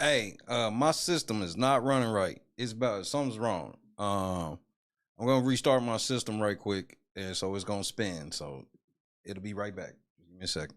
Hey, my system is not running right. It's about something's wrong. I'm gonna restart my system right quick, and so it's gonna spin. So it'll be right back. Give me a second.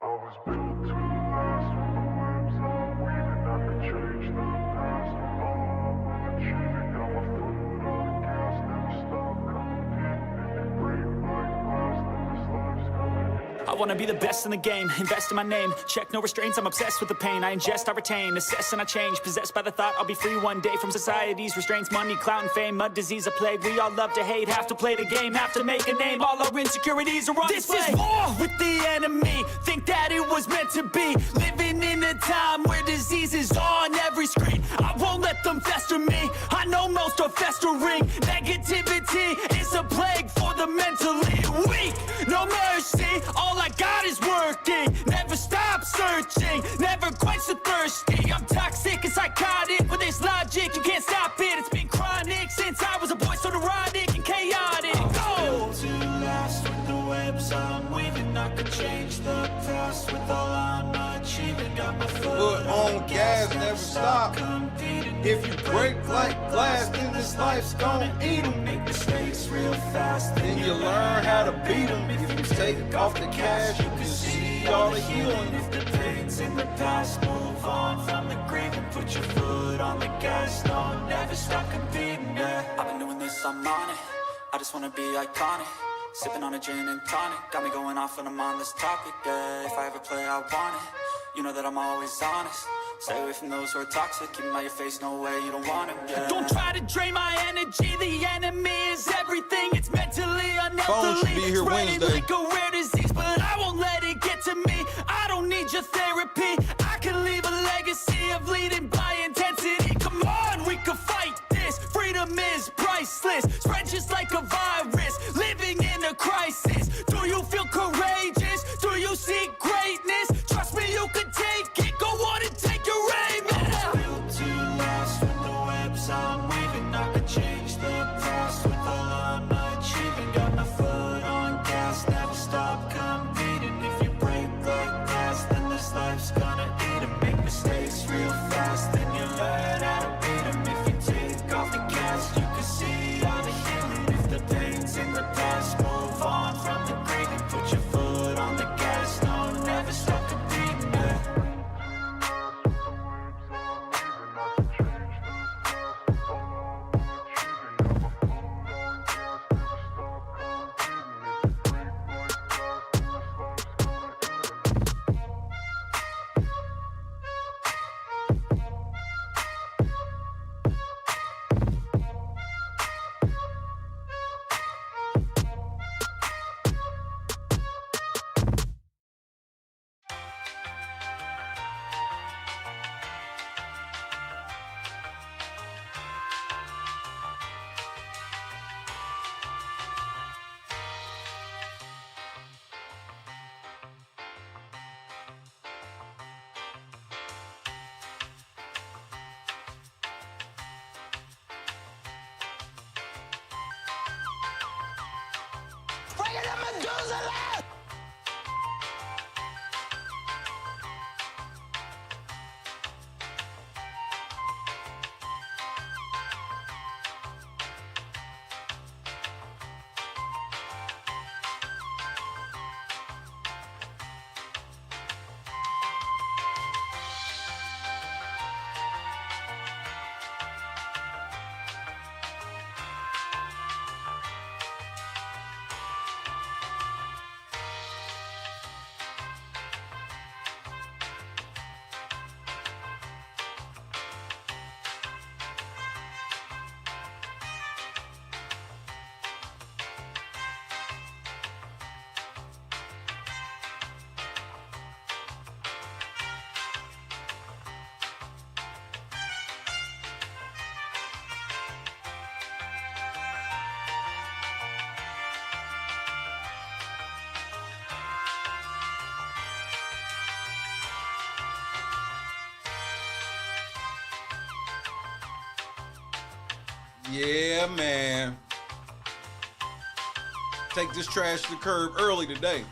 I was built to last with the webs I'm weaving. I could change the past with all I'm achieving. Got my foot on the gas, never stop competing. If you break my glass, then this life's gonna end. I wanna be the best in the game, invest in my name. Check no restraints, I'm obsessed with the pain. I ingest, I retain, assess and I change. Possessed by the thought I'll be free one day from society's restraints. Money, clout and fame, mud, disease, a plague. We all love to hate, have to play the game, have to make a name. All our insecurities are on display. This is war with the enemy, think that it was meant to be. Living in a time where disease is on every screen. I won't let them fester me, I know most are festering. Negativity is a plague for the mentally weak. No mercy, all I got is working. Never stop searching, never quench the thirsty. I'm toxic and psychotic, with this logic you can't stop it. It's been chronic since I was a boy, so neurotic and chaotic. Go! To last with the webs I'm weaving. I could change the past with all I'm achieving. Got my foot on gas, never stop. If you break like glass, then this life's gonna eat 'em. Make mistakes real fast, Then you learn how to beat 'em. If you take off the cash, you can see all the healing. If the pain's in the past, move on from the grave and put your foot on the gas. No, never stop competing, yeah. I've been doing this, I'm on it. I just wanna be iconic. Sipping on a gin and tonic, got me going off when I'm on this topic, yeah. If I ever play, I want it. You know that I'm always honest. Stay away from those who are toxic. Keep them out your face, no way, you don't want them, yeah. Don't try to drain my energy. The enemy is everything. It's mentally, Phone should be unhealthily. here Spreading Wednesday. like a rare disease, but I won't let it get to me. I don't need your therapy. I can leave a legacy of leading by intensity. Come on, we can fight this. Freedom is priceless. Spread just like a virus. Living in a crisis. Do you feel courageous? Do you seek greatness? Trust me, you can take it. Go on and take your aim. Yeah. Built to last with the webs I'm weaving. I could change the past with all I'm achieving. Got my foot on gas, never stop competing. If you break like glass, then this life's gonna eat 'em. Make mistakes real fast, then you learn how to beat 'em. If you take off the gas, you can see all the healing. If the pain's in the past, move on from the grave and put your foot on the gas. No, never stop competing, yeah. Yeah, man. Take this trash to the curb early today.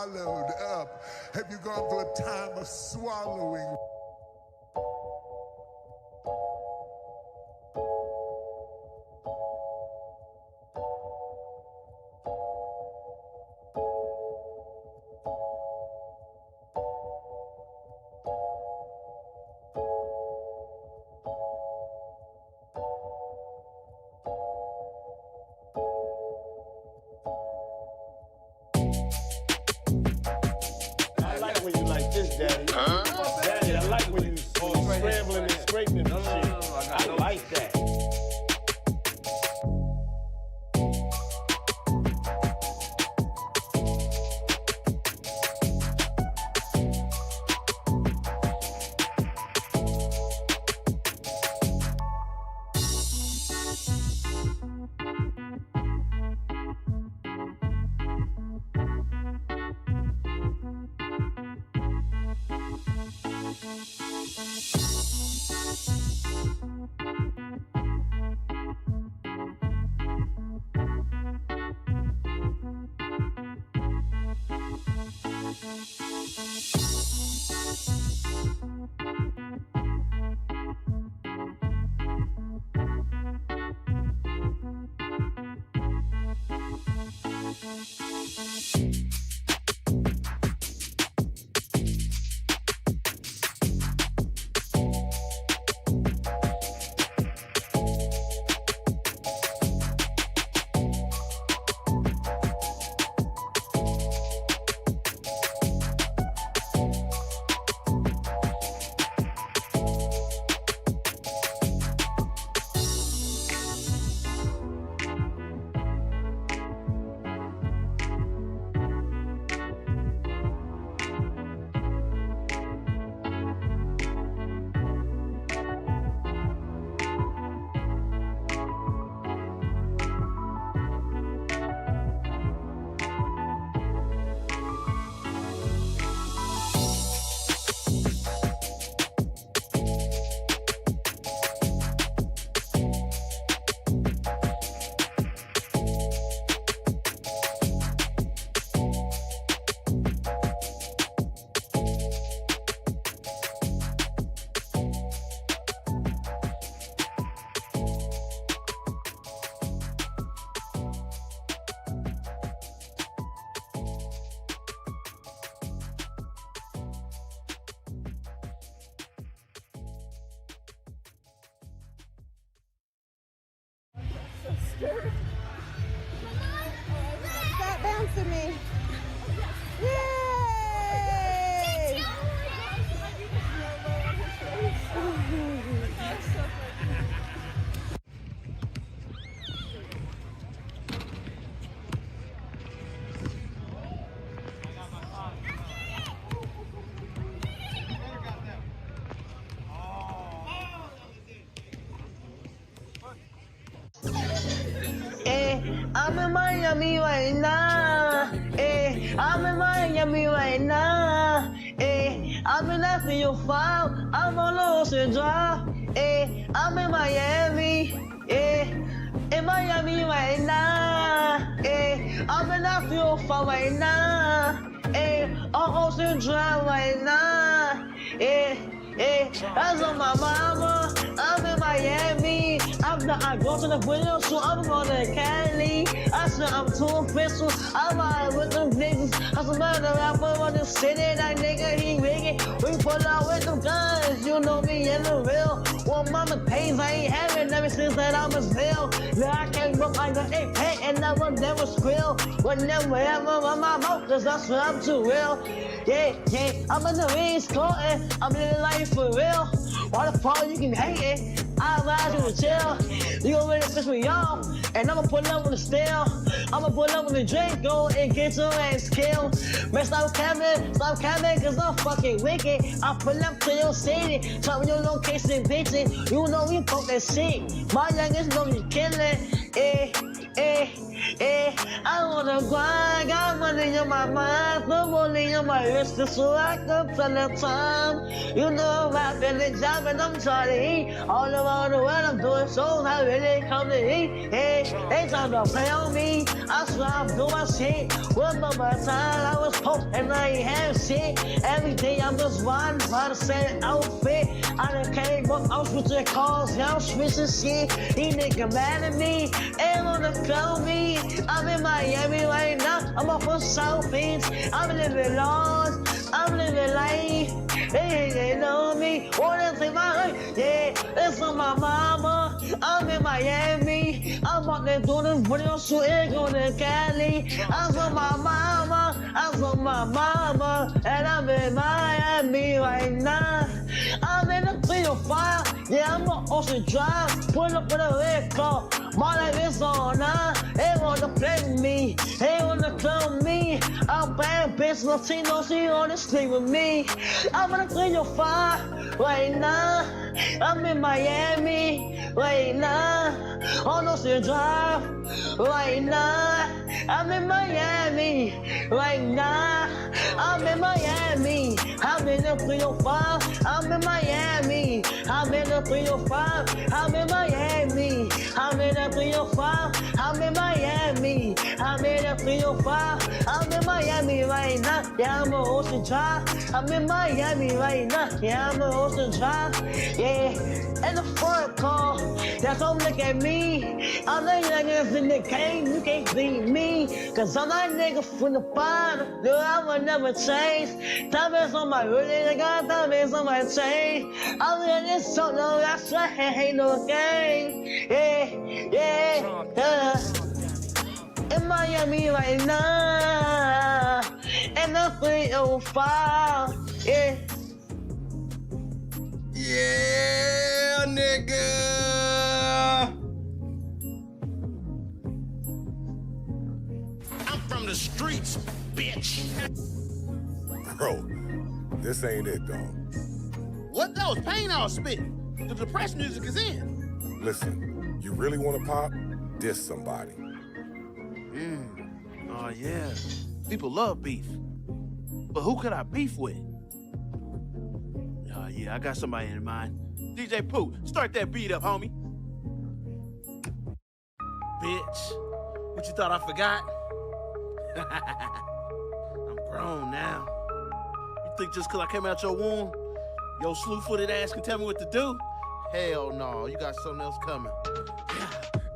swallowed up? Have you gone through a time of swallowing? I like when you like this, Daddy. Daddy, I like when you scrambling and scraping and shit. I like that. Stop bouncing me. Yay! I'm in Miami right now. I'm in Miami right now. I've been after your file. I'm on Ocean Drive. I'm in Miami. In Miami right now. I've been after your file right now. On Ocean Drive right now. That's on my mama. I'm in Miami. I go to the video, so I'm going to Cali. I said I'm too official. I'm out with them niggas. I said, man, the rapper on the city, that nigga, he wicked. We pull out with them guns, you know me in the real. Well, mama pays, I ain't having ever since that I was real. Now I came up like an egg pet and I will never squeal. Would never ever on my mouth, cause I swear I'm too real. Yeah, I'm in the East Coast, I'm living life for real. Why the fuck you keep hating? I advise you to chill. You gon' really piss me off, and I'ma pull up with the steel. I'ma pull up with the drink, go and get your ass killed. Man, stop camming, cause I'm fucking wicked. I pull up to your city, tell me your location, bitches. You know we fuck that shit. My youngest know you killin', I wanna grind, got money in my mind, no money in my wrist, so I can tell the time. You know I'm rapping the job and I'm trying to eat. All around the world I'm doing shows, I really come to eat. They trying to play on me, I swear I'm doing shit. One of my time I was poor and I ain't have shit. Every day I'm just riding by the same outfit. I done came up, I'm switching cars, yeah, I'm switching shit. These niggas mad at me, they wanna clone me. I'm in Miami right now, I'm off of South Beach. I'm living large, I'm living life. They know me, wanna take my life. Yeah, it's on my mama, I'm in Miami. I'm out there doing this video shooting on the Cali. I'm on my mama, I'm on my mama, and I'm in Miami right now. I'm in the 305, yeah, I'm on Ocean Drive. Pull up with a red car, my life is on now. They wanna play with me, they wanna clone me. I'm bad bitch, Latino, she wanna sleep with me. I'm in the 305 right now. I'm in Miami right now. On Ocean Drive right now. I'm in Miami right now. I'm in Miami. I'm in the 305. I'm in Miami. I'm in the 305. I'm in Miami. I'm in the 305. I'm in Miami. I'm in the 305. I'm in Miami right now. Yeah, I'm on Ocean Drive. I'm in Miami right now. Yeah, I'm on Ocean Drive. Yeah, in the front car. Yeah, come look at me. I'm the youngest in the game. You can't beat me. Cause I'm that nigga from the bottom. No, I will never change. Diamonds on my really, I got diamonds on my chain. I'm in this song, no, that's why I ain't no game. Yeah. In Miami right now. And the 305. Yeah. Yeah, nigga. I'm from the streets, bitch. Bro, this ain't it, dog. What? That was pain I was spitting. The depressed music is in. Listen, you really want to pop? Diss somebody. Oh, yeah. People love beef. But who could I beef with? Oh, yeah, I got somebody in mind. DJ Pooh, start that beat up, homie. Bitch, what you thought I forgot? I'm grown now. You think just because I came out your womb, your slew-footed ass can tell me what to do? Hell no, you got something else coming.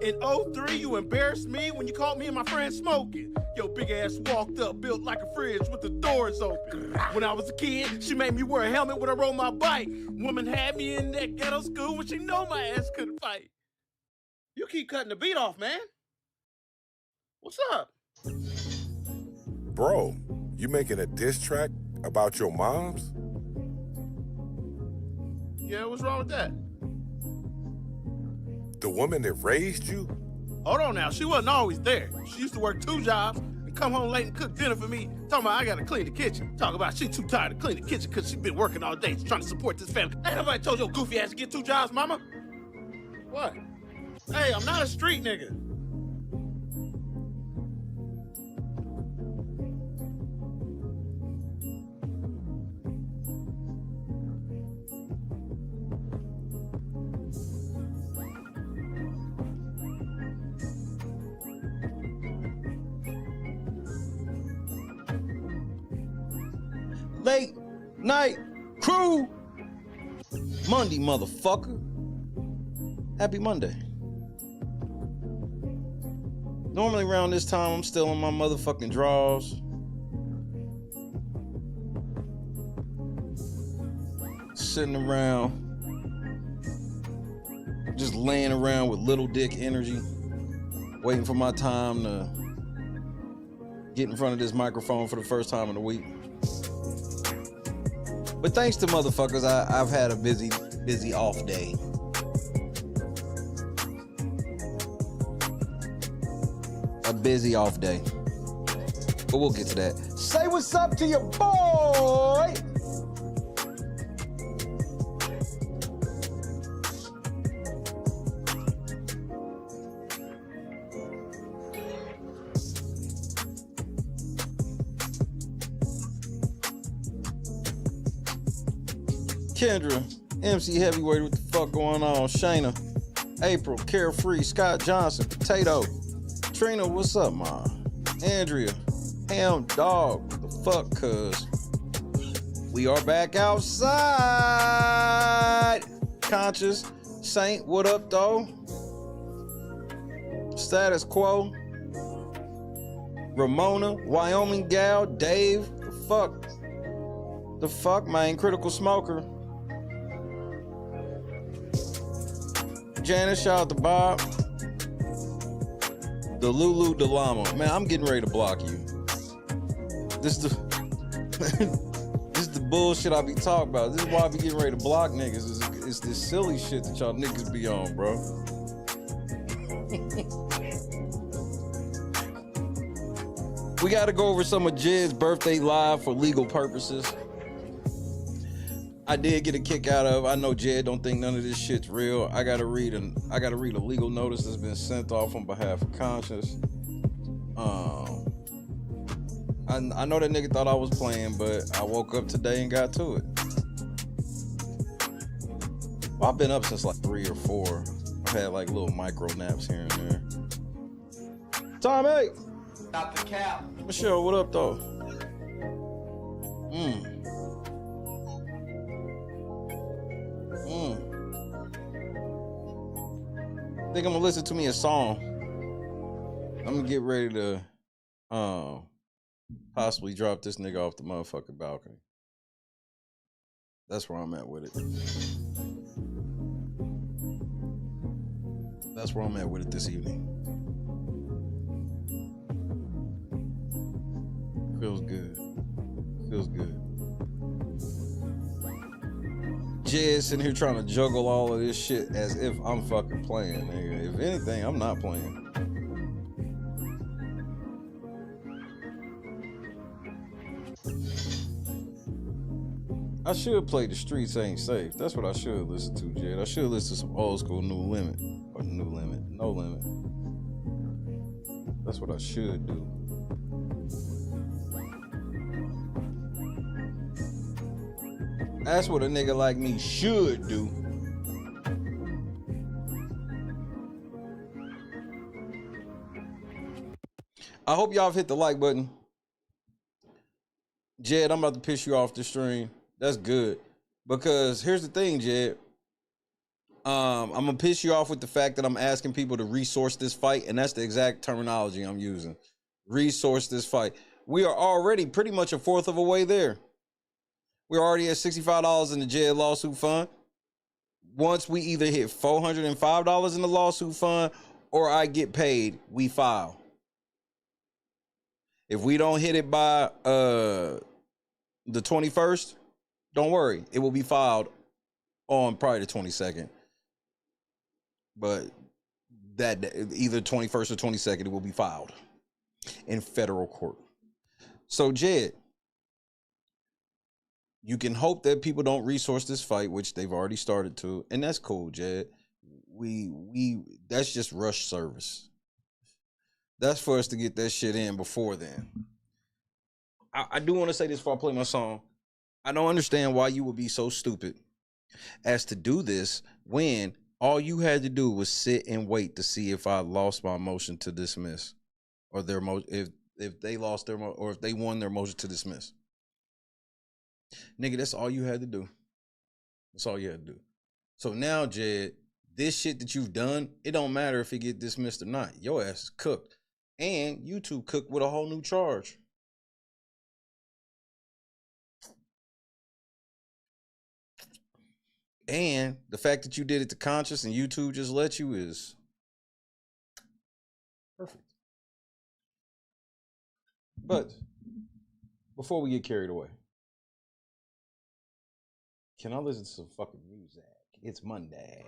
In 03, you embarrassed me when you caught me and my friend smoking. Your big ass walked up, built like a fridge with the doors open. When I was a kid, she made me wear a helmet when I rode my bike. Woman had me in that ghetto school when she know my ass couldn't fight. You keep cutting the beat off, man. What's up? Bro, you making a diss track about your moms? Yeah, what's wrong with that? The woman that raised you? Hold on now, she wasn't always there. She used to work 2 jobs and come home late and cook dinner for me. Talking about I gotta clean the kitchen. Talking about she too tired to clean the kitchen because she been working all day trying to support this family. Ain't nobody told your goofy ass to get 2 jobs, mama? What? Hey, I'm not a street nigga. Late night crew. Monday, motherfucker. Happy Monday. Normally around this time, I'm still in my motherfucking drawers. Sitting around. Just laying around with little dick energy. Waiting for my time to get in front of this microphone for the first time in a week. But thanks to motherfuckers, I've had a busy off day. A busy off day. But we'll get to that. Say what's up to your boy! Kendra, MC Heavyweight, what the fuck going on? Shayna, April, Carefree, Scott Johnson, Potato, Trina, what's up, ma? Andrea, Ham Dog, the fuck, cuz. We are back outside. Conscious, Saint, what up, though? Status Quo, Ramona, Wyoming Gal, Dave, the fuck, man, Critical Smoker. Janice, shout out to Bob. The Lulu Delama. Man, I'm getting ready to block you. This is the bullshit I be talking about. This is why I be getting ready to block niggas. It's this silly shit that y'all niggas be on, bro. We gotta go over some of Jed's birthday live for legal purposes. I did get a kick out of. I know Jed don't think none of this shit's real. I gotta read a legal notice that's been sent off on behalf of Conscious. I know that nigga thought I was playing, but I woke up today and got to it. Well, I've been up since like 3 or 4. I've had like little micro naps here and there. Tommy! Stop the cap. Michelle, what up though? I think I'm gonna listen to me a song. I'm gonna get ready to possibly drop this nigga off the motherfucking balcony. That's where I'm at with it. That's where I'm at with it this evening. Feels good. Feels good. Jed sitting here trying to juggle all of this shit as if I'm fucking playing, nigga. If anything, I'm not playing. I should play The Streets Ain't Safe. That's what I should listen to, Jed. I should listen to some old school No Limit. That's what I should do. That's what a nigga like me should do. I hope y'all have hit the like button. Jed, I'm about to piss you off the stream. That's good. Because here's the thing, Jed. I'm gonna piss you off with the fact that I'm asking people to resource this fight, and that's the exact terminology I'm using. Resource this fight. We are already pretty much a fourth of a way there. We're already at $65 in the Jed lawsuit fund. Once we either hit $405 in the lawsuit fund or I get paid, we file. If we don't hit it by the 21st, don't worry. It will be filed on probably the 22nd. But that either 21st or 22nd, it will be filed in federal court. So, Jed, you can hope that people don't resource this fight, which they've already started to, and that's cool, Jed. That's just rush service. That's for us to get that shit in before then. I do want to say this before I play my song. I don't understand why you would be so stupid as to do this when all you had to do was sit and wait to see if I lost my motion to dismiss, or their if they lost their or if they won their motion to dismiss. Nigga, that's all you had to do. That's all you had to do. So now, Jed, this shit that you've done, it don't matter if it get dismissed or not. Your ass is cooked. And you two cooked with a whole new charge. And the fact that you did it to Conscious and YouTube just let you is perfect. But before we get carried away, can I listen to some fucking music? It's Monday.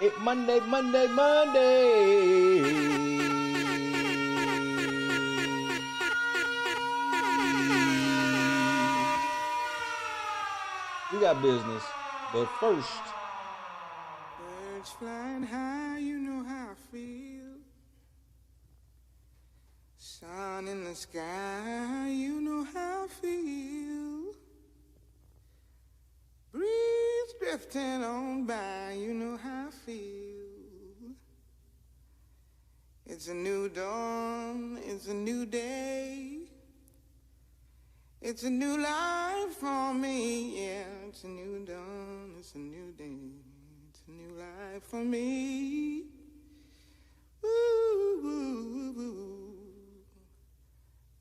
It's Monday. We got business, but first. Birds flying high, you know how I feel. Sun in the sky, you know how I feel. drifting on by, you know how I feel. It's a new dawn, it's a new day. It's a new life for me, yeah. It's a new dawn, it's a new day. It's a new life for me. Ooh, ooh, ooh.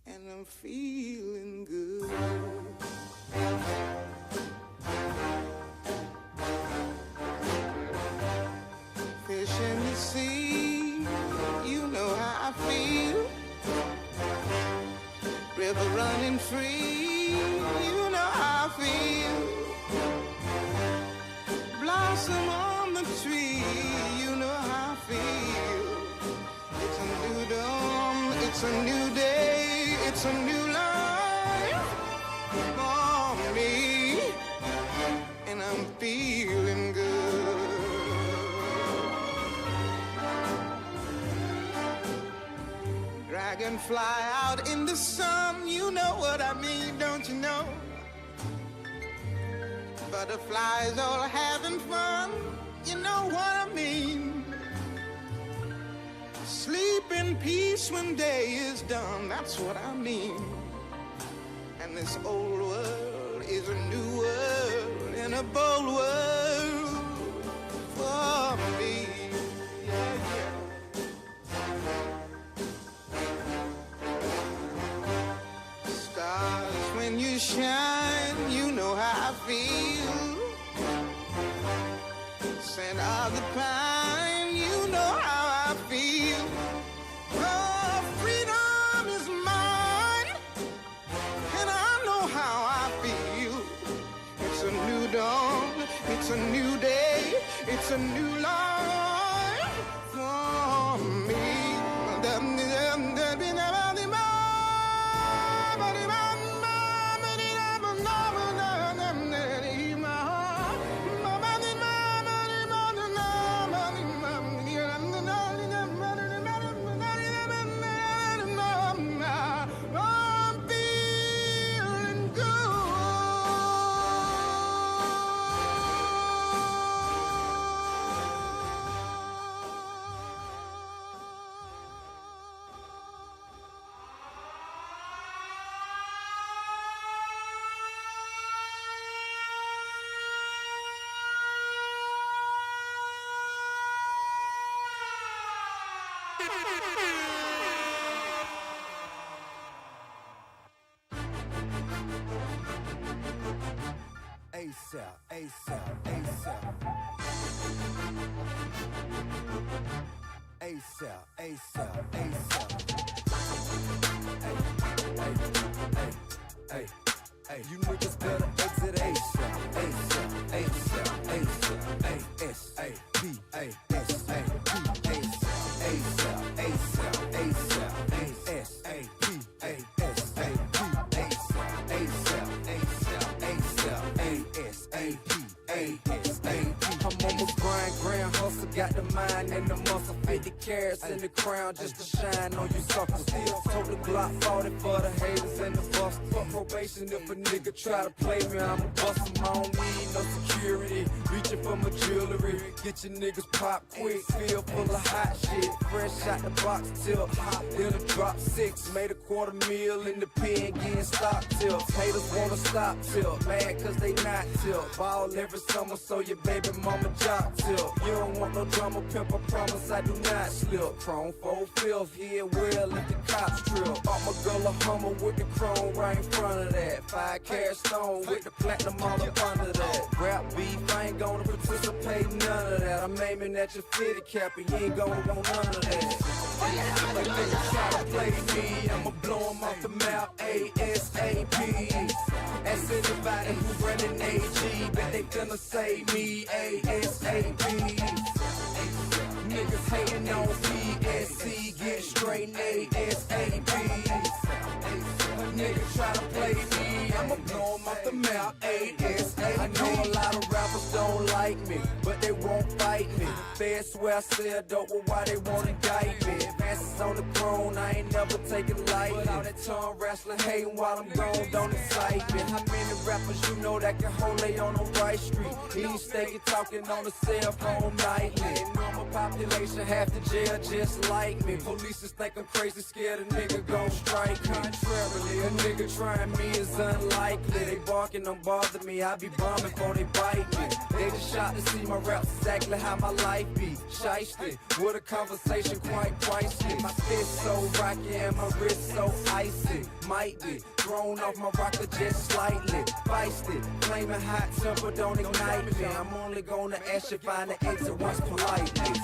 And I'm feeling good. Fish in the sea, you know how I feel. River running free, you know how I feel. Blossom on the tree, you know how I feel. It's a new dawn, it's a new day, it's a new life for me, and I'm feeling good. Dragonfly out in the sun, you know what I mean, don't you know? Butterflies all having fun, you know what I mean. Sleep in peace when day is done, that's what I mean. And this old world is a new world and a bold world for me. Yeah, yeah. Stars, when you shine, you know how I feel. Scent of the pine, you know how I feel. Oh, freedom is mine, and I know how I feel. It's a new dawn, it's a new day, it's a new life for me. ASAP, ASAP, ASAP. ASAP, ASAP, ASAP. Hey, hey, you niggas better exit ASAP, ASAP, ASAP, ASAP, ASAP, ASAP, ASAP, ASAP, ASAP, I'm on my grand hustle, got the mind and the muscle, 50 carats in the crown just to shine on you suckers. Still told the Glock 40 for the haters and the busters. Fuck probation if a nigga try to play me, I'ma bust him. I don't need no security, reaching for my jewelry. Get your niggas pop quick, feel full of hot shit. Fresh out the box till hot, then a drop 6. Made a $250,000 in the pen, getting stock tips. Haters wanna stop tilt, mad cause they not tilt. Ball every summer so your baby mama job tilt. You don't want no drama, pimp, I promise I do not slip. Chrome 4/5, here well if the cops trip. Bought my girl a Hummer with the chrome right in front of that. 5 carat stone with the platinum all up under that. Rap beef, I ain't gonna participate in none of that. I'm aiming at your fitted cap and you ain't gonna want none of that. Like niggas try to play me, I'ma blow 'em off the map ASAP. Ask anybody who running AG, bet they finna save me ASAP. Niggas hating on PSC, get straight ASAP. Niggas try to play me, I'ma blow 'em off the map ASAP. I know a lot of rappers don't like me, but they won't fight me. Feds swear I sell dope, well, why they won't indict me? Advances on the throne, I ain't never taking light. But all that tongue wrestling, hating while I'm gone, don't excite me. How many rappers you know that can hold they on the right street? Eating steak and talking on the cell phone nightly. Normal population, half the jail just like me. Police just think I'm crazy, scared a nigga gon' strike. Contrarily, a nigga trying me is unlikely. They barking, don't bother me, I be bombing before they bite me. They just shot to see my raps exactly how my life be. Shiesty, with a conversation quite pricey. My fist so rocky and my wrist so icy. Might be thrown off my rocker just slightly. Feisty, claiming hot temper don't ignite me. I'm only gonna ask you find the exit once politely.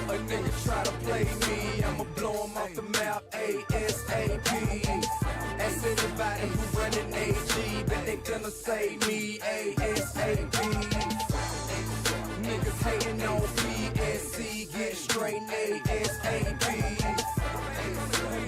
A nigga try to play me, I'ma blow him off the map ASAP. Ask anybody who running AG, but they gonna say me ASAP. Niggas hating on PSC, get straight ASAP.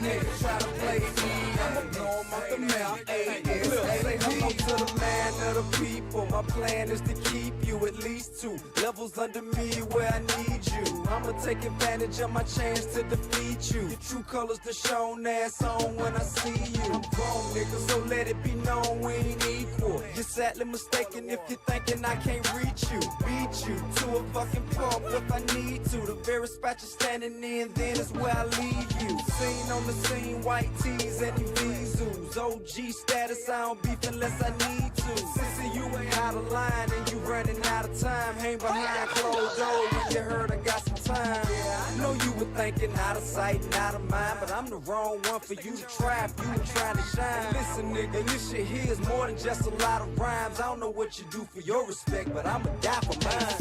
Nigga try to play me, I'ma blow him off the map ASAP. Say hello to the man of the people. My plan is to keep you at least 2 levels under me where I need you. I'ma take advantage of my chance to defeat you. Your true colors the shown ass on when I see you. I'm grown, nigga, so let it be known we ain't equal. You're sadly mistaken if you're thinking I can't reach you. Beat you to a fucking pump if I need to. The very spot you're standing in, then is where I leave you. Seen on the scene, white tees and Evisus. OG status, I don't beef unless I need to. Sissy, you ain't out of line and you running out of time. Hang behind closed doors when you heard I got some time. Yeah, I know you were thinking out of sight and out of mind, but I'm the wrong one for you to try if you were trying to shine. Listen, nigga, this shit here is more than just a lot of rhymes. I don't know what you do for your respect, but I'ma die for mine.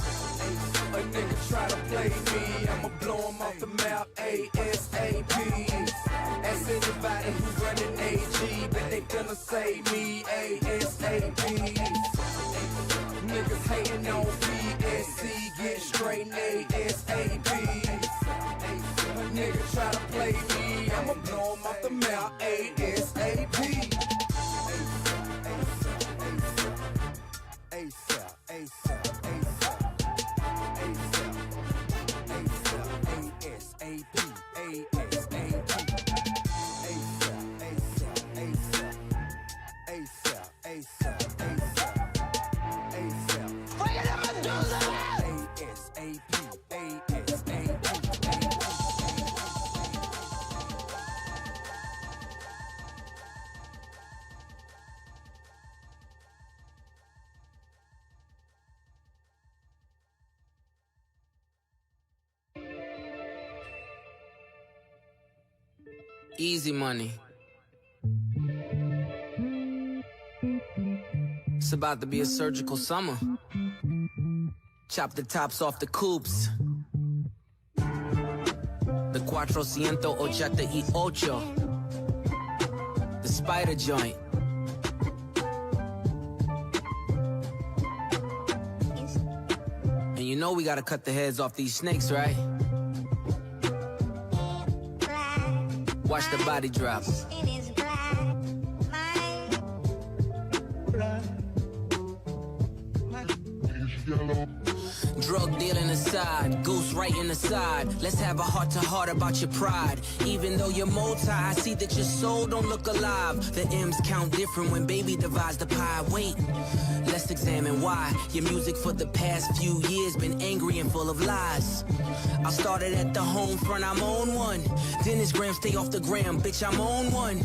A nigga try to play me, I'ma blow him off the map ASAP. Ask anybody who running AG, but they gonna say me ASAP. Niggas hating on PSC, get straight ASAP. A nigga try to play me, I'ma blow him off the map ASAP. ASAP, ASAP, ASAP, Easy money. It's about to be a surgical summer. Chop the tops off the coupes. The 488. The spider joint. And you know we gotta cut the heads off these snakes, right? Watch the body drop. Drug dealing aside, goose writing aside. Let's have a heart-to-heart about your pride. Even though you're multi, I see that your soul don't look alive. The M's count different when baby divides the pie. Wait, let's examine why your music for the past few years been angry and full of lies. I started at the home front, I'm on one. Dennis Graham, stay off the gram, bitch, I'm on one.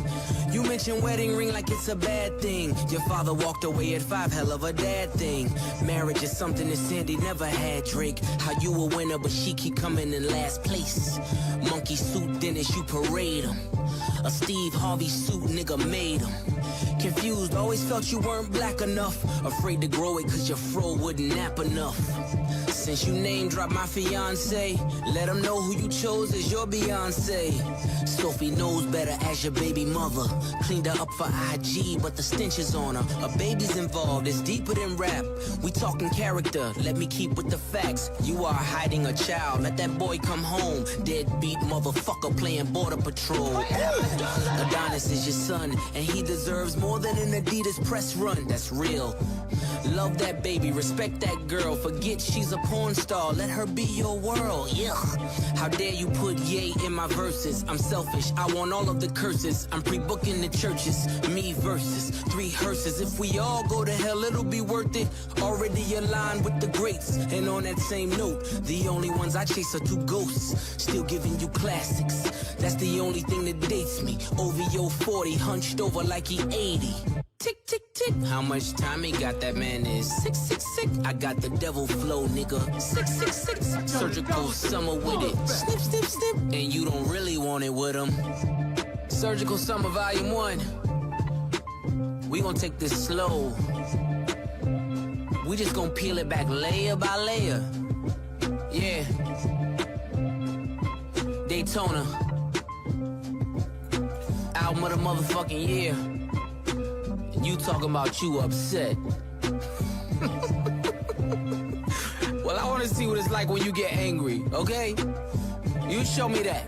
You mentioned wedding ring like it's a bad thing. Your father walked away at 5, hell of a dad thing. Marriage is something that Sandy never had, Drake. How you a winner, but she keep coming in last place. Monkey suit, Dennis, you parade him. A Steve Harvey suit, nigga made him. Confused, always felt you weren't black enough. Afraid to grow it cause your fro wouldn't nap enough. Since you name dropped my fiance, let them know who you chose as your Beyonce. Sophie knows better as your baby mother. Cleaned her up for IG, but the stench is on her. A baby's involved, it's deeper than rap. We talking character, let me keep with the facts. You are hiding a child, let that boy come home. Deadbeat motherfucker playing border patrol. Adonis is your son, and he deserves more than an Adidas press run. That's real. Love that baby, respect that girl. Forget she's a porn star, let her be your world. Yeah. How dare you put yay in my verses? I'm selfish, I want all of the curses. I'm pre-booking the churches, me versus 3 hearses. If we all go to hell, it'll be worth it. Already aligned with the greats. And on that same note, the only ones I chase are 2 ghosts. Still giving you classics. That's the only thing that dates me. OVO 40, hunched over like he 80. Tick, tick, tick. How much time he got? That man is 666. I got the devil flow, nigga. 666. Surgical summer with it. Snip, snip, snip. And you don't really want it with him. Surgical Summer Volume 1. We gonna take this slow. We just gonna peel it back layer by layer. Yeah. Daytona. Album of the motherfucking year. And you talking about you upset. Well, I wanna see what it's like when you get angry, okay? You show me that.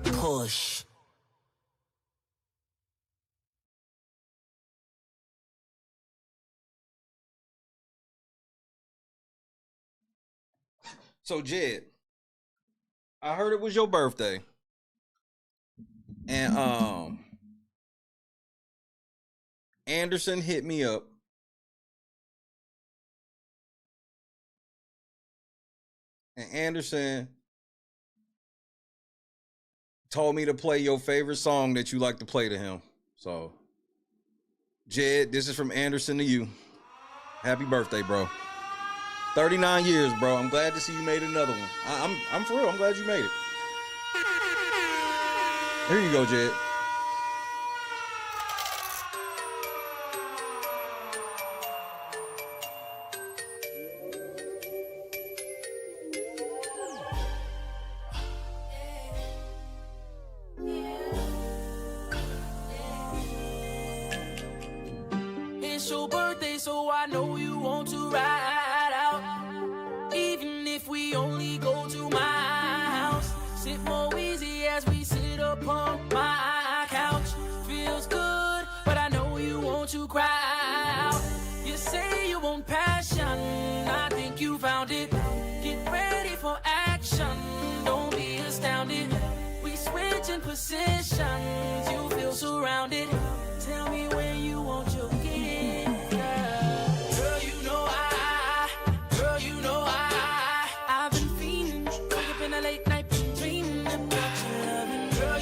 Push. So Jed, I heard it was your birthday. And Anderson hit me up. And Anderson told me to play your favorite song that you like to play to him. So, Jed, this is from Anderson to you. Happy birthday, bro. 39 years, bro. I'm glad to see you made another one. I'm for real. I'm glad you made it. Here you go, Jed. It's your birthday, so I know you want to ride out. Even if we only go to my house. Sit more easy as we sit upon my couch. Feels good, but I know you want to cry out. You say you want passion, I think you found it. Get ready for action, don't be astounded. We switching positions, you feel surrounded. Tell me where you want your gift, girl. You know I've been fiending. Wake up in the late night, been dreaming about your loving. Girl,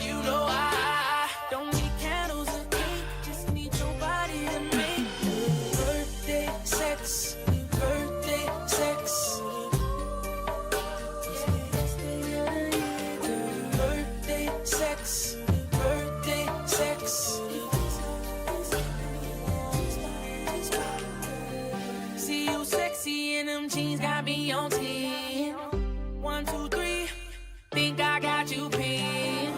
you know I don't need candles or cake, just need your body to make birthday sex, birthday sex. Birthday sex. Birthday sex. See you sexy in them jeans, got me on 10. 1, 2, 3, think I got you pinned.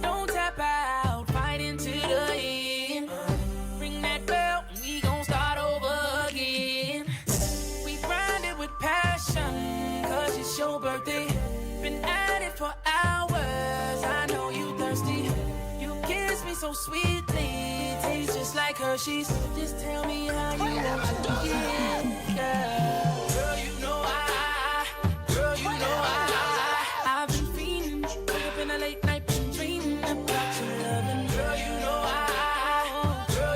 Don't tap out, fight into the end. Ring that bell, and we gon' start over again. We grind it with passion, cause it's your birthday. Been at it for hours, I know you thirsty. You kiss me so sweetly, tastes just like Hershey's. Just tell me how you want to get, girl. I've been fiending. Wake up in the late night, been dreaming about your loving. Girl,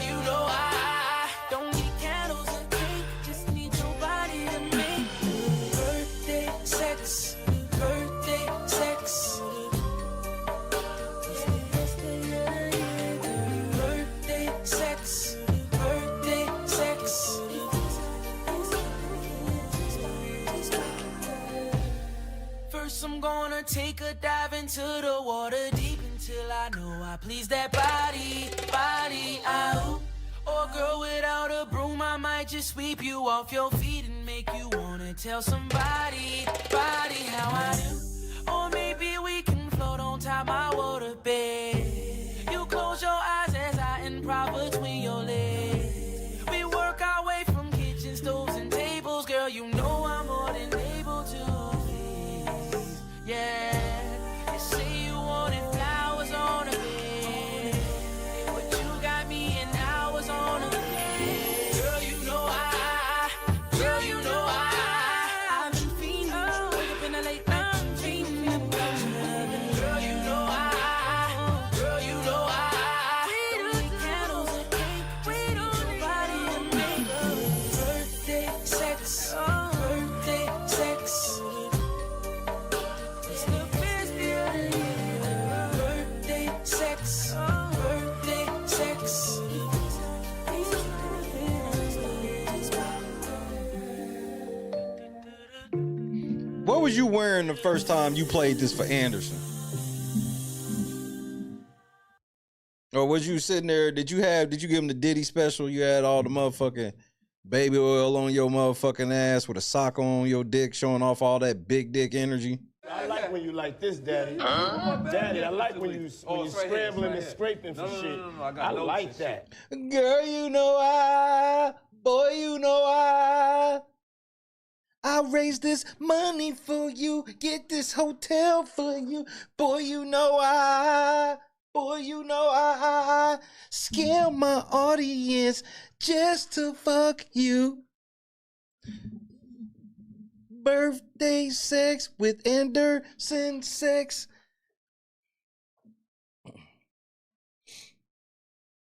you know I don't need candles or cake, just need your body to make birthday sex, birthday sex. Birthday sex, birthday sex. First I'm gonna take a dive into the water deep until I know I please that body out. Or girl without a broom, I might just sweep you off your feet and make you wanna tell somebody how I do. Or maybe we can float on top my water bed. You close your eyes as I improv between your legs. We work our way from kitchen stoves and tables, girl, you know I'm more than able to please. Yeah, you say you wanted flowers on a bed. was you wearing the first time you played this for Anderson? Or was you sitting there? Did you give him the Diddy special? You had all the motherfucking baby oil on your motherfucking ass with a sock on your dick, showing off all that big dick energy. I like when you like this, Daddy. Daddy, I like when you scrambling and scraping for shit. No, I like that. Girl, you know boy, you know I'll raise this money for you, get this hotel for you. Boy, you know I scale my audience just to fuck you. Birthday sex with Anderson sex.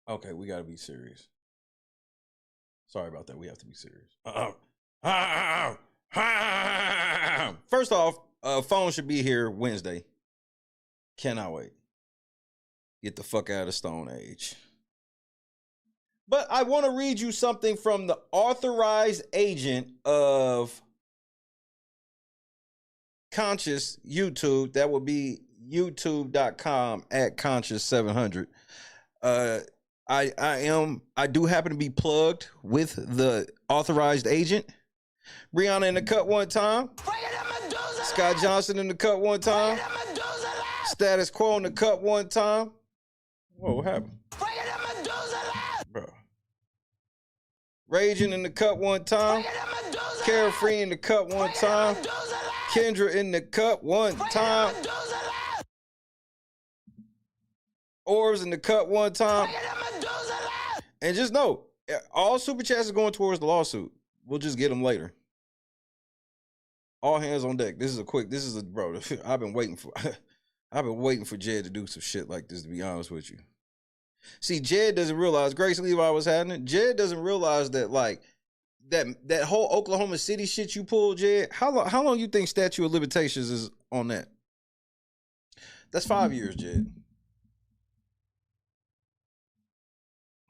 Okay, we gotta be serious. Sorry about that. We have to be serious. First off, phone should be here Wednesday. Cannot wait. Get the fuck out of Stone Age. But I want to read you something from the authorized agent of Conscious YouTube. That would be youtube.com @conscious700. I do happen to be plugged with the authorized agent. Brianna in the cut one time. Scott Johnson in the cut one time. Status Quo in the cut one time. Whoa, what happened? Bro. Raging in the cut one time. Carefree in the cut one time. Kendra in the cut one time. Orbs in the cut one time. And just know, all super chats are going towards the lawsuit. We'll just get them later. All hands on deck. Bro, I've been waiting for Jed to do some shit like this, to be honest with you. See, Jed doesn't realize, Grace Levi was having it. Jed doesn't realize that, like, that whole Oklahoma City shit you pulled, Jed, how long you think statute of limitations is on that? That's 5 years, Jed.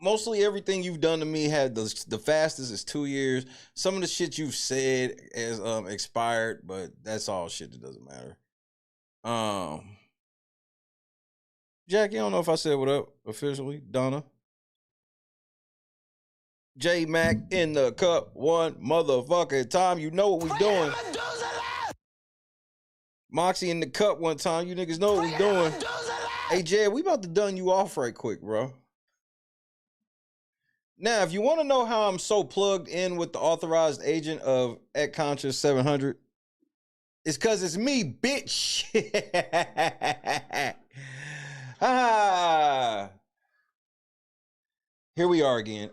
Mostly everything you've done to me had the fastest is 2 years. Some of the shit you've said has expired, but that's all shit that doesn't matter. Jackie, I don't know if I said what up officially. Donna. J Mac in the cup one motherfucking time. You know what we doing. Moxie in the cup one time. You niggas know what we doing. Hey, Jed, we about to done you off right quick, bro. Now, if you want to know how I'm so plugged in with the authorized agent of @Conscious700, it's because it's me, bitch. Here we are again.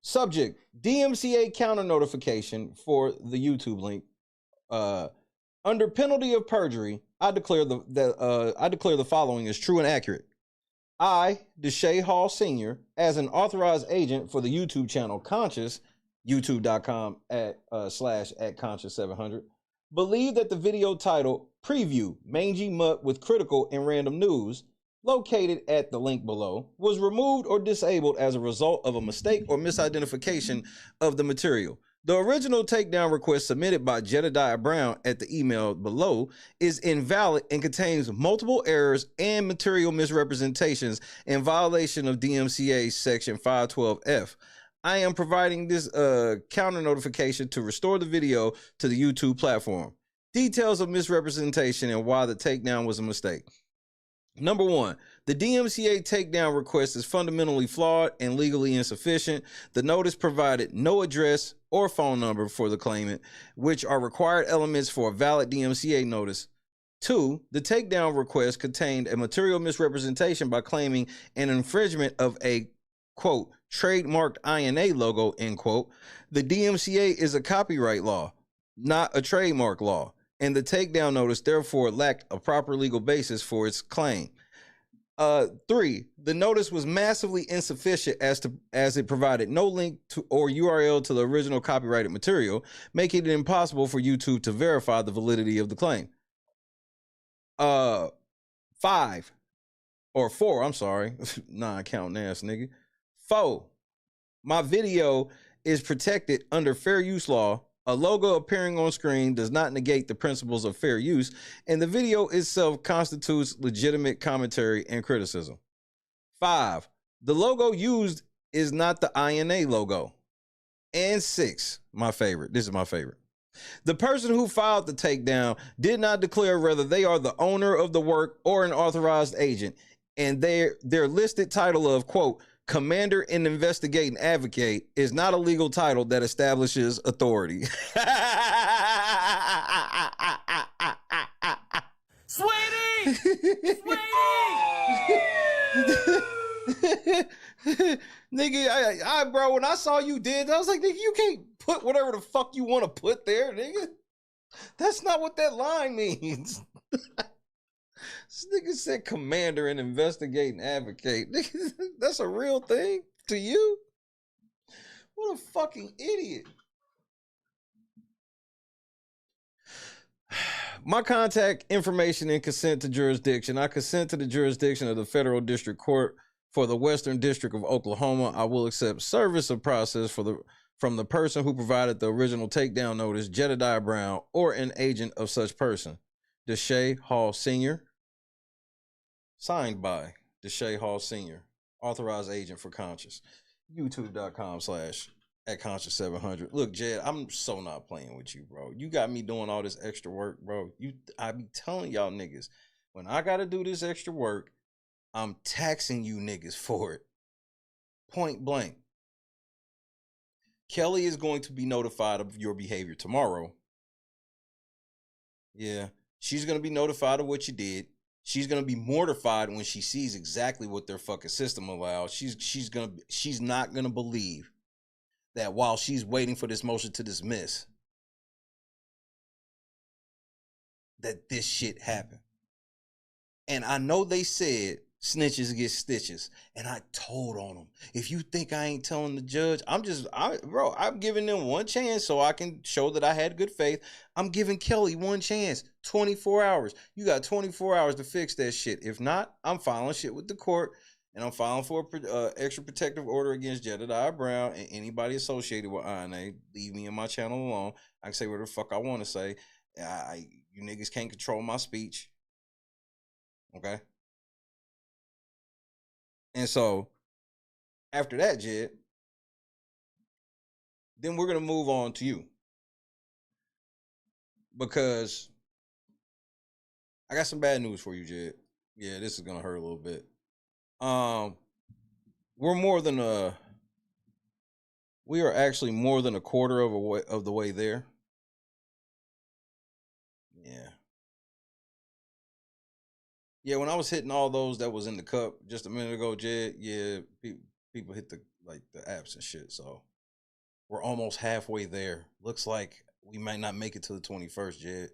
Subject: DMCA counter notification for the YouTube link. Under penalty of perjury, I declare the following is true and accurate. I, Deshae Hall Sr., as an authorized agent for the YouTube channel Conscious, youtube.com /@Conscious700, believe that the video titled Preview Mangy Mutt with Critical and Random News, located at the link below, was removed or disabled as a result of a mistake or misidentification of the material. The original takedown request submitted by Jedidiah Brown at the email below is invalid and contains multiple errors and material misrepresentations in violation of DMCA Section 512F. I am providing this counter notification to restore the video to the YouTube platform. Details of misrepresentation and why the takedown was a mistake. Number one, the DMCA takedown request is fundamentally flawed and legally insufficient. The notice provided no address or phone number for the claimant, which are required elements for a valid DMCA notice. Two, the takedown request contained a material misrepresentation by claiming an infringement of a, quote, trademarked INA logo, end quote. The DMCA is a copyright law, not a trademark law, and the takedown notice therefore lacked a proper legal basis for its claim. Three, the notice was massively insufficient as it provided no link to or URL to the original copyrighted material, making it impossible for YouTube to verify the validity of the claim. Four, I'm sorry. Non-counting ass nigga. 4, my video is protected under fair use law. A logo appearing on screen does not negate the principles of fair use, and the video itself constitutes legitimate commentary and criticism. 5, the logo used is not the INA logo. And 6, my favorite. This is my favorite. The person who filed the takedown did not declare whether they are the owner of the work or an authorized agent, and their listed title of, quote, commander in investigating advocate is not a legal title that establishes authority. Sweetie! Nigga, bro, when I saw you did, I was like, nigga, you can't put whatever the fuck you want to put there, nigga. That's not what that line means. This nigga said commander and investigating advocate. Nigga, that's a real thing to you? What a fucking idiot. My contact information and consent to jurisdiction. I consent to the jurisdiction of the Federal District Court for the Western District of Oklahoma. I will accept service of process from the person who provided the original takedown notice, Jedidiah Brown, or an agent of such person. Deshae Hall Sr. Signed by Deshae Hall Sr., authorized agent for Conscious. YouTube.com/@Conscious700. Look, Jed, I'm so not playing with you, bro. You got me doing all this extra work, bro. I be telling y'all niggas, when I got to do this extra work, I'm taxing you niggas for it. Point blank. Kelly is going to be notified of your behavior tomorrow. Yeah, she's going to be notified of what you did. She's gonna be mortified when she sees exactly what their fucking system allows. She's not gonna believe that while she's waiting for this motion to dismiss, that this shit happened. And I know they said snitches get stitches, and I told on them. If you think I ain't telling the judge, I'm giving them one chance so I can show that I had good faith. I'm giving Kelly one chance, 24 hours. You got 24 hours to fix that shit. If not, I'm filing shit with the court, and I'm filing for an extra protective order against Jedidiah Brown and anybody associated with INA. Leave me and my channel alone. I can say whatever the fuck I want to say. You niggas can't control my speech. Okay? And so, after that, Jed, then we're going to move on to you. Because I got some bad news for you, Jed. Yeah, this is going to hurt a little bit. We are actually more than a quarter of the way there. Yeah. Yeah, when I was hitting all those that was in the cup just a minute ago, Jed, yeah, people hit the apps and shit. So we're almost halfway there. Looks like we might not make it to the 21st, Jed.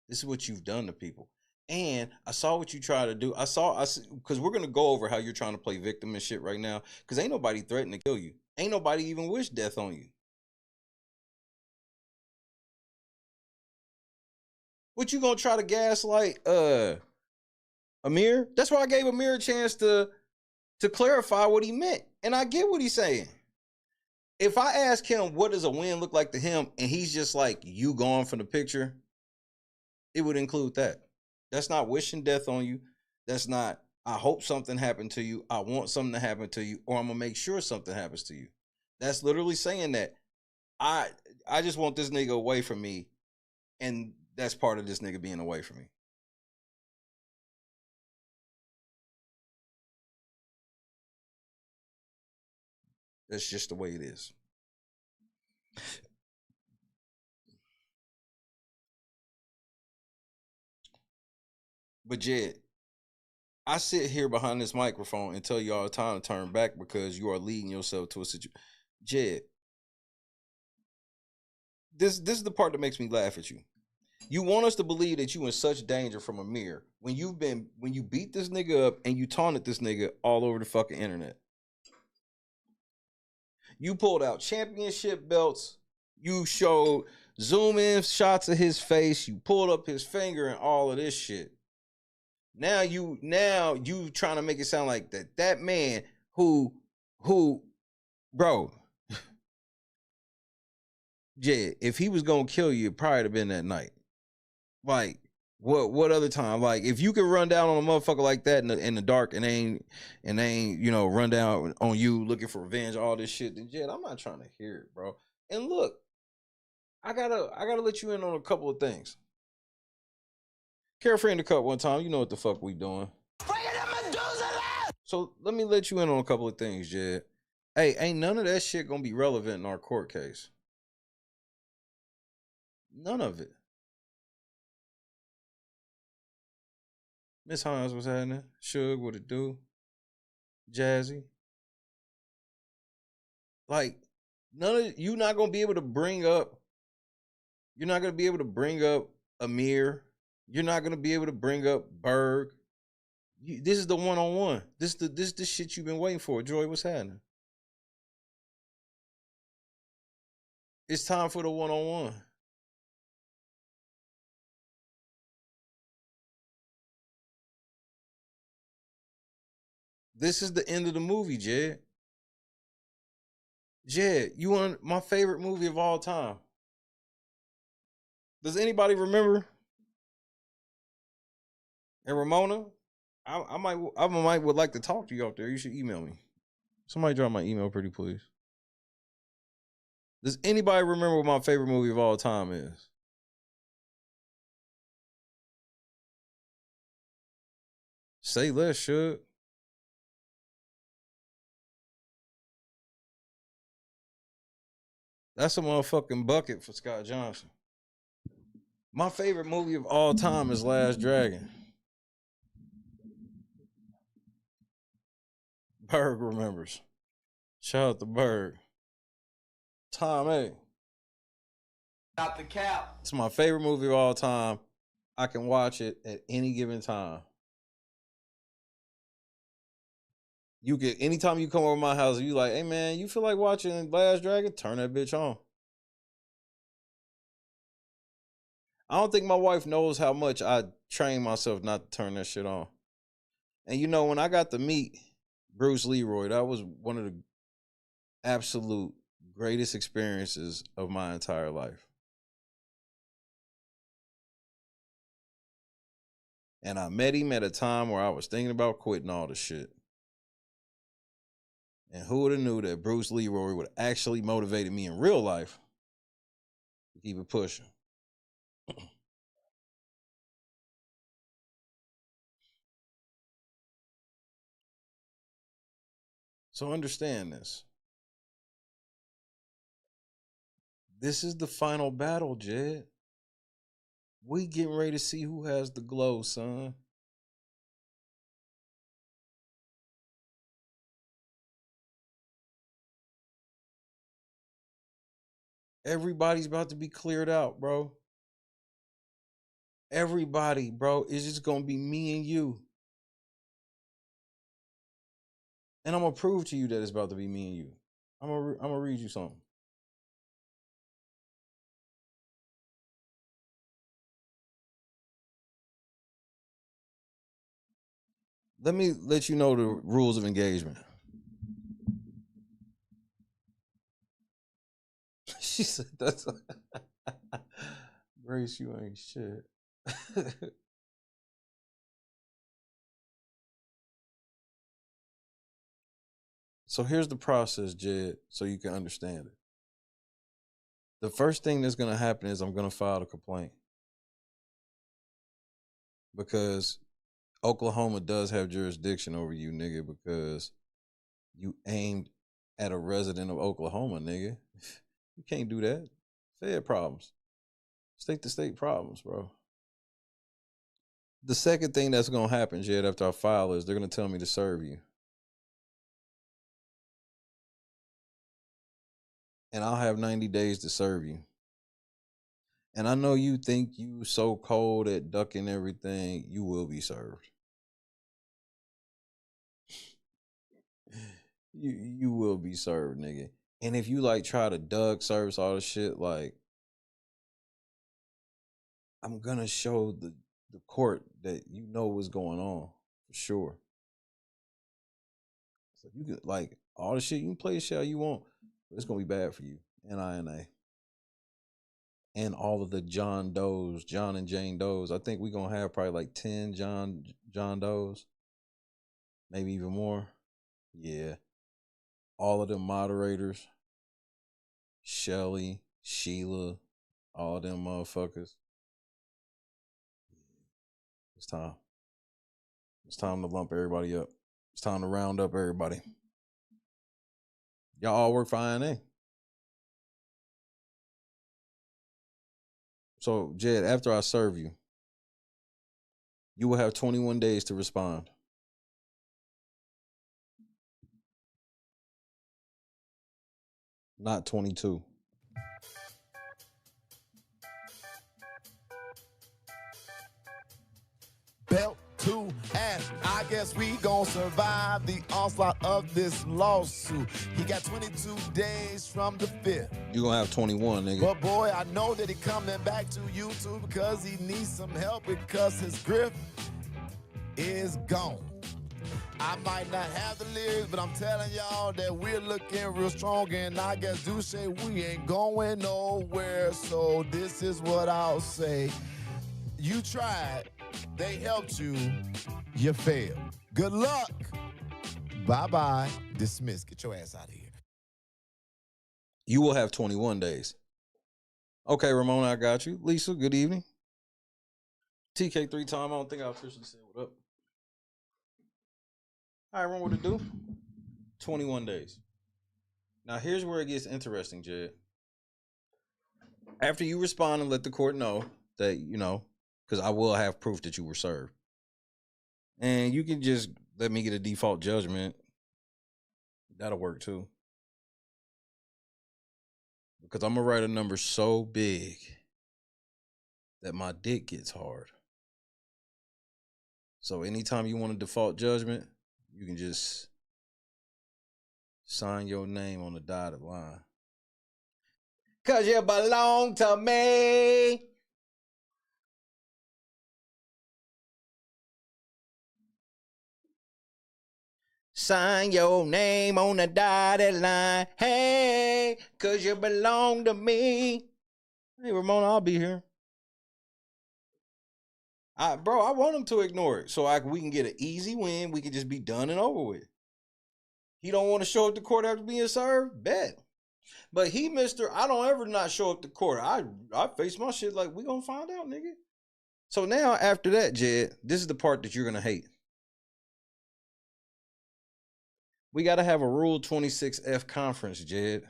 This is what you've done to people. And I saw what you try to do. Because we're going to go over how you're trying to play victim and shit right now. Because ain't nobody threatening to kill you. Ain't nobody even wish death on you. What you going to try to gaslight Amir? That's why I gave Amir a chance to clarify what he meant. And I get what he's saying. If I ask him what does a win look like to him, and he's just like, you gone from the picture, it would include that. That's not wishing death on you. That's not, I hope something happened to you. I want something to happen to you, or I'm going to make sure something happens to you. That's literally saying that I just want this nigga away from me, and that's part of this nigga being away from me. That's just the way it is. But Jed, I sit here behind this microphone and tell you all the time to turn back because you are leading yourself to a situation. Jed, this is the part that makes me laugh at you. You want us to believe that you in such danger from Amir when you beat this nigga up and you taunted this nigga all over the fucking internet. You pulled out championship belts. You showed zoom in shots of his face. You pulled up his finger and all of this shit. Now you trying to make it sound like that man who, bro, Jed, if he was gonna kill you, it probably have been that night. Like, what other time? Like, if you could run down on a motherfucker like that in the dark and they ain't you know run down on you looking for revenge, all this shit, then Jed, I'm not trying to hear it, bro. And look, I gotta let you in on a couple of things. Carefree in the cup one time, you know what the fuck we doing. So let me let you in on a couple of things, Jed. Hey, ain't none of that shit gonna be relevant in our court case. None of it. Miss Hines, what's happening? Suge, what it do? Jazzy. Like, none of you not gonna be able to bring up. You're not gonna be able to bring up Amir. You're not gonna be able to bring up Berg. This is the one-on-one. This the shit you've been waiting for. Joy, what's happening? It's time for the one-on-one. This is the end of the movie, Jed. Jed, you want my favorite movie of all time. Does anybody remember? And Ramona, I might would like to talk to you out there. You should email me. Somebody drop my email, pretty please. Does anybody remember what my favorite movie of all time is? Say less, should. That's a motherfucking bucket for Scott Johnson. My favorite movie of all time is Last Dragon. Berg remembers. Shout out to Berg. Tom A. Not the cap. It's my favorite movie of all time. I can watch it at any given time. You can anytime you come over my house, you like, hey man, you feel like watching Last Dragon? Turn that bitch on. I don't think my wife knows how much I train myself not to turn that shit on. And you know, when I got to meet Bruce Leroy, that was one of the absolute greatest experiences of my entire life. And I met him at a time where I was thinking about quitting all the shit. And who would have knew that Bruce Leroy would actually motivate me in real life to keep it pushing. So understand this. This is the final battle, Jed. We getting ready to see who has the glow, son. Everybody's about to be cleared out, bro. Everybody, bro. It's just gonna be me and you. And I'm gonna prove to you that it's about to be me and you. I'm gonna read you something. Let me let you know the rules of engagement. She said that's Grace, you ain't shit. So here's the process, Jed, so you can understand it. The first thing that's gonna happen is I'm gonna file a complaint. Because Oklahoma does have jurisdiction over you, nigga, because you aimed at a resident of Oklahoma, nigga. You can't do that. Fed problems. State to state problems, bro. The second thing that's going to happen, Jed, after I file is they're going to tell me to serve you. And I'll have 90 days to serve you. And I know you think you so cold at ducking everything, you will be served. You will be served, nigga. And if you like try to duck, service, all the shit, like I'm gonna show the court that you know what's going on for sure. So you can like all the shit you can play the shit how you want, but it's gonna be bad for you. NINA. and all of the John Does, John and Jane Does. I think we're gonna have probably like 10 John Does, maybe even more. Yeah. All of them moderators, Shelly, Sheila, all of them motherfuckers. It's time. It's time to lump everybody up. It's time to round up everybody. Y'all all work for INA. So, Jed, after I serve you, you will have 21 days to respond. Not 22. Belt to ass. I guess we gon' survive the onslaught of this lawsuit. He got 22 days from the 5th. You gonna have 21, nigga. But boy, I know that he coming back to YouTube because he needs some help because his grip is gone. I might not have the lyrics, but I'm telling y'all that we're looking real strong. And I guess do say we ain't going nowhere. So this is what I'll say. You tried. They helped you. You failed. Good luck. Bye-bye. Dismiss. Get your ass out of here. You will have 21 days. Okay, Ramona, I got you. Lisa, good evening. TK3 time. I don't think I officially said what up. All right, remember what to do. 21 days. Now, here's where it gets interesting, Jed. After you respond and let the court know that, you know, because I will have proof that you were served. And you can just let me get a default judgment. That'll work too. Because I'm going to write a number so big that my dick gets hard. So anytime you want a default judgment, you can just sign your name on the dotted line. Because you belong to me. Sign your name on the dotted line. Hey, because you belong to me. Hey, Ramona, I'll be here. Bro, I want him to ignore it so we can get an easy win. We can just be done and over with. He don't want to show up to court after being served? Bet. But he, I don't ever not show up to court. I face my shit like, we gonna find out, nigga. So now, after that, Jed, this is the part that you're gonna hate. We got to have a Rule 26F conference, Jed.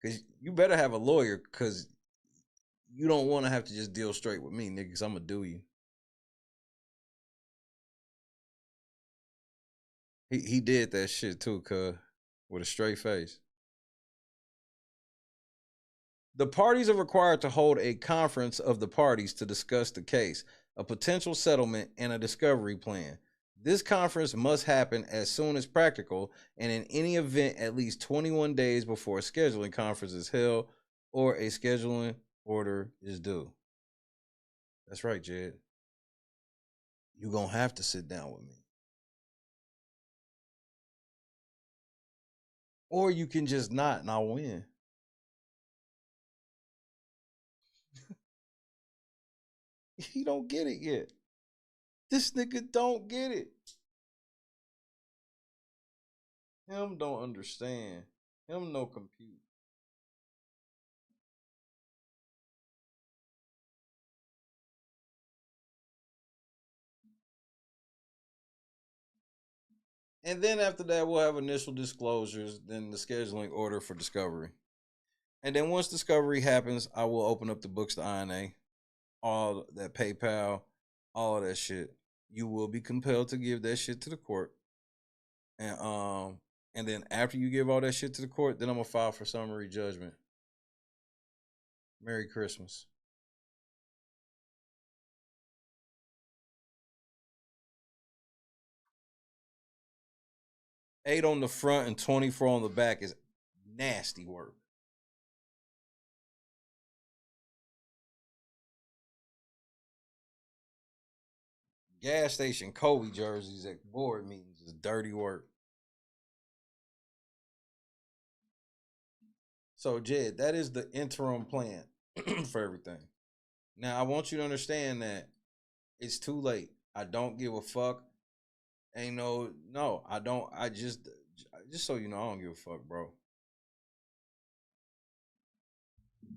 Because you better have a lawyer, because you don't want to have to just deal straight with me, nigga, because I'm going to do you. He did that shit too, cuz, with a straight face. The parties are required to hold a conference of the parties to discuss the case, a potential settlement, and a discovery plan. This conference must happen as soon as practical, and in any event at least 21 days before a scheduling conference is held or a scheduling order is due. That's right, Jed. You're going to have to sit down with me. Or you can just not and I'll win. He don't get it yet. This nigga don't get it. Him don't understand. Him no compute. And then after that, we'll have initial disclosures, then the scheduling order for discovery. And then once discovery happens, I will open up the books to INA, all that PayPal, all of that shit. You will be compelled to give that shit to the court. And then after you give all that shit to the court, then I'm gonna file for summary judgment. Merry Christmas. 8 on the front and 24 on the back is nasty work. Gas station Kobe jerseys at board meetings is dirty work. So, Jed, that is the interim plan for everything. Now, I want you to understand that it's too late. I don't give a fuck. Ain't no, I don't. I just so you know, I don't give a fuck, bro.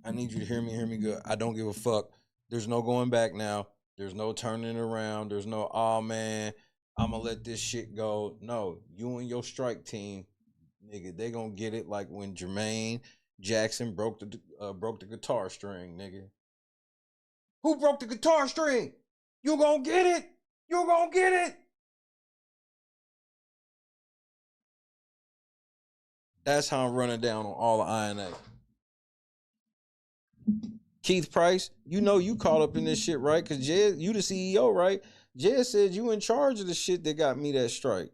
I need you to hear me good. I don't give a fuck. There's no going back now. There's no turning around. There's no, oh man, I'm gonna let this shit go. No, you and your strike team, nigga, they gonna get it like when Jermaine Jackson broke the guitar string, nigga. Who broke the guitar string? You gonna get it? You gonna get it? That's how I'm running down on all the INA. Keith Price, you know you caught up in this shit, right? Because Jed, you the CEO, right? Jed said you in charge of the shit that got me that strike.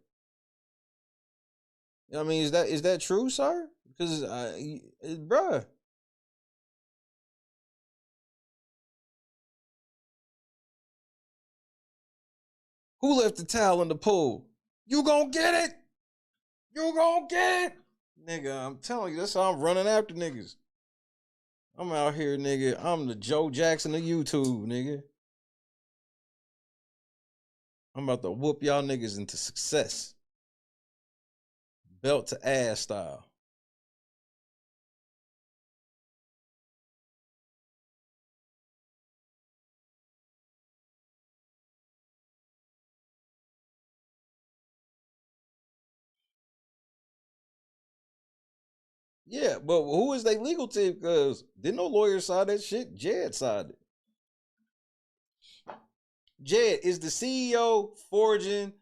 I mean, is that true, sir? Because, bruh. Who left the towel in the pool? You gonna get it? You gonna get it? Nigga, I'm telling you, that's how I'm running after niggas. I'm out here, nigga. I'm the Joe Jackson of YouTube, nigga. I'm about to whoop y'all niggas into success. Belt to ass style. Yeah, but who is they legal team? Because didn't no lawyer side that shit. Jed sided it. Jed, is the CEO forging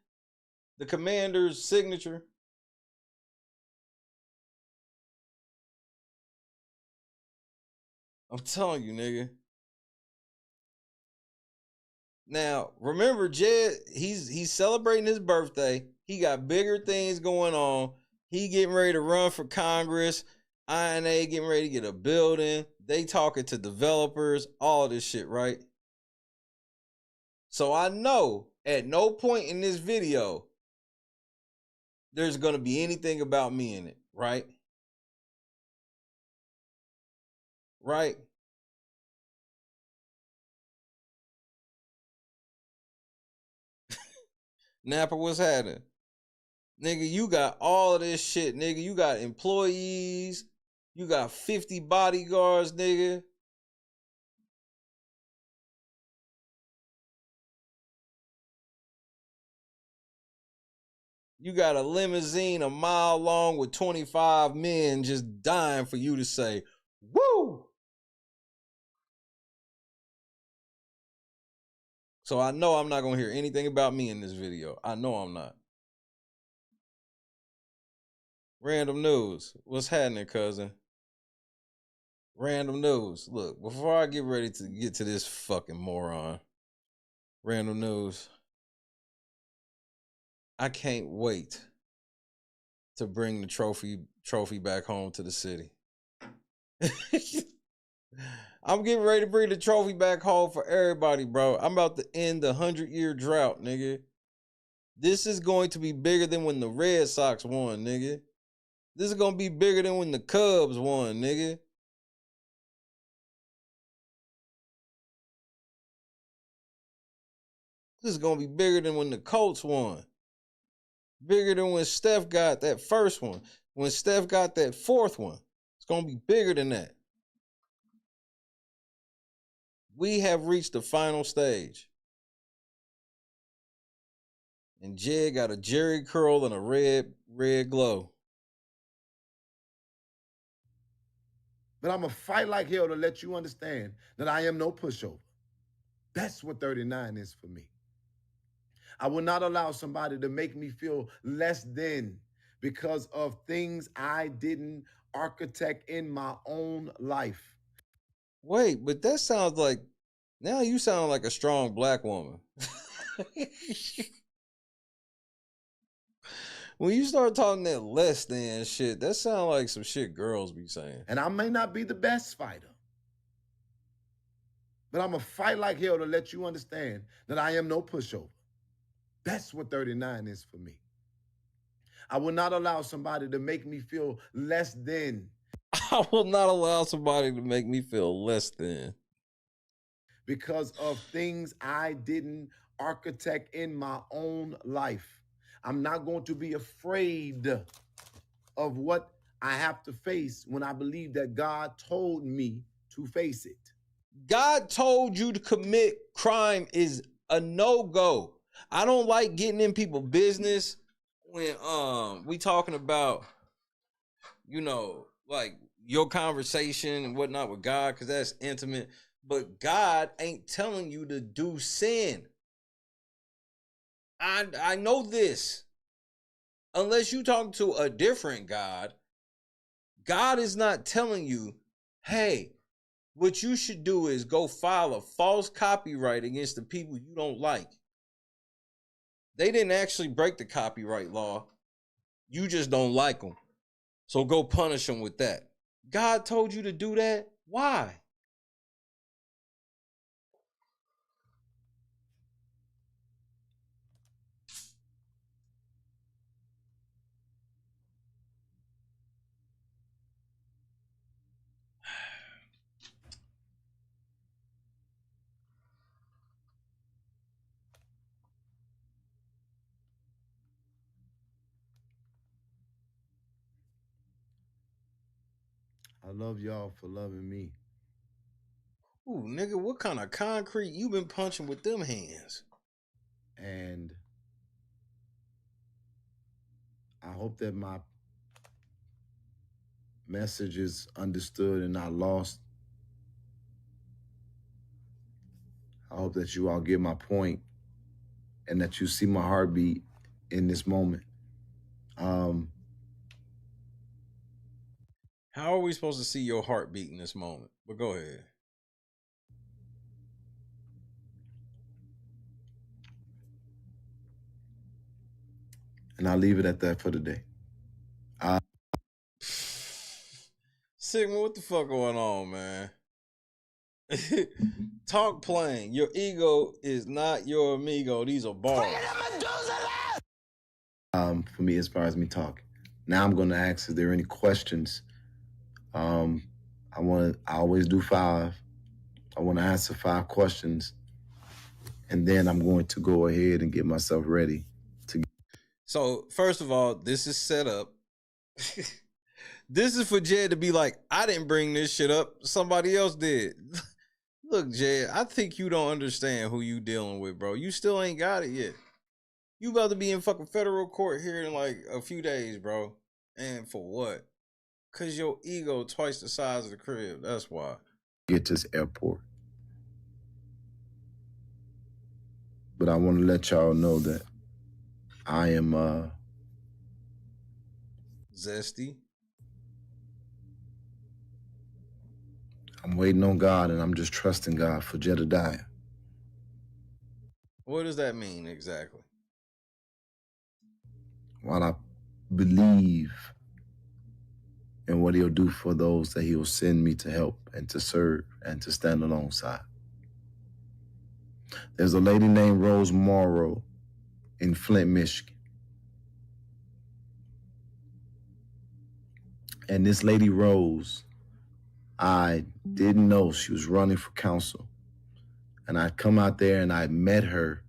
the commander's signature? I'm telling you, nigga. Now, remember, Jed, he's celebrating his birthday. He got bigger things going on. He getting ready to run for Congress. INA getting ready to get a building. They talking to developers, all this shit, right? So I know at no point in this video there's going to be anything about me in it, right? Right? Napper, what's happening? Nigga, you got all of this shit, nigga. You got employees. You got 50 bodyguards, nigga. You got a limousine a mile long with 25 men just dying for you to say, woo! So I know I'm not going to hear anything about me in this video. I know I'm not. Random news. What's happening, cousin? Random news. Look, before I get ready to get to this fucking moron, random news. I can't wait to bring the trophy back home to the city. I'm getting ready to bring the trophy back home for everybody, bro. I'm about to end the 100-year drought, nigga. This is going to be bigger than when the Red Sox won, nigga. This is going to be bigger than when the Cubs won, nigga. This is going to be bigger than when the Colts won. Bigger than when Steph got that first one. When Steph got that fourth one. It's going to be bigger than that. We have reached the final stage. And Jed got a Jerry curl and a red glow. But I'm going to fight like hell to let you understand that I am no pushover. That's what 39 is for me. I will not allow somebody to make me feel less than because of things I didn't architect in my own life. Wait, but that sounds like, now you sound like a strong black woman. When you start talking that less than shit, that sounds like some shit girls be saying. And I may not be the best fighter, but I'm going to fight like hell to let you understand that I am no pushover. That's what 39 is for me. I will not allow somebody to make me feel less than I will not allow somebody to make me feel less than. Because of things I didn't architect in my own life. I'm not going to be afraid of what I have to face when I believe that God told me to face it. God told you to commit crime is a no-go. I don't like getting in people's business when we talking about, you know, like your conversation and whatnot with God, because that's intimate. But God ain't telling you to do sin. I know this. Unless you talk to a different God, God is not telling you, hey, what you should do is go file a false copyright against the people you don't like. They didn't actually break the copyright law. You just don't like them. So go punish them with that. God told you to do that? Why? I love y'all for loving me. Ooh, nigga, what kind of concrete you been punching with them hands? And I hope that my message is understood and not lost. I hope that you all get my point and that you see my heartbeat in this moment. How are we supposed to see your heartbeat in this moment? But go ahead. And I'll leave it at that for today. Sigma, what the fuck going on, man? Talk plain. Your ego is not your amigo. These are bars. For me, as far as me talking. Now I'm going to ask, is there any questions? I always do 5. I want to answer 5 questions. And then I'm going to go ahead and get myself ready. So, first of all, this is set up. This is for Jed to be like, I didn't bring this shit up. Somebody else did. Look, Jed, I think you don't understand who you dealing with, bro. You still ain't got it yet. You about to be in fucking federal court here in like a few days, bro. And for what? Because your ego twice the size of the crib. That's why. Get to this airport. But I want to let y'all know that I am zesty. I'm waiting on God, and I'm just trusting God for Jedidiah. What does that mean exactly? While I believe in what he'll do for those that he'll send me to help and to serve and to stand alongside. There's a lady named Rose Morrow in Flint, Michigan. And this lady Rose, I didn't know she was running for council. And I'd come out there and I met her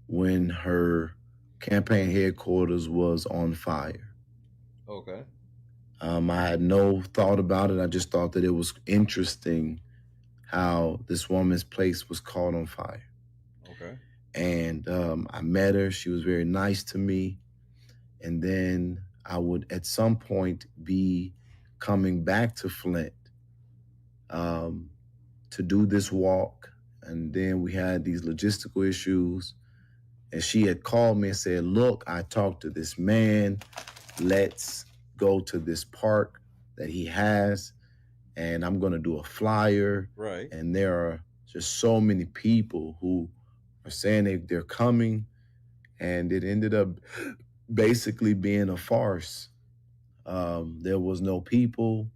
when her campaign headquarters was on fire. Okay. I had no thought about it. I just thought that it was interesting how this woman's place was caught on fire. Okay. And I met her. She was very nice to me. And then I would at some point be coming back to Flint to do this walk. And then we had these logistical issues. And she had called me and said, look, I talked to this man. Let's go to this park that he has. And I'm going to do a flyer. Right. And there are just so many people who are saying they're coming. And it ended up basically being a farce. There was no people.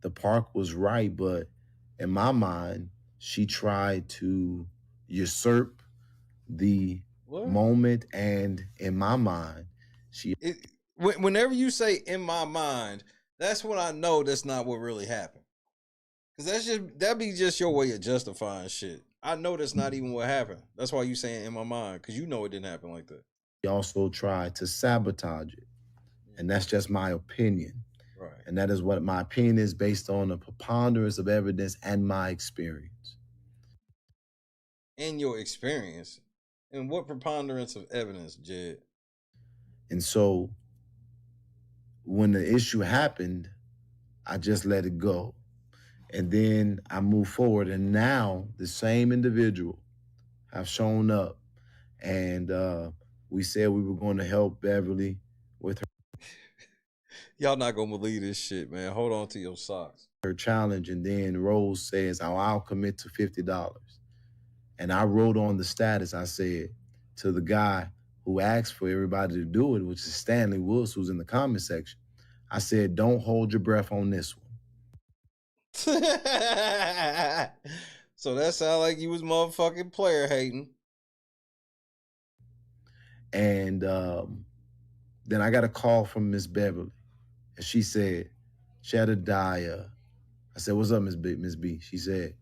The park was right, but in my mind, she tried to usurp the moment. And in my mind, whenever you say in my mind, That's when I know that's not what really happened. Cause that'd be just your way of justifying shit. I know that's not even what happened. That's why you saying in my mind, cause you know it didn't happen like that. He also tried to sabotage it. And that's just my opinion. Right. And that is what my opinion is based on the preponderance of evidence and my experience. And your experience. And what preponderance of evidence, Jed? And so when the issue happened, I just let it go. And then I moved forward. And now the same individual have shown up. And we said we were going to help Beverly with her. Y'all not gonna believe this shit, man. Hold on to your socks. Her challenge. And then Rose says, I'll commit to $50. And I wrote on the status, I said to the guy who asked for everybody to do it, which is Stanley Woods, who's in the comment section, I said, don't hold your breath on this one. So that sound like you was motherfucking player hating. And then I got a call from Miss Beverly. And she said, Jedidiah. I said, what's up, Miss B? She said,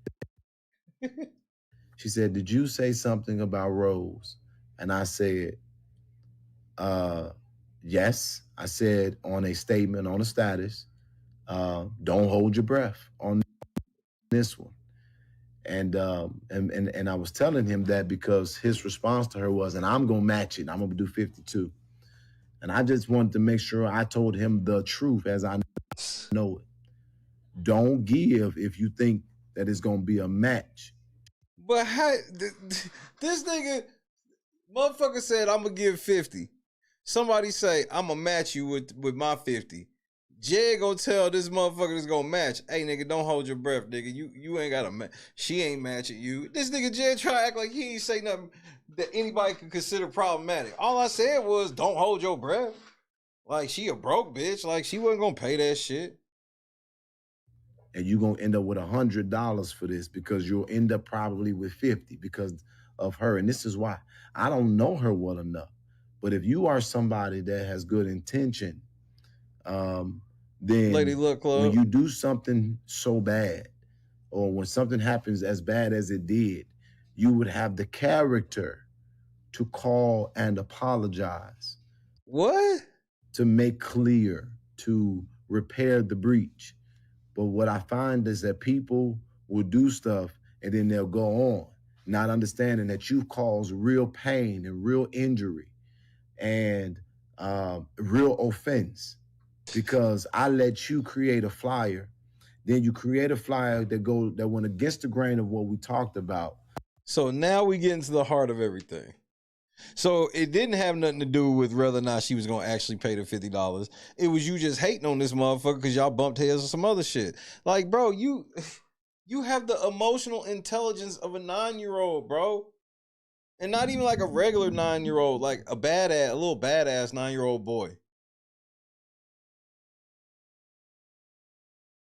did you say something about Rose? And I said, yes. I said on a statement, on a status, don't hold your breath on this one. And I was telling him that because his response to her was, and I'm gonna match it. I'm gonna do 52. And I just wanted to make sure I told him the truth as I know it. Don't give if you think that it's gonna be a match. But how this nigga motherfucker said I'm gonna give 50. Somebody say I'm gonna match you with my 50. Jay gonna tell this motherfucker that's gonna match, hey nigga, don't hold your breath, nigga. You ain't gotta match. She ain't matching you. This nigga Jay try to act like he ain't say nothing that anybody could consider problematic. All I said was don't hold your breath. Like she a broke bitch. Like she wasn't gonna pay that shit. And you're gonna end up with $100 for this because you'll end up probably with 50 because of her. And this is why I don't know her well enough. But if you are somebody that has good intention, then Lady Luck Club, when you do something so bad, or when something happens as bad as it did, you would have the character to call and apologize. What? To make clear, to repair the breach. But what I find is that people will do stuff and then they'll go on, not understanding that you've caused real pain and real injury and real offense. Because I let you create a flyer, then you create a flyer that went against the grain of what we talked about. So now we get into the heart of everything. So it didn't have nothing to do with whether or not she was going to actually pay the $50. It was you just hating on this motherfucker because y'all bumped heads or some other shit. Like, bro, you have the emotional intelligence of a 9-year-old, bro. And not even like a regular 9-year-old, like a little badass 9-year-old boy.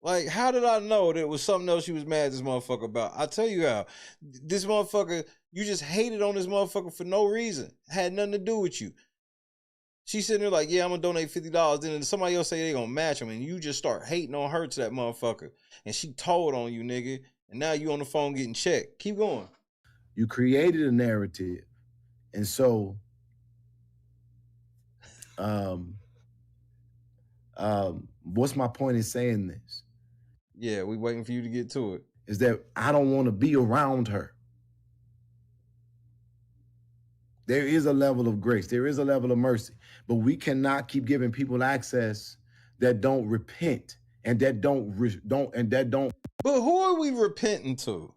Like, how did I know that it was something else she was mad at this motherfucker about? I tell you how. This motherfucker, you just hated on this motherfucker for no reason. Had nothing to do with you. She's sitting there like, yeah, I'm going to donate $50. Then somebody else say they going to match him. And you just start hating on her to that motherfucker. And she told on you, nigga. And now you on the phone getting checked. Keep going. You created a narrative. And so, what's my point in saying this? Yeah, we waiting for you to get to it. Is that I don't want to be around her. There is a level of grace. There is a level of mercy. But we cannot keep giving people access that don't repent and that don't. But who are we repenting to?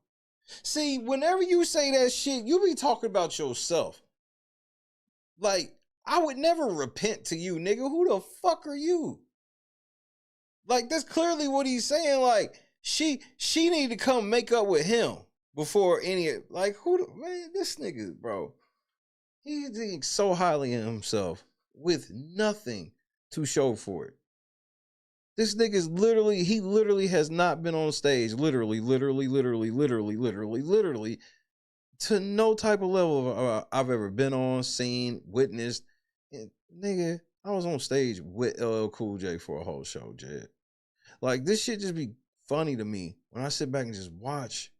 See, whenever you say that shit, you be talking about yourself. Like, I would never repent to you, nigga. Who the fuck are you? Like, that's clearly what he's saying. Like, she need to come make up with him before like, man, this nigga, bro. He thinks so highly of himself with nothing to show for it. This nigga's literally has not been on stage, literally, to no type of level I've ever been on, seen, witnessed. And, nigga, I was on stage with LL Cool J for a whole show, Jed. Like, this shit just be funny to me when I sit back and just watch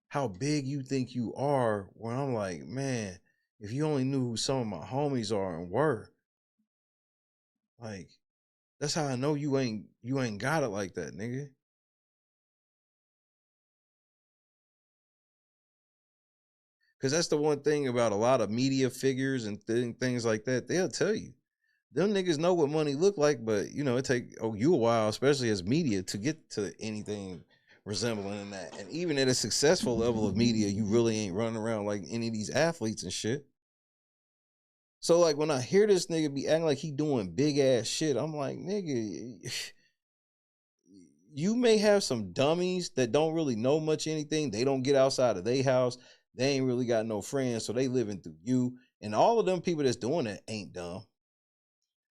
how big you think you are, when I'm like, man, if you only knew who some of my homies are and were, like, that's how I know you ain't got it like that, nigga. Because that's the one thing about a lot of media figures and things like that. They'll tell you. Them niggas know what money look like, but, you know, it take you a while, especially as media, to get to anything resembling that. And even at a successful level of media, you really ain't running around like any of these athletes and shit. So, like, when I hear this nigga be acting like he doing big ass shit, I'm like, nigga, you may have some dummies that don't really know much anything. They don't get outside of their house. They ain't really got no friends, so they living through you. And all of them people that's doing that ain't dumb.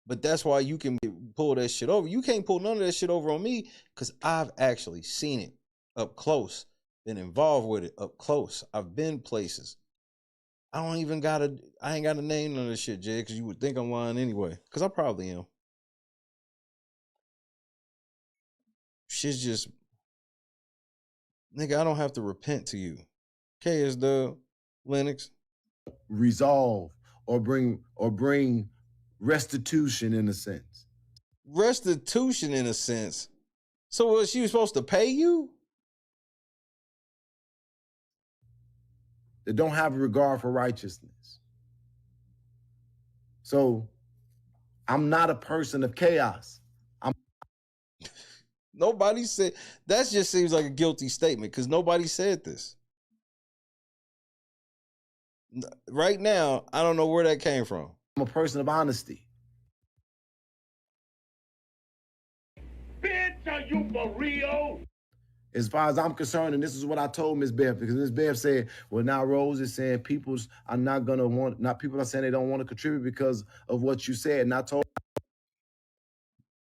But that's why you can pull that shit over. You can't pull none of that shit over on me, because I've actually seen it up close, been involved with it up close. I've been places. I ain't got a name none of this shit, Jay, because you would think I'm lying anyway. Because I probably am. Shit's just, nigga, I don't have to repent to you. KS Dub, Lennox. Resolve or bring restitution in a sense. Restitution in a sense. So was she supposed to pay you? They don't have a regard for righteousness. So I'm not a person of chaos. Nobody said, that just seems like a guilty statement, because nobody said this. Right now, I don't know where that came from. I'm a person of honesty. Bitch, are you for real? As far as I'm concerned, and this is what I told Ms. Bev, because Ms. Bev said, well, now Rose is saying people are saying they don't want to contribute because of what you said. And I told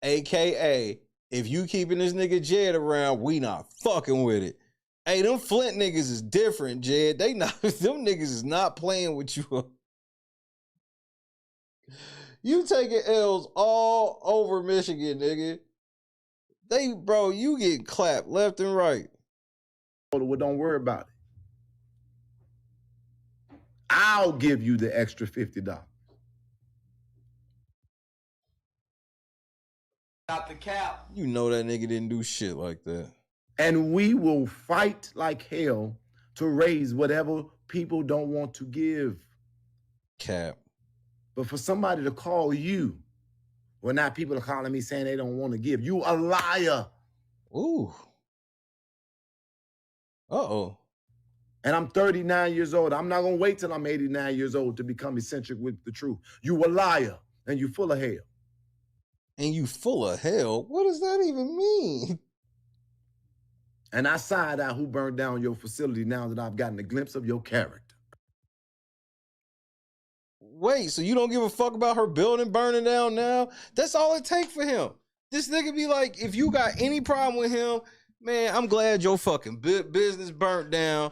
AKA, if you keeping this nigga Jed around, we not fucking with it. Hey, them Flint niggas is different, Jed. Them niggas is not playing with you. You taking L's all over Michigan, nigga. Bro, you get clapped left and right. well, don't worry about it. I'll give you the extra $50. Not the cap. You know that nigga didn't do shit like that. And we will fight like hell to raise whatever people don't want to give. Cap. But for somebody to call you, well, now people are calling me saying they don't want to give. You a liar. Ooh. Uh-oh. And I'm 39 years old. I'm not going to wait till I'm 89 years old to become eccentric with the truth. You a liar, and you full of hell. And you full of hell? What does that even mean? And I side out who burned down your facility now that I've gotten a glimpse of your character. Wait, so you don't give a fuck about her building burning down now? That's all it takes for him. This nigga be like, if you got any problem with him, man, I'm glad your fucking business burnt down.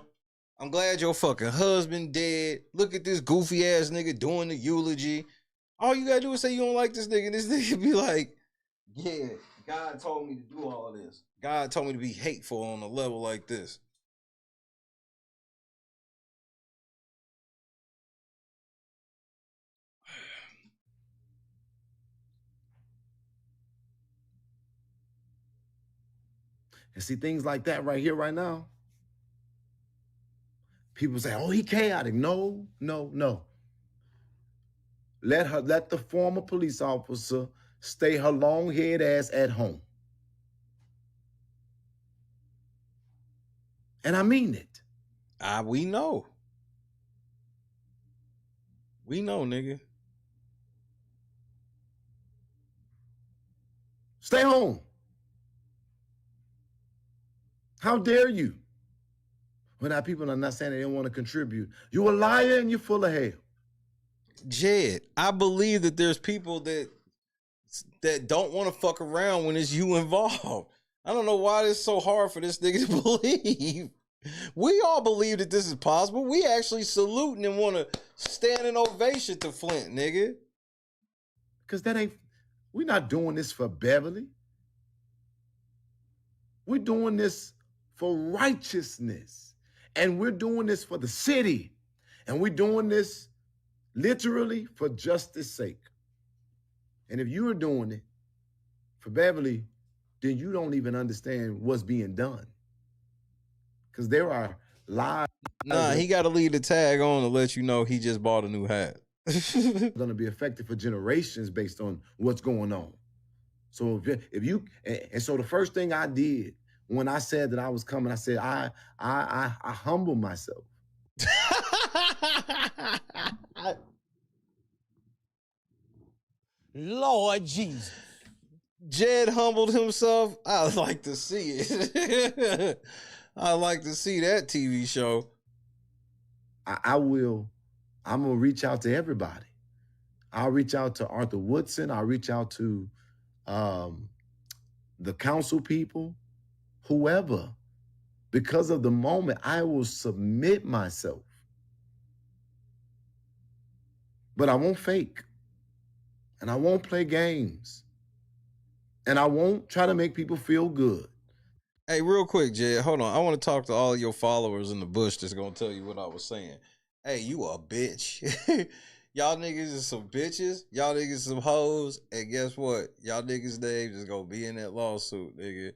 I'm glad your fucking husband dead. Look at this goofy ass nigga doing the eulogy. All you gotta do is say you don't like this nigga. This nigga be like, yeah, God told me to do all of this. God told me to be hateful on a level like this. And see things like that right here, right now. People say, oh, he chaotic. No. Let the former police officer stay her long haired ass at home. And I mean it. We know. We know, nigga. Stay home. How dare you? When our people are not saying they don't want to contribute. You a liar and you're full of hell. Jed, I believe that there's people that don't want to fuck around when it's you involved. I don't know why it's so hard for this nigga to believe. We all believe that this is possible. We actually saluting and want to stand an ovation to Flint, nigga. Because we're not doing this for Beverly. We're doing this for righteousness. And we're doing this for the city. And we're doing this literally for justice sake. And if you're doing it for Beverly, then you don't even understand what's being done. Because there are lies. Nah, he got to leave the tag on to let you know he just bought a new hat. Going to be affected for generations based on what's going on. So if you and so the first thing I did when I said that I was coming, I said I humble myself. Lord Jesus. Jed humbled himself. I'd like to see it. I'd like to see that TV show. I'm going to reach out to everybody. I'll reach out to Arthur Woodson. I'll reach out to the council people, whoever. Because of the moment, I will submit myself. But I won't fake. And I won't play games. And I won't try to make people feel good. Hey, real quick, Jed, hold on. I want to talk to all of your followers in the bush that's going to tell you what I was saying. Hey, you a bitch. Y'all niggas is some bitches. Y'all niggas is some hoes. And guess what? Y'all niggas' names is going to be in that lawsuit, nigga.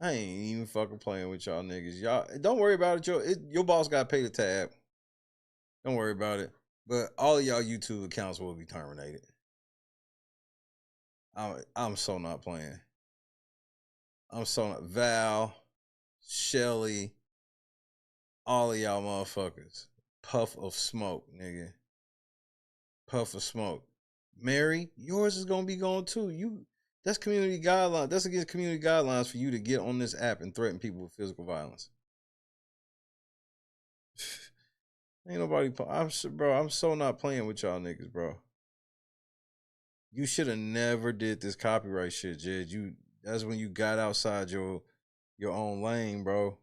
I ain't even fucking playing with y'all niggas. Y'all, don't worry about it. Your boss got to pay the tab. Don't worry about it. But all of y'all YouTube accounts will be terminated. I'm so not playing. I'm so not. Val, Shelly, all of y'all motherfuckers. Puff of smoke, nigga. Puff of smoke. Mary, yours is gonna be gone too. That's community guidelines. That's against community guidelines for you to get on this app and threaten people with physical violence. Ain't nobody. I'm so not playing with y'all niggas, bro. You should have never did this copyright shit, Jed. That's when you got outside your own lane, bro.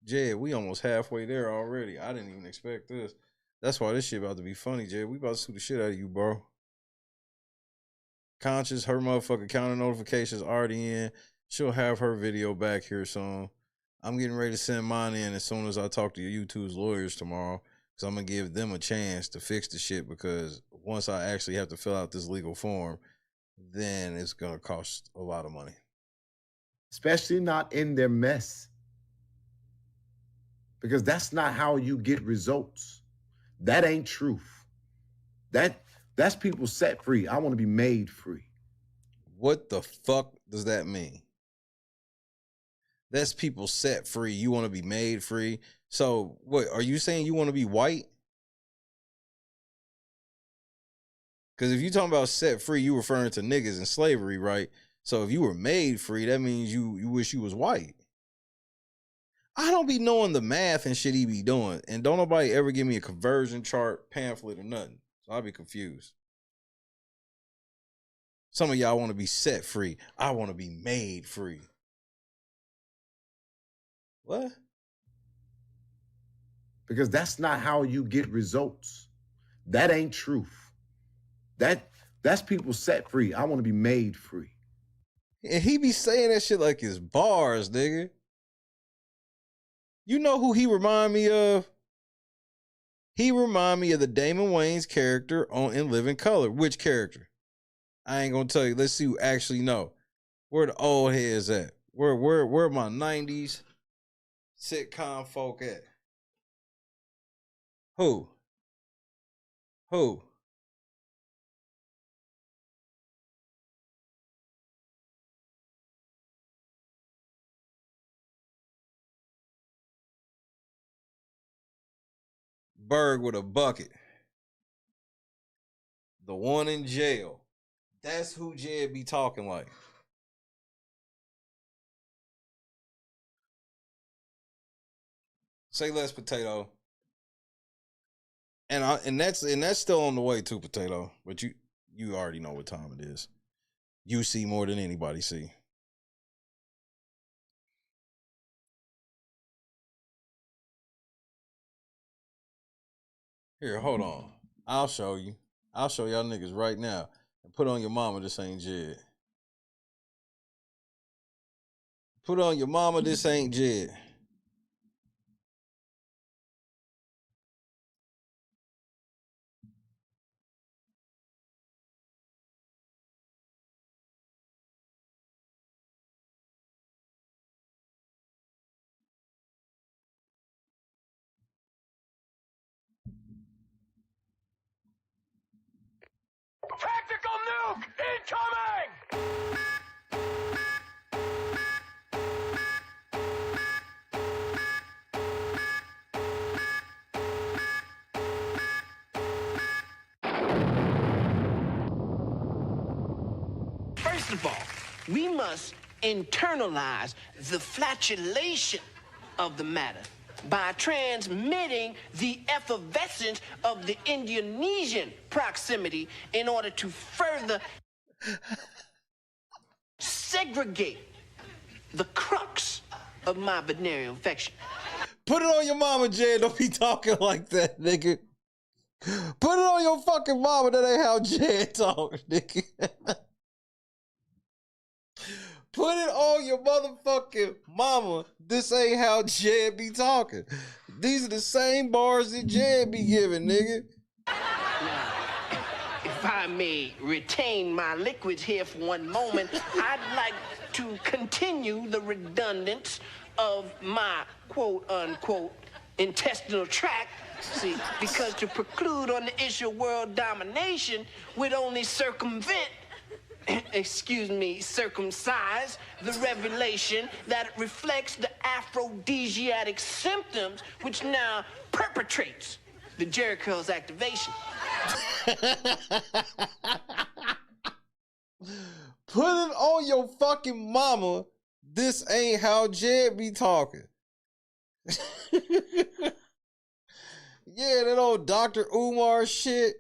Jed, we almost halfway there already. I didn't even expect this. That's why this shit about to be funny, Jed. We about to sue the shit out of you, bro. Conscious, her motherfucking counter notifications already in. She'll have her video back here soon. I'm getting ready to send mine in as soon as I talk to your YouTube's lawyers tomorrow. Because I'm going to give them a chance to fix the shit, because once I actually have to fill out this legal form, then it's going to cost a lot of money. Especially not in their mess. Because that's not how you get results. That ain't truth. That's people set free. I want to be made free. What the fuck does that mean? That's people set free. You want to be made free. So what, are you saying you want to be white? Because if you're talking about set free, you referring to niggas in slavery, right? So if you were made free, that means you wish you was white. I don't be knowing the math and shit he be doing. And don't nobody ever give me a conversion chart, pamphlet, or nothing. So I'll be confused. Some of y'all want to be set free. I want to be made free. What? Because that's not how you get results. That ain't truth. That's people set free. I want to be made free. And he be saying that shit like it's bars, nigga. You know who he remind me of? He remind me of the Damon Wayans character on In Living Color. Which character? I ain't gonna tell you. Let's see who actually know. Where the old heads at? Where my 90s sitcom folk at? Who? Berg with a bucket. The one in jail. That's who Jed be talking like. Say less, Potato. And that's still on the way too, Potato. But you already know what time it is. You see more than anybody see. Here, hold on. I'll show you. I'll show y'all niggas right now. And put on your mama, this ain't Jed. Put on your mama, this ain't Jed. Tactical nuke incoming! First of all, we must internalize the flatulation of the matter by transmitting the effervescence of the Indonesian proximity in order to further segregate the crux of my venereal infection. Put it on your mama, Jed. Don't be talking like that, nigga. Put it on your fucking mama. That ain't how Jed talk, nigga. Put it on your motherfucking mama. This ain't how Jed be talking. These are the same bars that Jed be giving, nigga. Now, if I may retain my liquids here for one moment, I'd like to continue the redundance of my quote-unquote intestinal tract. See, because to preclude on the issue of world domination would only circumvent circumcise the revelation that it reflects the aphrodisiac symptoms which now perpetrates the Jericho's activation. Put it on your fucking mama. This ain't how Jed be talking. Yeah, that old Dr. Umar shit.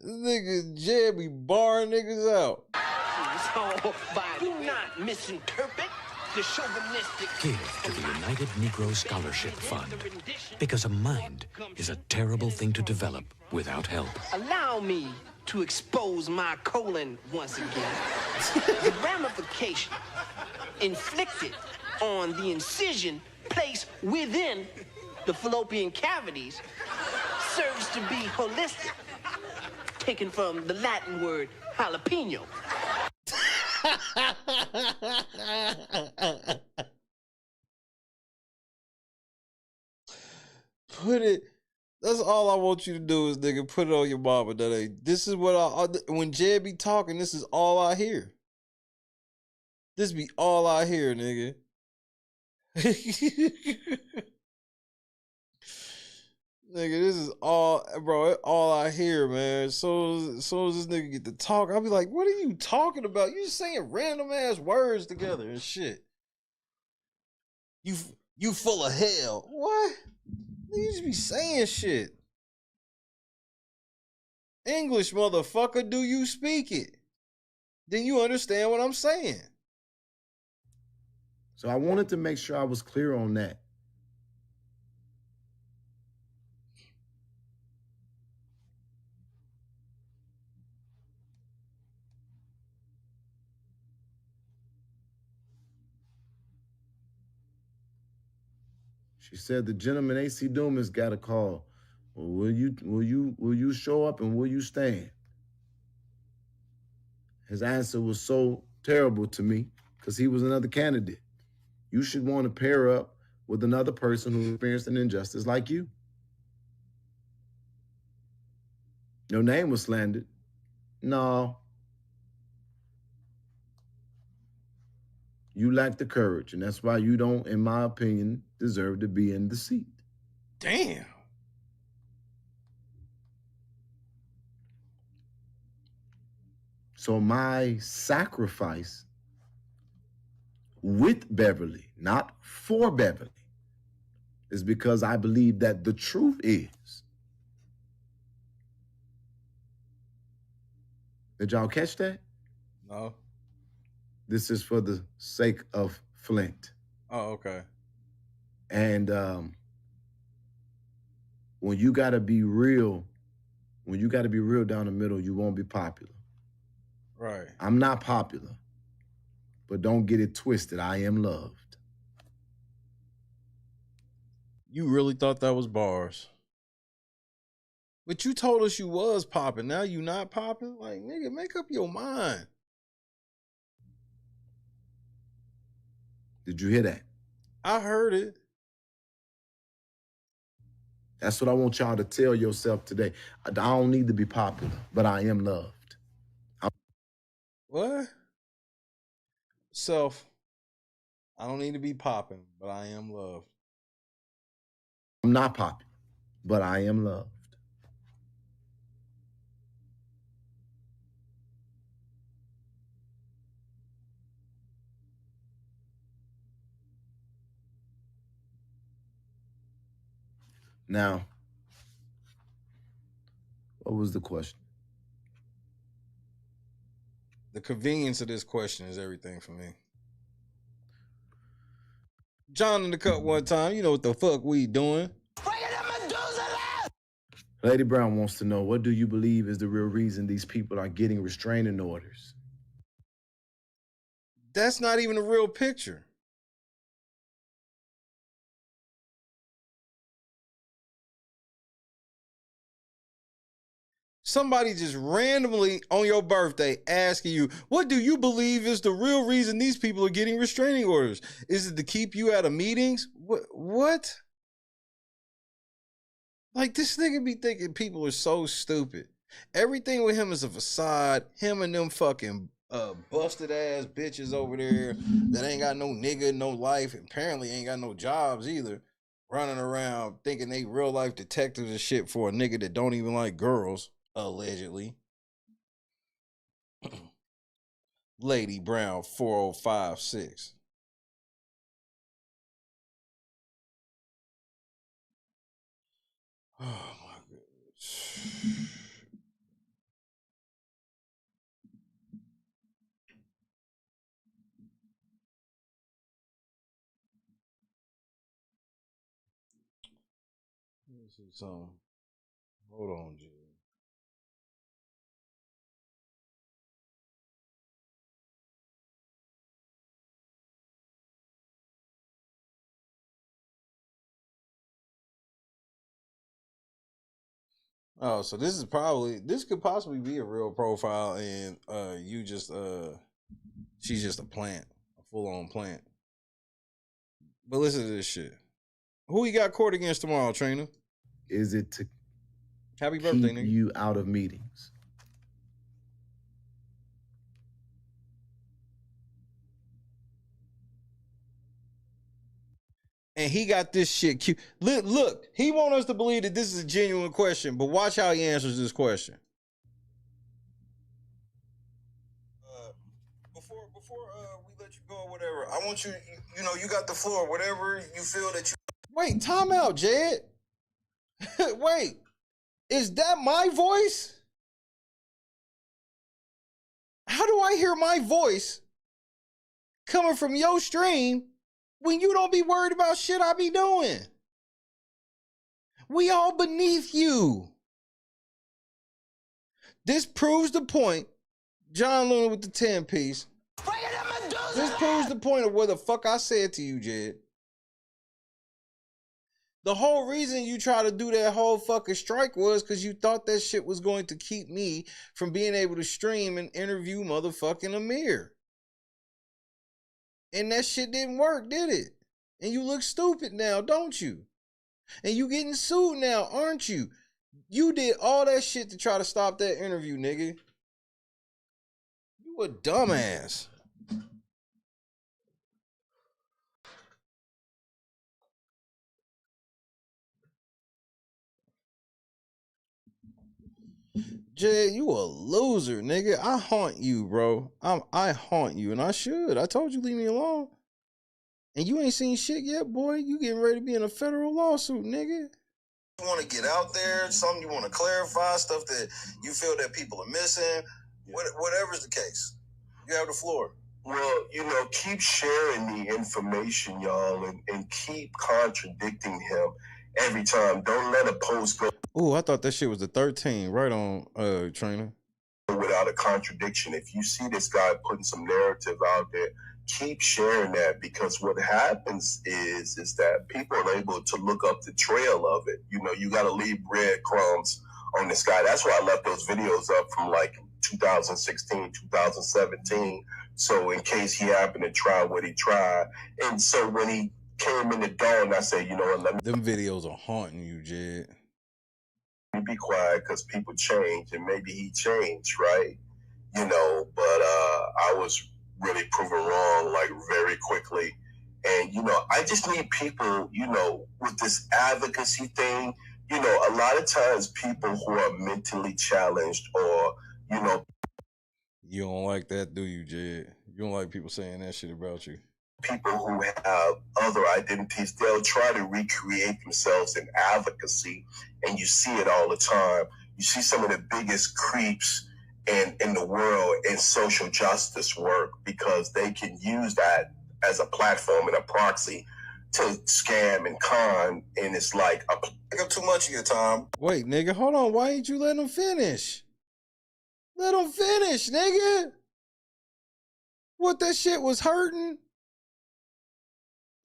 Nigga, Jed be barring niggas out. So, do not misinterpret the chauvinistic. Give to the United Negro Scholarship Fund, because a mind is a terrible thing to develop without help. Allow me to expose my colon once again. The ramification inflicted on the incision placed within the fallopian cavities serves to be holistic, taken from the Latin word jalapeno. Put it. That's all I want you to do is, nigga, put it on your mama. That ain't. This is what when Jed be talking, this is all I hear. This be all I hear, nigga. Nigga, this is all, bro, all I hear, man. So as this nigga get to talk, I'll be like, what are you talking about? You just saying random ass words together and shit. You full of hell. What? You just be saying shit. English, motherfucker, do you speak it? Then you understand what I'm saying. So I wanted to make sure I was clear on that. She said the gentleman AC Dumas got a call. Well, will you show up and will you stand? His answer was so terrible to me because he was another candidate. You should want to pair up with another person who experienced an injustice like you. Your name was slandered. No. You lack the courage, and that's why you don't, in my opinion, deserve to be in the seat. Damn. So my sacrifice with Beverly, not for Beverly, is because I believe that the truth is. Did y'all catch that? No. This is for the sake of Flint. Oh, okay. And when you got to be real when you got to be real down the middle, you won't be popular. Right. I'm not popular, but don't get it twisted. I am loved. You really thought that was bars. But you told us you was popping. Now you not popping? Like, nigga, make up your mind. Did you hear that? I heard it. That's what I want y'all to tell yourself today. I don't need to be popular, but I am loved. What? Self, I don't need to be popping, but I am loved. I'm not popular, but I am loved. Now, what was the question? The convenience of this question is everything for me. John in the cut one time, you know what the fuck we doing? Lady Brown wants to know, what do you believe is the real reason these people are getting restraining orders? That's not even a real picture. Somebody just randomly on your birthday asking you, what do you believe is the real reason these people are getting restraining orders? Is it to keep you out of meetings? What? Like, this nigga be thinking people are so stupid. Everything with him is a facade. Him and them fucking busted ass bitches over there that ain't got no nigga, no life, apparently ain't got no jobs either, running around thinking they real life detectives and shit for a nigga that don't even like girls, allegedly. Lady Brown 4056. Oh my goodness. Let me see something. Hold on, G. Oh, so this could possibly be a real profile, and she's just a plant, a full-on plant. But listen to this shit. Who you got court against tomorrow, Trina? Is it to Happy birthday, keep nigga. you out of meetings? And he got this shit cute. Look, he want us to believe that this is a genuine question, but watch how he answers this question. Before we let you go or whatever, I want you, you got the floor, whatever you feel that you... Wait, time out, Jed. Wait, is that my voice? How do I hear my voice coming from your stream when you don't be worried about shit I be doing? We all beneath you. This proves the point. John Luna with the 10-piece. This proves the point of what the fuck I said to you, Jed. The whole reason you try to do that whole fucking strike was because you thought that shit was going to keep me from being able to stream and interview motherfucking Amir. And that shit didn't work, did it? And you look stupid now, don't you? And you getting sued now, aren't you? You did all that shit to try to stop that interview, nigga. You a dumbass. Jay, you a loser, nigga. I haunt you, bro. I haunt you, and I should. I told you leave me alone. And you ain't seen shit yet, boy. You getting ready to be in a federal lawsuit, nigga. You want to get out there, something you want to clarify, stuff that you feel that people are missing, whatever's the case. You have the floor. Well, keep sharing the information, y'all, and keep contradicting him every time. Don't let a post go Ooh, I thought that shit was the 13. Right on, trainer. without a contradiction. If you see this guy putting some narrative out there, keep sharing that, because what happens is that people are able to look up the trail of it. You know, you got to leave breadcrumbs on this guy. That's why I left those videos up from like 2016, 2017. So in case he happened to try what he tried. And so when he came in the dawn, I said, you know what, let me Them videos are haunting you, Jed. be quiet, because people change, and maybe he changed, right? You know, but I was really proven wrong, like, very quickly. And, you know, I just need people, you know, with this advocacy thing, you know, a lot of times people who are mentally challenged, or, you know, You don't like that, do you, Jed? You don't like people saying that shit about you. people who have other identities, they'll try to recreate themselves in advocacy, and you see it all the time. You see some of the biggest creeps in the world in social justice work, because they can use that as a platform and a proxy to scam and con, and it's like take up too much of your time. Wait, nigga, hold on. Why ain't you letting him finish? Let him finish, nigga. What, that shit was hurting?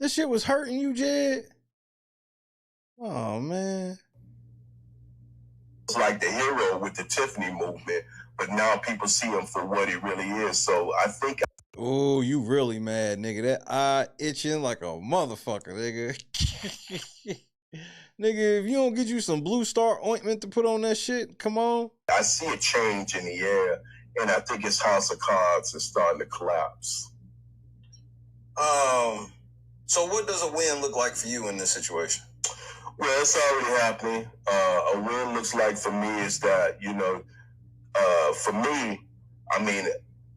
That shit was hurting you, Jed? Oh, man. It's like the hero with the Tiffany movement, but now people see him for what he really is. So I think... Oh, you really mad, nigga. That eye itching like a motherfucker, nigga. Nigga, if you don't get you some Blue Star ointment to put on that shit, come on. I see a change in the air, and I think his house of cards is starting to collapse. So what does a win look like for you in this situation? Well, it's already happening. A win looks like for me is that, you know, for me, I mean,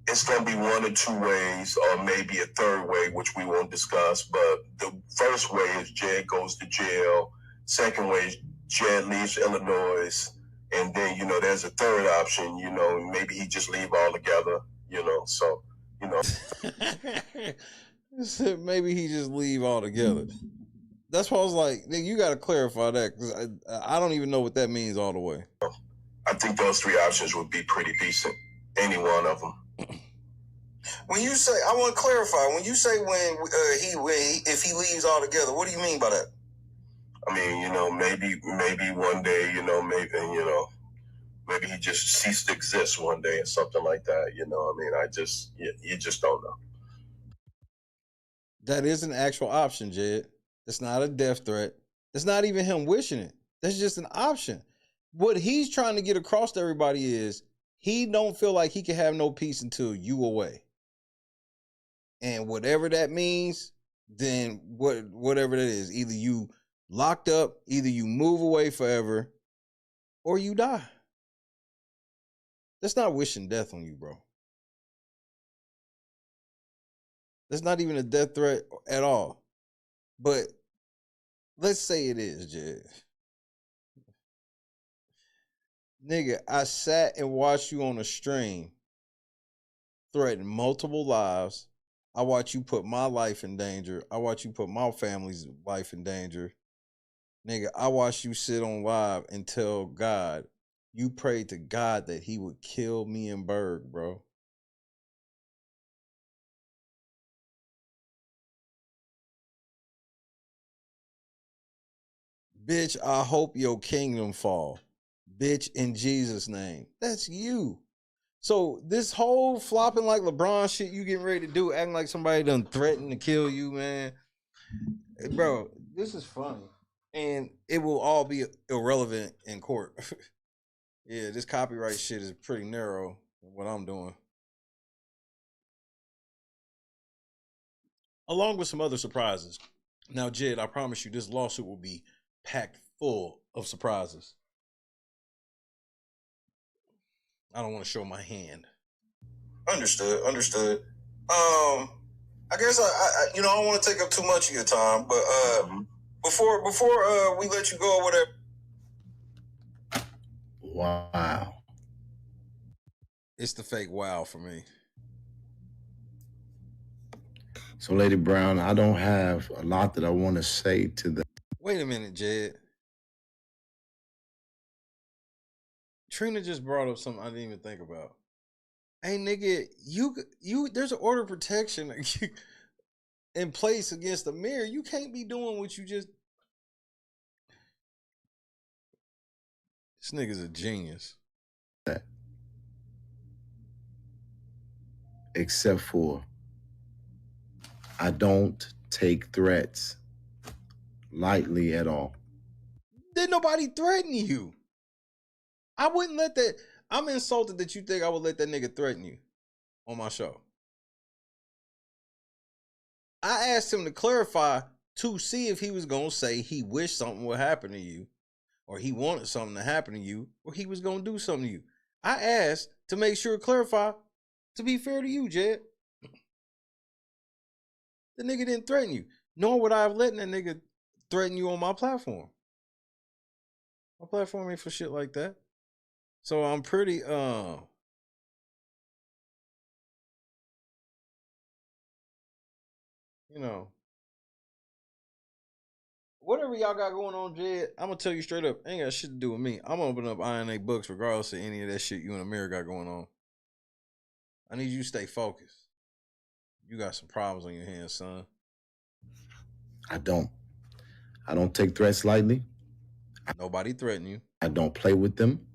it's going to be one or two ways, or maybe a third way, which we won't discuss. But the first way is Jed goes to jail. Second way is Jed leaves Illinois. And then, you know, there's a third option, you know, maybe he just leave altogether, you know. So, you know. Maybe he just leave altogether. That's why I was like, nigga, you got to clarify that, because I don't even know what that means all the way. I think those three options would be pretty decent. Any one of them. When you say, I want to clarify, when you say if he leaves altogether, what do you mean by that? I mean, you know, maybe one day, you know, maybe he just ceased to exist one day or something like that. You know, I mean, you just don't know. That is an actual option, Jed. It's not a death threat. It's not even him wishing it. That's just an option. What he's trying to get across to everybody is he don't feel like he can have no peace until you away. And whatever that means, then whatever that is, either you locked up, either you move away forever, or you die. That's not wishing death on you, bro. That's not even a death threat at all. But let's say it is, Jed. Nigga, I sat and watched you on a stream threaten multiple lives. I watch you put my life in danger. I watch you put my family's life in danger. Nigga, I watched you sit on live and tell God, you prayed to God that he would kill me and Berg, bro. Bitch, I hope your kingdom fall. Bitch, in Jesus' name. That's you. So this whole flopping like LeBron shit you getting ready to do, acting like somebody done threatened to kill you, man. Bro, this is funny. And it will all be irrelevant in court. Yeah, this copyright shit is pretty narrow in what I'm doing. Along with some other surprises. Now, Jed, I promise you this lawsuit will be packed full of surprises. I don't want to show my hand. Understood. I guess I you know, I don't want to take up too much of your time, but before we let you go or whatever. Wow. It's the fake wow for me. So, Lady Brown, I don't have a lot that I want to say to the... Wait a minute, Jed. Trina just brought up something I didn't even think about. Hey, nigga, you there's an order of protection in place against the mayor. You can't be doing what you just. This nigga's a genius. Except for I don't take threats lightly at all. Did nobody threaten you? I wouldn't let that. I'm insulted that you think I would let that nigga threaten you on my show. I asked him to clarify to see if he was going to say he wished something would happen to you, or he wanted something to happen to you, or he was going to do something to you. I asked to make sure, clarify, to be fair to you, Jed. The nigga didn't threaten you, nor would I have let that nigga threaten you on my platform. My platform ain't for shit like that. So I'm pretty, you know, whatever y'all got going on, Jed, I'm gonna tell you straight up, ain't got shit to do with me. I'm gonna open up INA books regardless of any of that shit you and Amir got going on. I need you to stay focused. You got some problems on your hands, son. I don't take threats lightly. Nobody threaten you. I don't play with them.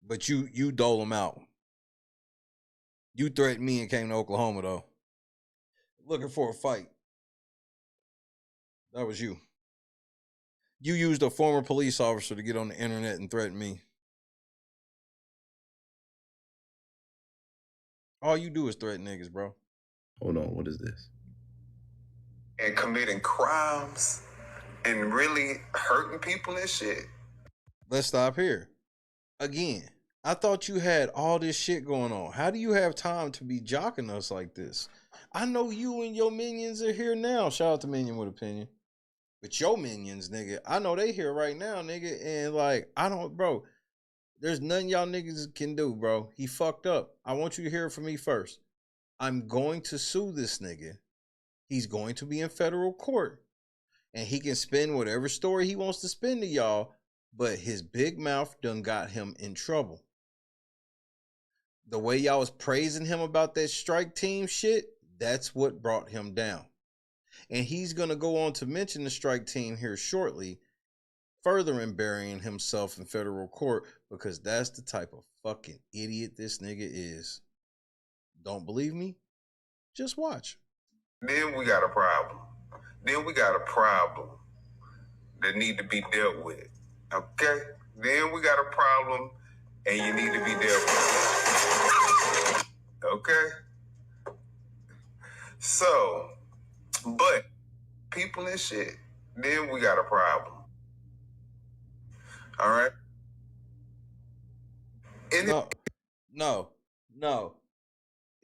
But you dole them out. You threatened me and came to Oklahoma, though. Looking for a fight. That was you. You used a former police officer to get on the internet and threaten me. All you do is threaten niggas, bro. Hold on, what is this? And committing crimes and really hurting people and shit. Let's stop here. Again, I thought you had all this shit going on. How do you have time to be jocking us like this? I know you and your minions are here now. Shout out to Minion with Opinion. But your minions, nigga, I know they here right now, nigga. And like, bro, there's nothing y'all niggas can do, bro. He fucked up. I want you to hear it from me first. I'm going to sue this nigga. He's going to be in federal court. And he can spin whatever story he wants to spin to y'all. But his big mouth done got him in trouble. The way y'all was praising him about that strike team shit, that's what brought him down. And he's going to go on to mention the strike team here shortly, further emburying himself in federal court, because that's the type of fucking idiot this nigga is. Don't believe me? Just watch. Then we got a problem. Then we got a problem that need to be dealt with. Okay? Then we got a problem and you need to be dealt with. Okay? So, but people and shit, then we got a problem. All right? No.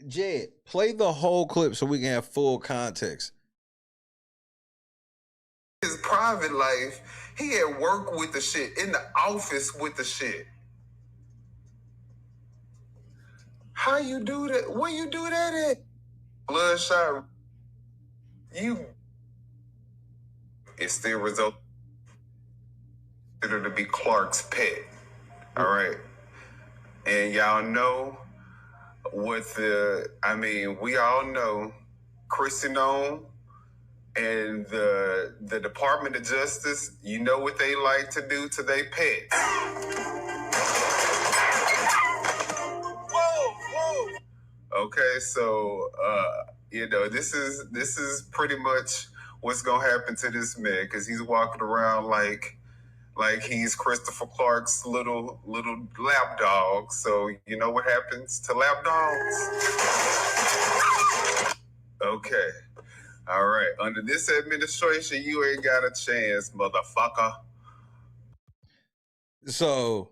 Jed, play the whole clip so we can have full context. His private life, he at work with the shit, in the office with the shit. How you do that? Where you do that at? Bloodshot. It still results to be Clark's pet. All right. And y'all know what we all know Christian on and the Department of Justice, you know what they like to do to their pets. Whoa. Okay, so this is pretty much what's gonna happen to this man, because he's walking around like he's Christopher Clark's little lap dog. So you know what happens to lap dogs? Okay. All right. Under this administration, you ain't got a chance, motherfucker. So,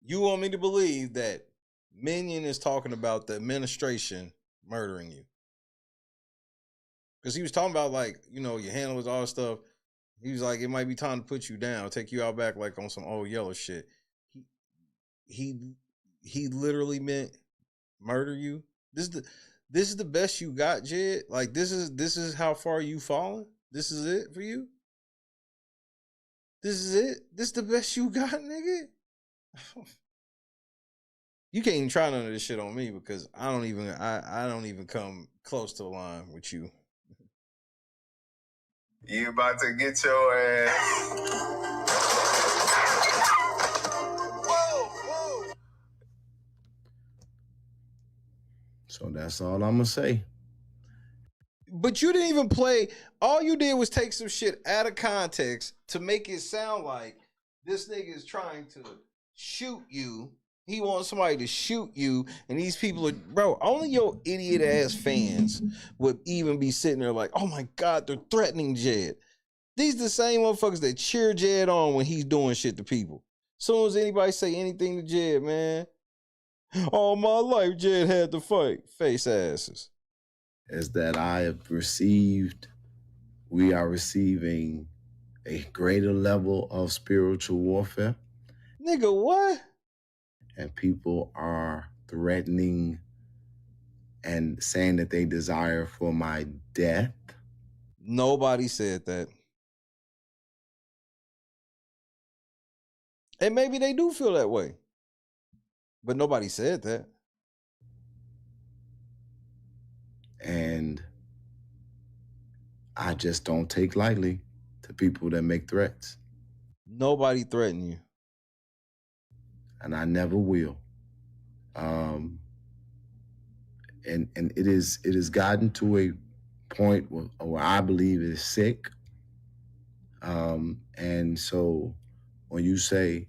you want me to believe that Minion is talking about the administration murdering you? Because he was talking about, like, your handlers, all this stuff. He was like, it might be time to put you down, take you out back like on some old yellow shit. He literally meant murder you. This is the best you got, Jed. Like, this is how far you fallen. This is it for you. This is it. This is the best you got, nigga. You can't even try none of this shit on me because I don't even come close to a line with you. You about to get your ass. So that's all I'm gonna say. But you didn't even play. All you did was take some shit out of context to make it sound like this nigga is trying to shoot you. He wants somebody to shoot you, and these people are, bro, only your idiot ass fans would even be sitting there like, oh my God, they're threatening Jed. These the same motherfuckers that cheer Jed on when he's doing shit to people. Soon as anybody say anything to Jed, man, all my life Jed had to fight. Face asses. Is that we are receiving a greater level of spiritual warfare. Nigga, what? And people are threatening and saying that they desire for my death. Nobody said that. And maybe they do feel that way. But nobody said that. And I just don't take lightly to people that make threats. Nobody threatened you. And I never will. And it has gotten to a point where I believe it is sick. And so when you say,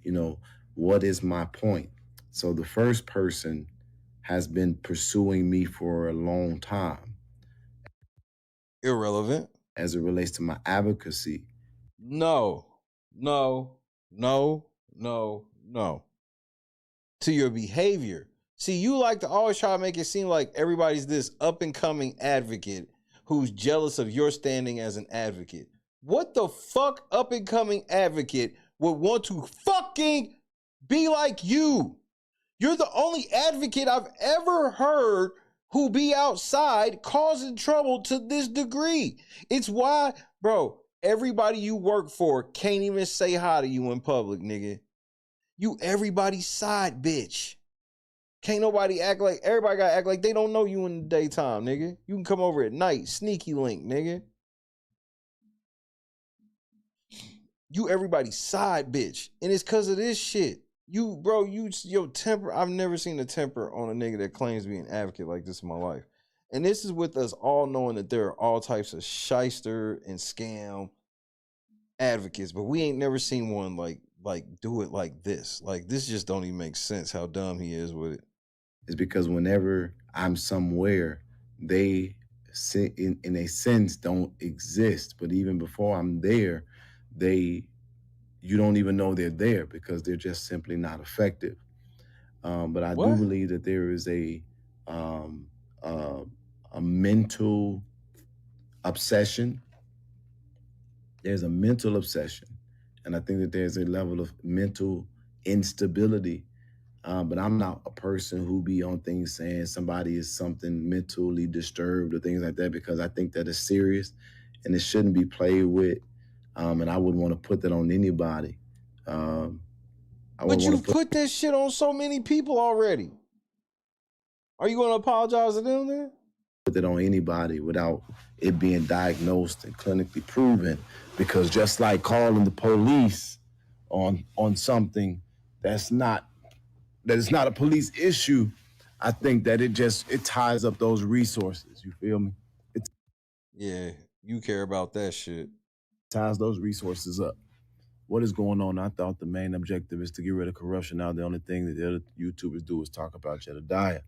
what is my point? So the first person has been pursuing me for a long time. Irrelevant. As it relates to my advocacy. No. To your behavior. See, you like to always try to make it seem like everybody's this up and coming advocate who's jealous of your standing as an advocate. What the fuck up and coming advocate would want to fucking be like you? You're the only advocate I've ever heard who be outside causing trouble to this degree. It's why, bro, everybody you work for can't even say hi to you in public, nigga. You everybody's side bitch. Can't nobody act like, everybody gotta act like they don't know you in the daytime, nigga. You can come over at night, sneaky link, nigga. You everybody's side bitch. And it's because of this shit. Your temper, I've never seen a temper on a nigga that claims to be an advocate like this in my life. And this is with us all knowing that there are all types of shyster and scam advocates, but we ain't never seen one like do it like this. Like, this just don't even make sense how dumb he is with it. It's because whenever I'm somewhere, they in a sense don't exist. But even before I'm there, you don't even know they're there because they're just simply not effective. But I do believe that there is a mental obsession. There's a mental obsession. And I think that there's a level of mental instability. But I'm not a person who be on things saying somebody is something mentally disturbed or things like that, because I think that is serious and it shouldn't be played with. And I wouldn't want to put that on anybody. But you've put that shit on so many people already. Are you going to apologize to them then? Put that on anybody without it being diagnosed and clinically proven, because just like calling the police on something that is not a police issue, I think that it ties up those resources. You feel me? Yeah, you care about that shit. Ties those resources up. What is going on? I thought the main objective is to get rid of corruption. Now the only thing that the other YouTubers do is talk about Jedidiah.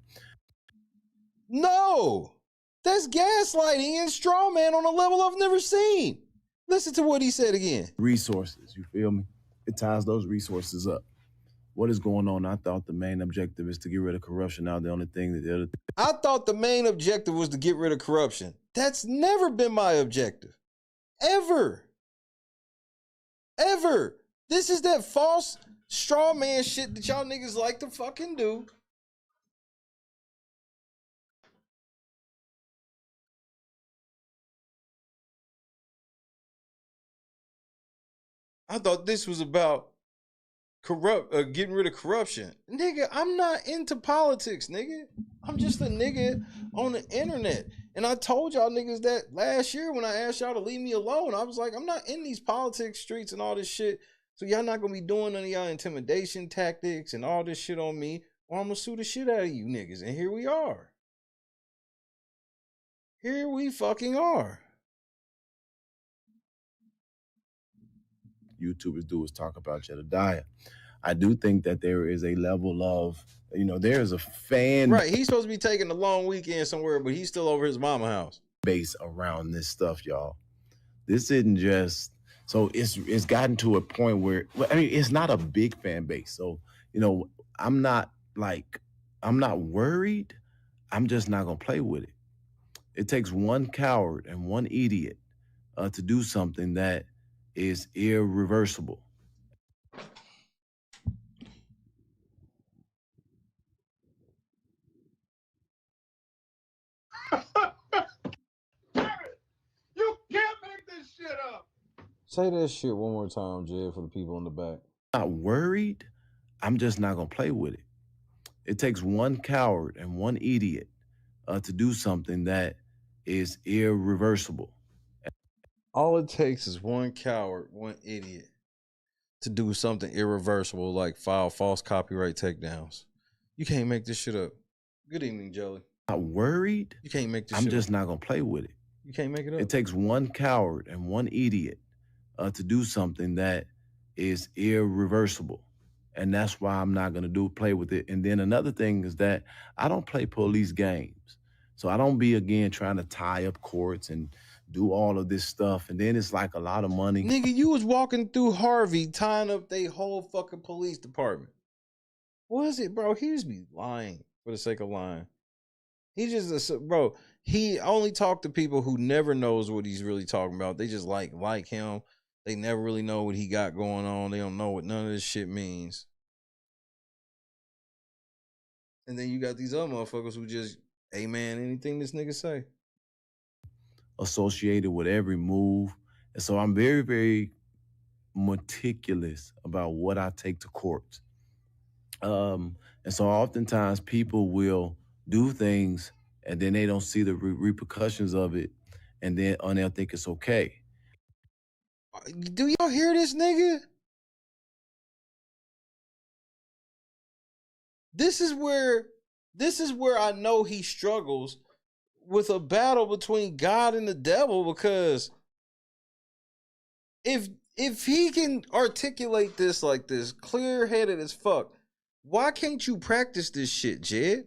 No! That's gaslighting and strawman on a level I've never seen. Listen to what he said again. Resources, you feel me? It ties those resources up. What is going on? I thought the main objective is to get rid of corruption. Now the only thing that the other... I thought the main objective was to get rid of corruption. That's never been my objective. Ever. Ever. This is that false straw man shit that y'all niggas like to fucking do. I thought this was about getting rid of corruption. Nigga, I'm not into politics, nigga. I'm just a nigga on the internet. And I told y'all niggas that last year when I asked y'all to leave me alone. I was like, I'm not in these politics streets and all this shit. So y'all not gonna be doing none of y'all intimidation tactics and all this shit on me, or I'm gonna sue the shit out of you niggas. And here we are. Here we fucking are. YouTubers do is talk about Jedidiah. I do think that there is a level of, there's a fan Right, he's supposed to be taking a long weekend somewhere, but he's still over his mama house. Base around this stuff, y'all. This isn't just, so it's gotten to a point where, it's not a big fan base. So, I'm not worried. I'm just not gonna play with it. It takes one coward and one idiot to do something that is irreversible. You can't make this shit up. Say that shit one more time, Jed, for the people in the back. Not worried. I'm just not gonna play with it. It takes one coward and one idiot to do something that is irreversible. All it takes is one coward, one idiot to do something irreversible like file false copyright takedowns. You can't make this shit up. Good evening, Jelly. Not worried. You can't make this I'm shit just up. not gonna play with it. You can't make it up. It takes one coward and one idiot to do something that is irreversible. And that's why I'm not gonna play with it. And then another thing is that I don't play police games. So I don't be, again, trying to tie up courts and do all of this stuff. And then it's like a lot of money. Nigga, you was walking through Harvey tying up their whole fucking police department. What is it, bro? He just be lying for the sake of lying. He just, bro, he only talk to people who never knows what he's really talking about. They just like him. They never really know what he got going on. They don't know what none of this shit means. And then you got these other motherfuckers who just, amen, anything this nigga say. Associated with every move. And so I'm very, very meticulous about what I take to court. And so oftentimes people will do things and then they don't see the repercussions of it, and then they'll think it's okay. Do y'all hear this nigga? This is where I know he struggles with a battle between God and the devil, because if he can articulate this like this, clear-headed as fuck, why can't you practice this shit, Jed?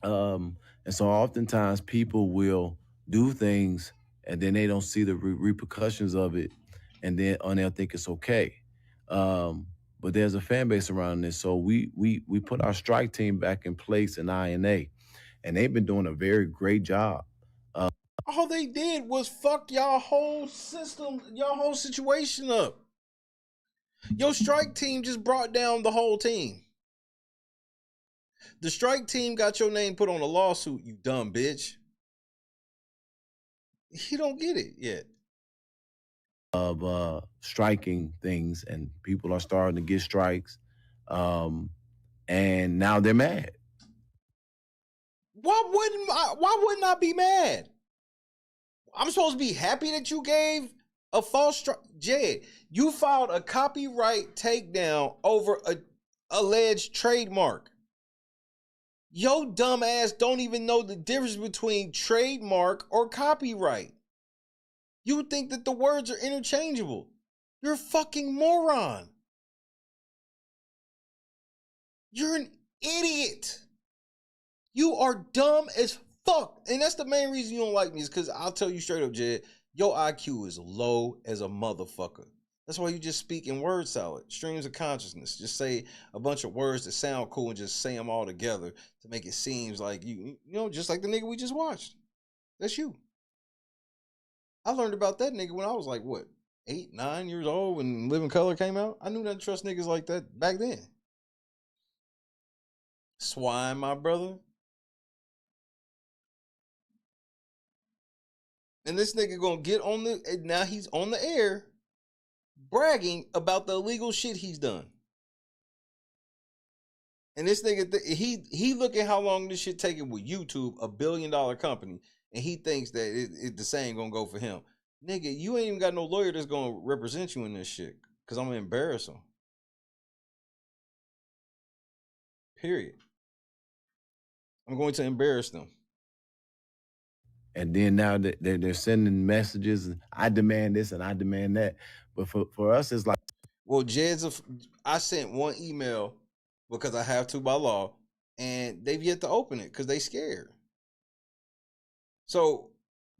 And so oftentimes people will do things and then they don't see the repercussions of it, and then they'll think it's okay. But there's a fan base around this. So we put our strike team back in place in INA, and they've been doing a very great job. All they did was fuck y'all whole system, y'all whole situation up. Your strike team just brought down the whole team. The strike team got your name put on a lawsuit, you dumb bitch. He don't get it yet. Of striking things, and people are starting to get strikes, and now they're mad. Why wouldn't I be mad? I'm supposed to be happy that you gave a false strike. Jed, you filed a copyright takedown over an alleged trademark. Yo dumb ass don't even know the difference between trademark or copyright. You would think that the words are interchangeable. You're a fucking moron. You're an idiot. You are dumb as fuck. And that's the main reason you don't like me, is because I'll tell you straight up, Jed, your IQ is low as a motherfucker. That's why you just speak in word salad, streams of consciousness. Just say a bunch of words that sound cool and just say them all together to make it seem like you know, just like the nigga we just watched. That's you. I learned about that nigga when I was like, what, 8, 9 years old when Living Color came out? I knew not to trust niggas like that back then. Swine, my brother. And this nigga gonna get on the, and now he's on the air bragging about the illegal shit he's done. And this nigga, he look at how long this shit taking with YouTube, $1 billion company, and he thinks that the same gonna go for him. Nigga, you ain't even got no lawyer that's gonna represent you in this shit, because I'm gonna embarrass him. Period. I'm going to embarrass them. And then now they're sending messages, and I demand this and I demand that. But for us, it's like, well, I sent one email because I have to by law, and they've yet to open it because they scared. So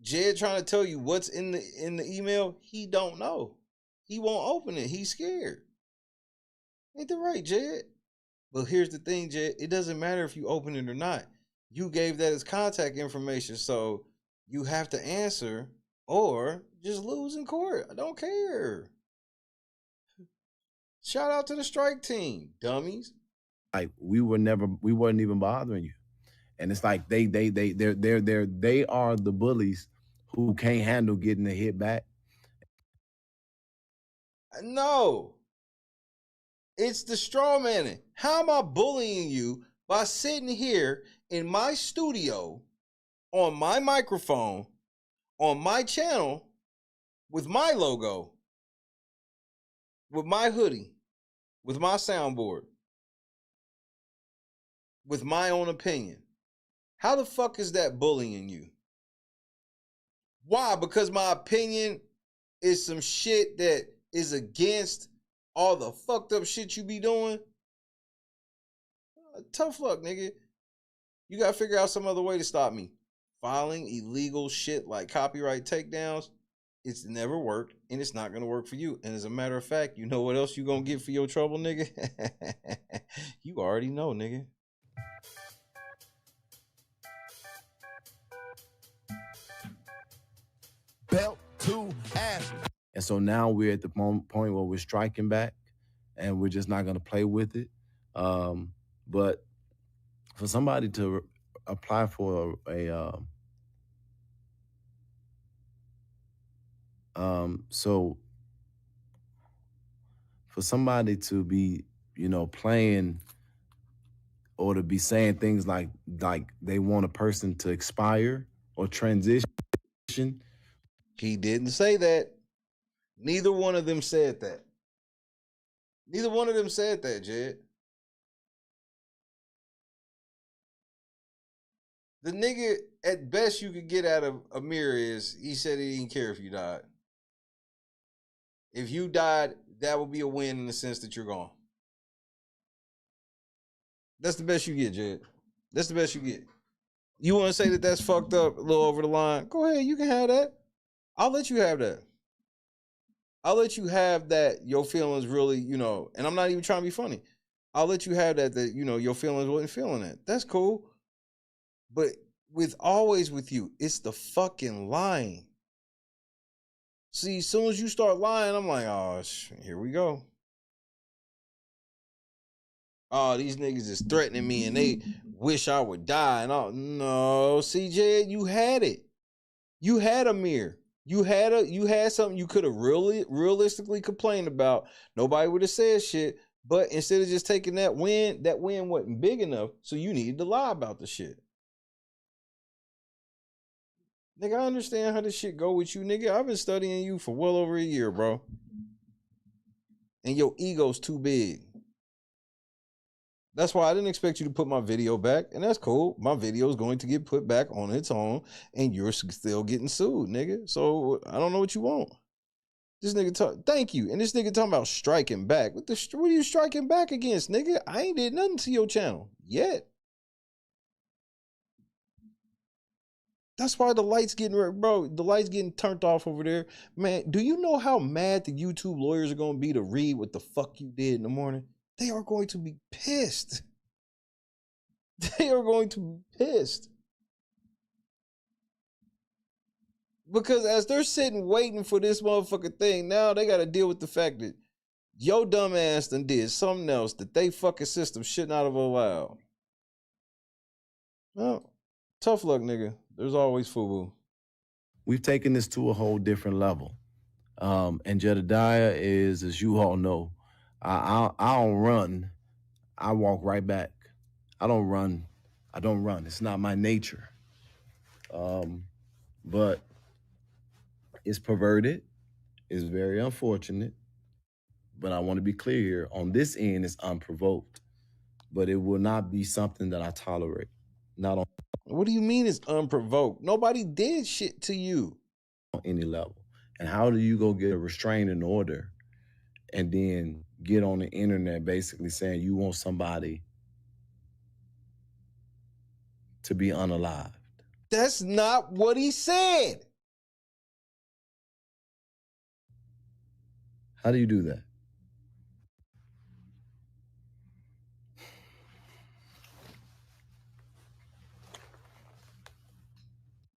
Jed trying to tell you what's in the email, he don't know. He won't open it. He's scared. Ain't that right, Jed? But here's the thing, Jed. It doesn't matter if you open it or not. You gave that as contact information, so you have to answer or just lose in court. I don't care. Shout out to the strike team, dummies. Like we wasn't even bothering you. And it's like they are the bullies who can't handle getting a hit back. No. It's the straw manning. How am I bullying you by sitting here in my studio on my microphone on my channel with my logo, with my hoodie, with my soundboard, with my own opinion? How the fuck is that bullying you? Why? Because my opinion is some shit that is against all the fucked up shit you be doing? Tough luck, nigga. You gotta figure out some other way to stop me. Filing illegal shit like copyright takedowns, it's never worked, and it's not gonna work for you. And as a matter of fact, you know what else you gonna get for your trouble, nigga? You already know, nigga. Belt to ass. And so now we're at the point where we're striking back, and we're just not going to play with it. But for somebody to apply for so for somebody to be, playing or to be saying things like they want a person to expire or transition. He didn't say that. Neither one of them said that. Neither one of them said that, Jed. The nigga, at best you could get out of Amir is, he said he didn't care if you died. If you died, that would be a win in the sense that you're gone. That's the best you get, Jed. That's the best you get. You want to say that that's fucked up, a little over the line? Go ahead, you can have that. I'll let you have that. I'll let you have that, your feelings really, and I'm not even trying to be funny. I'll let you have that, your feelings wasn't feeling that. That's cool. But always with you, it's the fucking lying. See, as soon as you start lying, I'm like, oh, here we go. Oh, these niggas is threatening me and they wish I would die. And all. No, CJ, you had it. You had Amir. You had something you could have realistically complained about. Nobody would have said shit. But instead of just taking that win wasn't big enough. So you needed to lie about the shit. Nigga, I understand how this shit go with you, nigga. I've been studying you for well over a year, bro. And your ego's too big. That's why I didn't expect you to put my video back, and that's cool. My video is going to get put back on its own, and you're still getting sued, nigga. So I don't know what you want. This nigga thank you. And this nigga talking about striking back. What are you striking back against, nigga? I ain't did nothing to your channel yet. That's why the lights getting turned off over there. Man, do you know how mad the YouTube lawyers are going to be to read what the fuck you did in the morning? They are going to be pissed. They are going to be pissed. Because as they're sitting waiting for this motherfucking thing, now they got to deal with the fact that your dumb ass done did something else that they fucking system should not have allowed. Well, tough luck, nigga. There's always FUBU. We've taken this to a whole different level. And Jedidiah is, as you all know, I don't run. I walk right back. I don't run. It's not my nature. But it's perverted. It's very unfortunate. But I want to be clear here. On this end, it's unprovoked. But it will not be something that I tolerate. Not on. What do you mean it's unprovoked? Nobody did shit to you. On any level. And how do you go get a restraining order and then get on the internet basically saying you want somebody to be unalived? That's not what he said. How do you do that?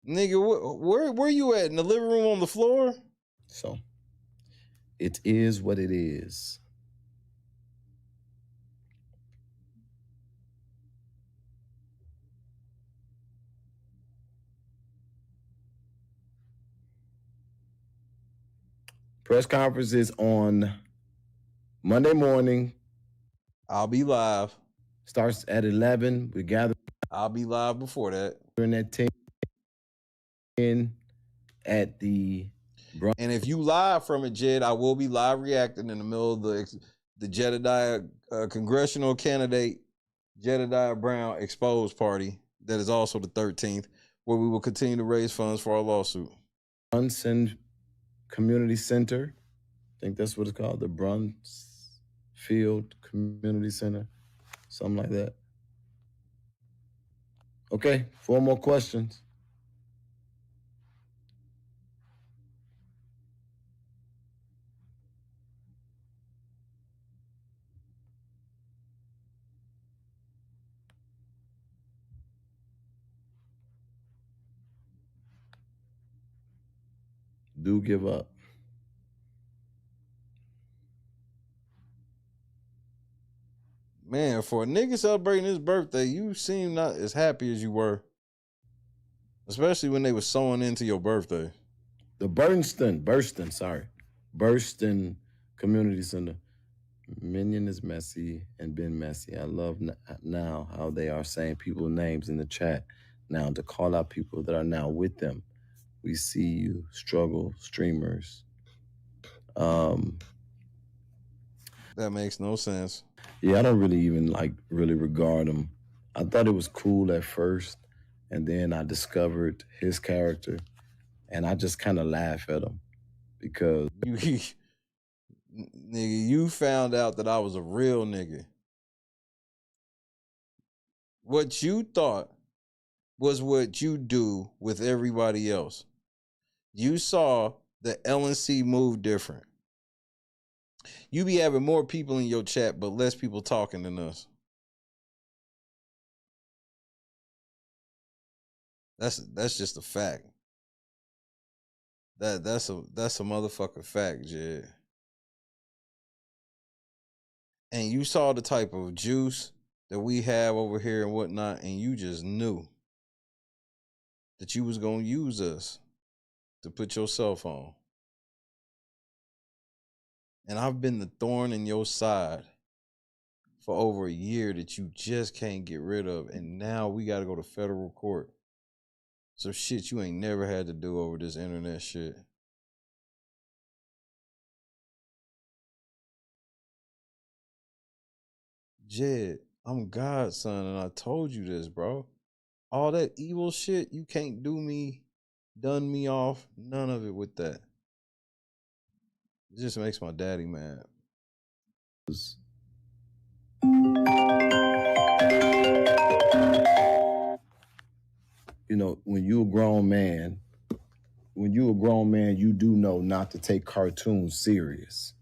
Nigga, where you at? In the living room on the floor? So, it is what it is. Press conference is on Monday morning. I'll be live. Starts at 11. We gather. I'll be live before that. At 10 at the. And if you live from it, Jed, I will be live reacting in the middle of the Jedidiah congressional candidate Jedidiah Brown exposed party. That is also the 13th, where we will continue to raise funds for our lawsuit. Brunson Community Center. I think that's what it's called. The Brunfield Community Center. Something like that. Okay, 4 more questions. Do give up. Man, for a nigga celebrating his birthday, you seem not as happy as you were. Especially when they were sewing into your birthday. The Burston Community Center. Minion is messy and been messy. I love now how they are saying people's names in the chat now to call out people that are now with them. We see you struggle, streamers. That makes no sense. Yeah, I don't really even really regard him. I thought it was cool at first, and then I discovered his character, and I just kind of laugh at him because nigga, you found out that I was a real nigga. What you thought was what you do with everybody else. You saw the LNC move different. You be having more people in your chat, but less people talking than us. That's just a fact. That's a motherfucking fact, Jed. And you saw the type of juice that we have over here and whatnot, and you just knew that you was gonna use us to put yourself on. And I've been the thorn in your side for over a year that you just can't get rid of. And now we got to go to federal court. So shit you ain't never had to do over this internet shit. Jed, I'm God's son, and I told you this, bro. All that evil shit, you can't done me off. None of it with that. It just makes my daddy mad. You know, when you're a grown man, you do know not to take cartoons serious.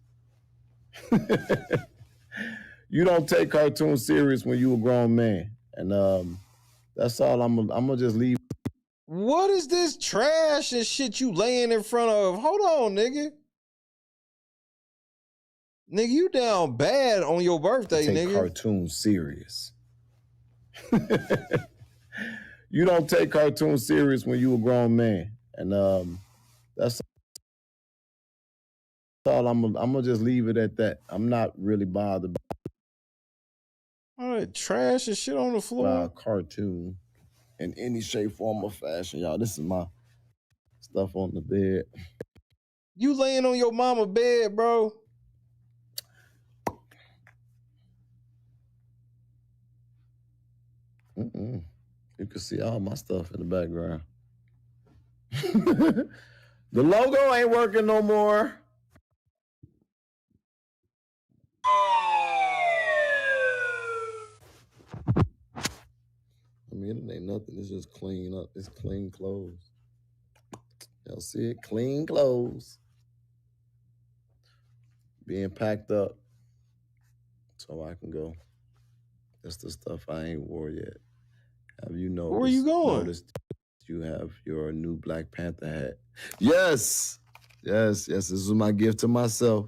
You don't take cartoons serious when you're a grown man. And that's all I'm gonna just leave. What is this trash and shit you laying in front of? Hold on, nigga. Nigga, you down bad on your birthday, take nigga. Cartoons serious. You don't take cartoons serious when you're a grown man. And that's all. I'm gonna just leave it at that. I'm not really bothered All right, trash and shit on the by floor. a cartoon in any shape, form, or fashion, y'all. This is my stuff on the bed. You laying on your mama bed, bro? You can see all my stuff in the background. The logo ain't working no more. I mean, it ain't nothing. It's just clean up. It's clean clothes. Y'all see it? Clean clothes. Being packed up so I can go. That's the stuff I ain't wore yet. Have you noticed? Where you going? Noticed you have your new Black Panther hat. Yes. Yes. This is my gift to myself.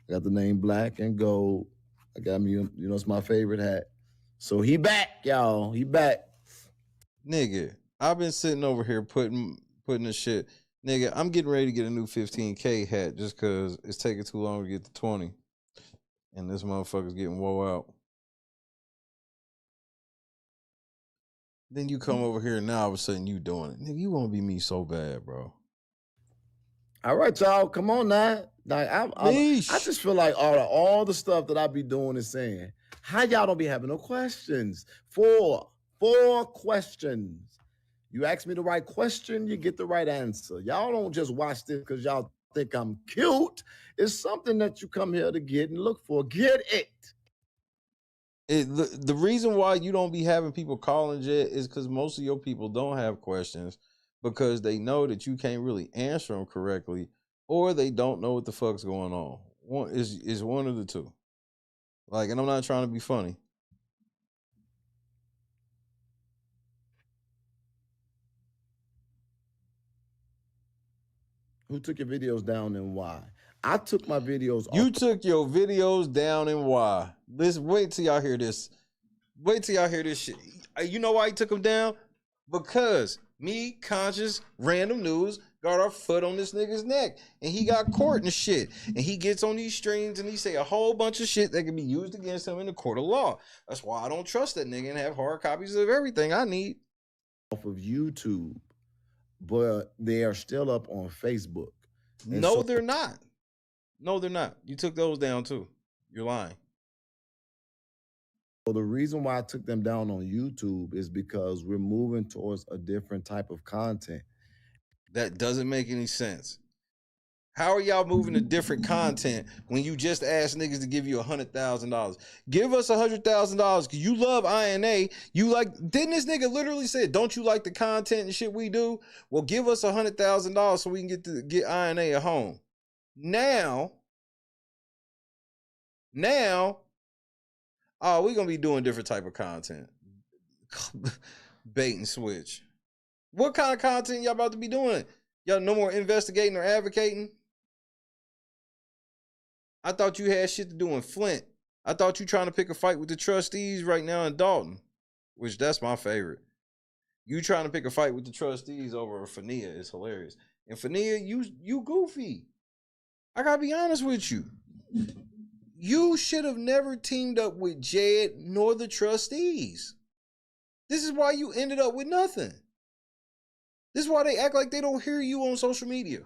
I got the name Black and Gold. I got me, it's my favorite hat. So he back, y'all. He back. Nigga, I've been sitting over here putting the shit. Nigga, I'm getting ready to get a new 15K hat just because it's taking too long to get to 20. And this motherfucker's getting woe out. Then you come over here and now all of a sudden you doing it. Nigga, you want to be me so bad, bro. All right, y'all. Come on now. Like, I just feel like all the stuff that I be doing and saying, how y'all don't be having no questions? Four questions. You ask me the right question, you get the right answer. Y'all don't just watch this because y'all think I'm cute. It's something that you come here to get and look for. Get it. The reason why you don't be having people calling Jet is because most of your people don't have questions because they know that you can't really answer them correctly or they don't know what the fuck's going on. One is one of the two. Like, and I'm not trying to be funny. Who took your videos down and why? I took my videos off. You took your videos down and why? Listen, wait till y'all hear this. Wait till y'all hear this shit. You know why he took them down? Because me, Conscious, Random News, got our foot on this nigga's neck. And he got court and shit. And he gets on these streams and he say a whole bunch of shit that can be used against him in the court of law. That's why I don't trust that nigga and have hard copies of everything I need. Off of YouTube, but they are still up on Facebook. And no, they're not. No, they're not. You took those down too. You're lying. Well, the reason why I took them down on YouTube is because we're moving towards a different type of content. That doesn't make any sense. How are y'all moving to different content when you just asked niggas to give you $100,000? Give us $100,000 because you love INA. You like, didn't this nigga literally say, don't you like the content and shit we do? Well, give us $100,000 so we can get INA a home. Now, oh, we're going to be doing different type of content. Bait and switch. What kind of content y'all about to be doing? Y'all no more investigating or advocating? I thought you had shit to do in Flint. I thought you trying to pick a fight with the trustees right now in Dalton, which that's my favorite. You trying to pick a fight with the trustees over Fania is hilarious. And Fania, you goofy. I gotta be honest with you. You should have never teamed up with Jed nor the trustees. This is why you ended up with nothing. This is why they act like they don't hear you on social media.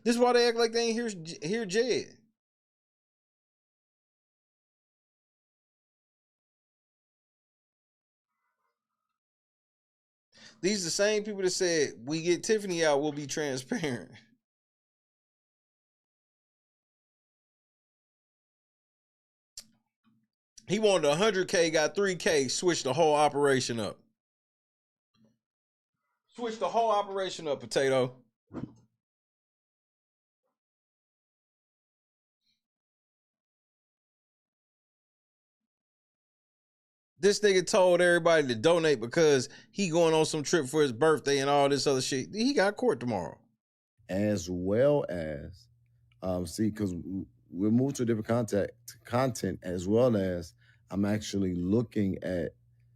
This is why they act like they ain't hear Jed. These are the same people that said, we get Tiffany out, we'll be transparent. He wanted 100K, got 3K, switched the whole operation up. Switch the whole operation up, Potato. This nigga told everybody to donate because he going on some trip for his birthday and all this other shit. He got court tomorrow. As well as, because we're moving to a different content as well as I'm actually looking at.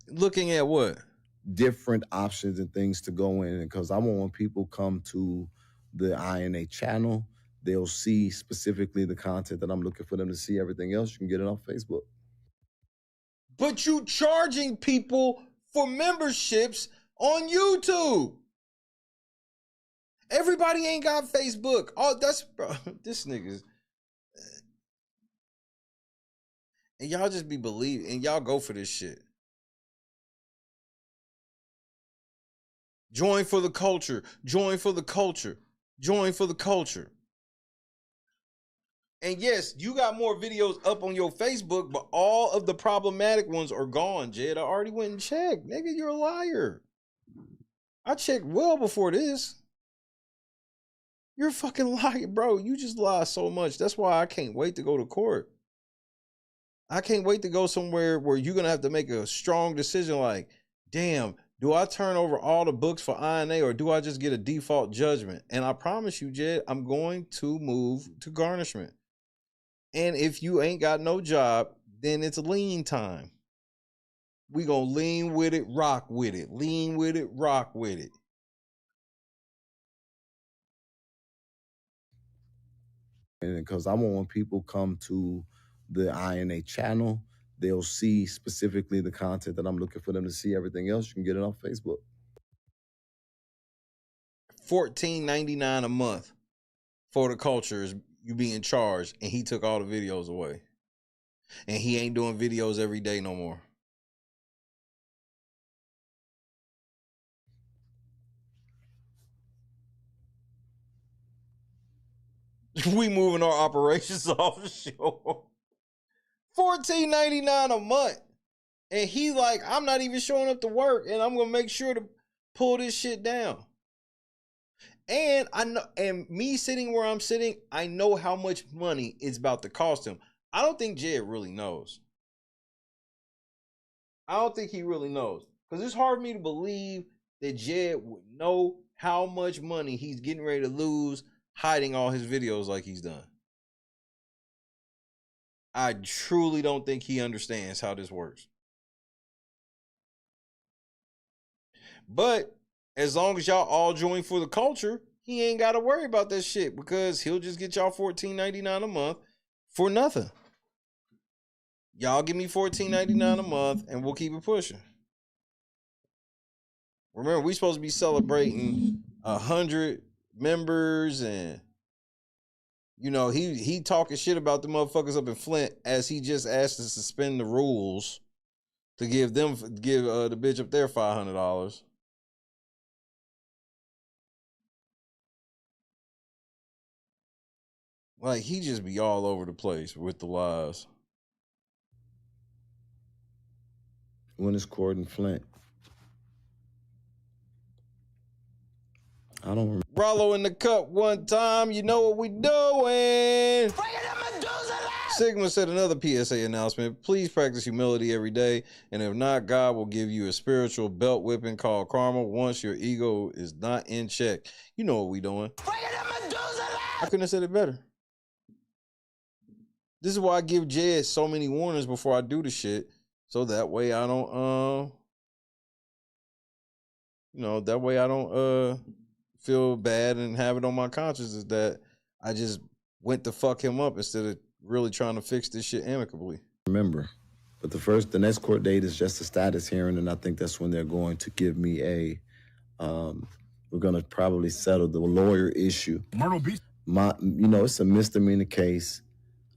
Looking at what? Different options and things to go in, because I want when people come to the INA channel they'll see specifically the content that I'm looking for them to see. Everything else, you can get it on Facebook. But you charging people for memberships on YouTube. Everybody ain't got Facebook. Oh, that's, bro, this nigga's. And y'all just be believing, and y'all go for this shit. Join for the culture. Join for the culture. Join for the culture. And yes, you got more videos up on your Facebook, but all of the problematic ones are gone, Jed. I already went and checked. Nigga, you're a liar. I checked well before this. You're a fucking liar, bro. You just lie so much. That's why I can't wait to go to court. I can't wait to go somewhere where you're going to have to make a strong decision like, damn, do I turn over all the books for INA or do I just get a default judgment? And I promise you, Jed, I'm going to move to garnishment. And if you ain't got no job, then it's lean time. We gonna lean with it, rock with it. Lean with it, rock with it. And because I want when people come to the INA channel, they'll see specifically the content that I'm looking for them to see. Everything else, you can get it on Facebook. $14.99 a month for the culture is you being charged, and he took all the videos away. And he ain't doing videos every day no more. We moving our operations off the show. $14.99 a month. And he like, I'm not even showing up to work, and I'm gonna make sure to pull this shit down. And I know, and me sitting where I'm sitting, I know how much money it's about to cost him. I don't think Jed really knows. I don't think he really knows. Because it's hard for me to believe that Jed would know how much money he's getting ready to lose hiding all his videos like he's done. I truly don't think he understands how this works. But as long as y'all all join for the culture, he ain't got to worry about that shit because he'll just get y'all $14.99 a month for nothing. Y'all give me $14.99 a month and we'll keep it pushing. Remember, we supposed to be celebrating 100 members, and you know, he talking shit about the motherfuckers up in Flint as he just asked to suspend the rules to give the bitch up there $500. Like, he just be all over the place with the lies. When is court in Flint? I don't remember. Rollo in the cup one time. You know what we doing. Sigma said another PSA announcement. Please practice humility every day. And if not, God will give you a spiritual belt whipping called karma once your ego is not in check. You know what we doing. I couldn't have said it better. This is why I give Jed so many warnings before I do the shit. So that way I don't, feel bad and have it on my conscience is that I just went to fuck him up instead of really trying to fix this shit amicably. Remember, but the next court date is just a status hearing, and I think that's when they're going to give me we're going to probably settle the lawyer issue. Myrtle Beach. It's a misdemeanor case.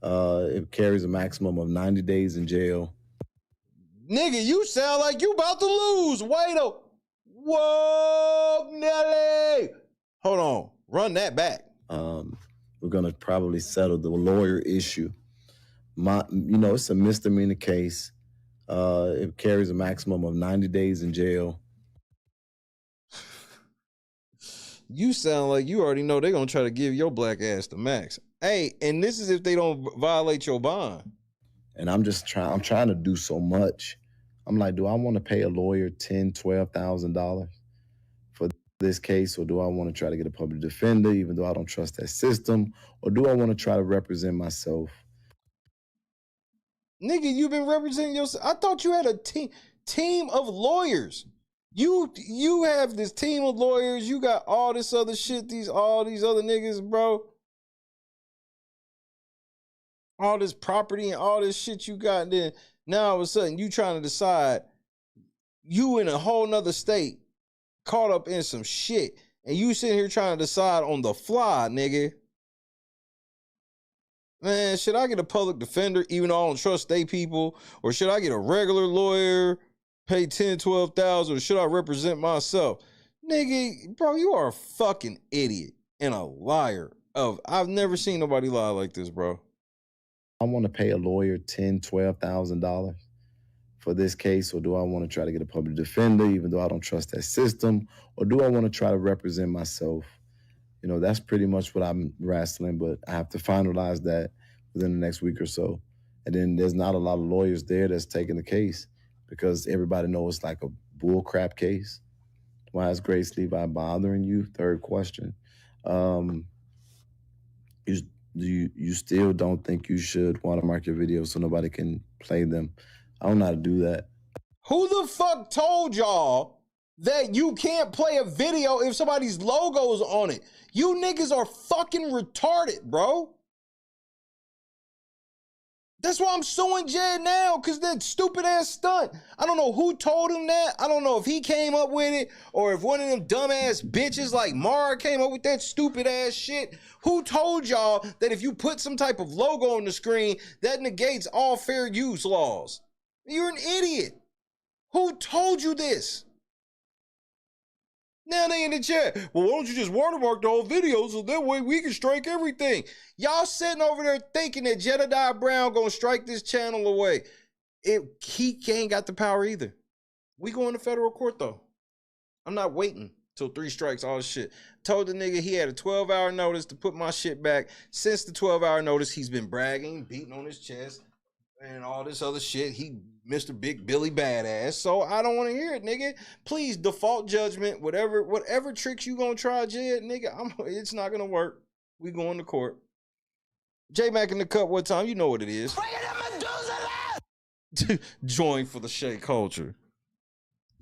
It carries a maximum of 90 days in jail. Nigga, you sound like you about to lose. Wait a... Whoa, Nelly! Hold on. Run that back. We're going to probably settle the lawyer issue. It's a misdemeanor case. It carries a maximum of 90 days in jail. You sound like you already know they're going to try to give your black ass the max. Hey, and this is if they don't violate your bond. And I'm trying to do so much. I'm like, do I want to pay a lawyer $10,000, $12,000 for this case? Or do I want to try to get a public defender, even though I don't trust that system? Or do I want to try to represent myself? Nigga, you've been representing yourself. I thought you had a team of lawyers. You have this team of lawyers. You got all this other shit, all these other niggas, bro. all this property and all this shit you got, and then now all of a sudden you trying to decide, you in a whole nother state, caught up in some shit, and you sitting here trying to decide on the fly, nigga. Man, should I get a public defender even though I don't trust they people? Or should I get a regular lawyer, pay 10, 12,000, or should I represent myself? Nigga, bro, you are a fucking idiot and a liar. I've never seen nobody lie like this, bro. I want to pay a lawyer $10,000, $12,000 for this case, or do I want to try to get a public defender even though I don't trust that system? Or do I want to try to represent myself? You know, that's pretty much what I'm wrestling, but I have to finalize that within the next week or so. And then there's not a lot of lawyers there that's taking the case because everybody knows it's like a bull crap case. Why is Grace Levi bothering you? Third question. You still don't think you should watermark your videos so nobody can play them? I don't know how to do that. Who the fuck told y'all that you can't play a video if somebody's logo's on it? You niggas are fucking retarded, bro. That's why I'm suing Jed now, because that stupid ass stunt. I don't know who told him that. I don't know if he came up with it or if one of them dumbass bitches like Mara came up with that stupid ass shit. Who told y'all that if you put some type of logo on the screen, that negates all fair use laws? You're an idiot. Who told you this? Now they in the chat. Well, why don't you just watermark the whole video so that way we can strike everything? Y'all sitting over there thinking that Jedidiah Brown gonna strike this channel away. He ain't got the power either. We going to federal court though. I'm not waiting till 3 strikes, all this shit. Told the nigga he had a 12-hour notice to put my shit back. Since the 12-hour notice, he's been bragging, beating on his chest, and all this other shit. He Mr. Big Billy Badass. So I don't want to hear it, nigga. Please, default judgment, whatever tricks you gonna try, Jed, nigga, it's not gonna work. We going to court. J Mac in the cut, what time? You know what it is. Join for the Shea culture.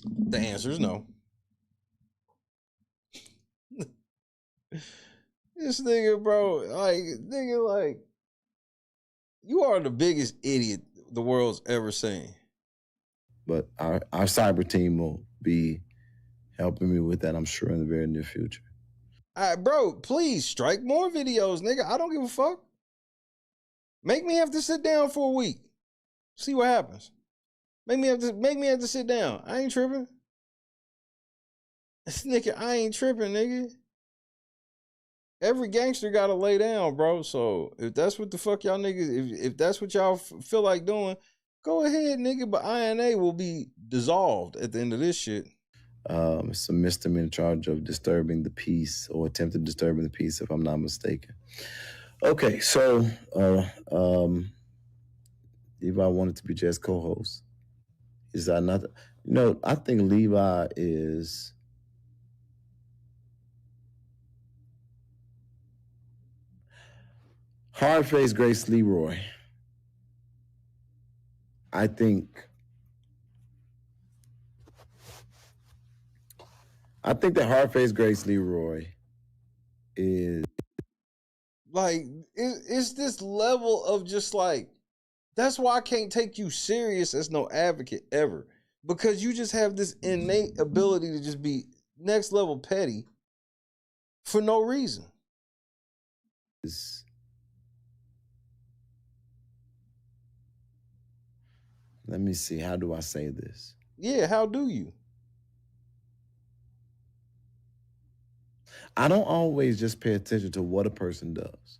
The answer is no. This nigga, bro, like, you are the biggest idiot the world's ever seen. But our cyber team will be helping me with that, I'm sure, in the very near future. All right, bro, please strike more videos, nigga. I don't give a fuck. Make me have to sit down for a week. See what happens. Make me have to sit down. I ain't tripping. Nigga, I ain't tripping, nigga. Every gangster gotta lay down, bro. So if that's what the fuck y'all niggas, if that's what y'all feel like doing, go ahead, nigga. But INA will be dissolved at the end of this shit. It's a misdemeanor charge of disturbing the peace or attempted disturbing the peace, if I'm not mistaken. Okay, so Levi wanted to be Jed's co-host. Is that not? You know, I think Levi is. Hard-faced Grace Leroy. I think that hard-faced Grace Leroy is like, it's this level of just like, that's why I can't take you serious as no advocate ever, because you just have this innate ability to just be next level petty for no reason. Let me see, how do I say this? Yeah, how do you? I don't always just pay attention to what a person does.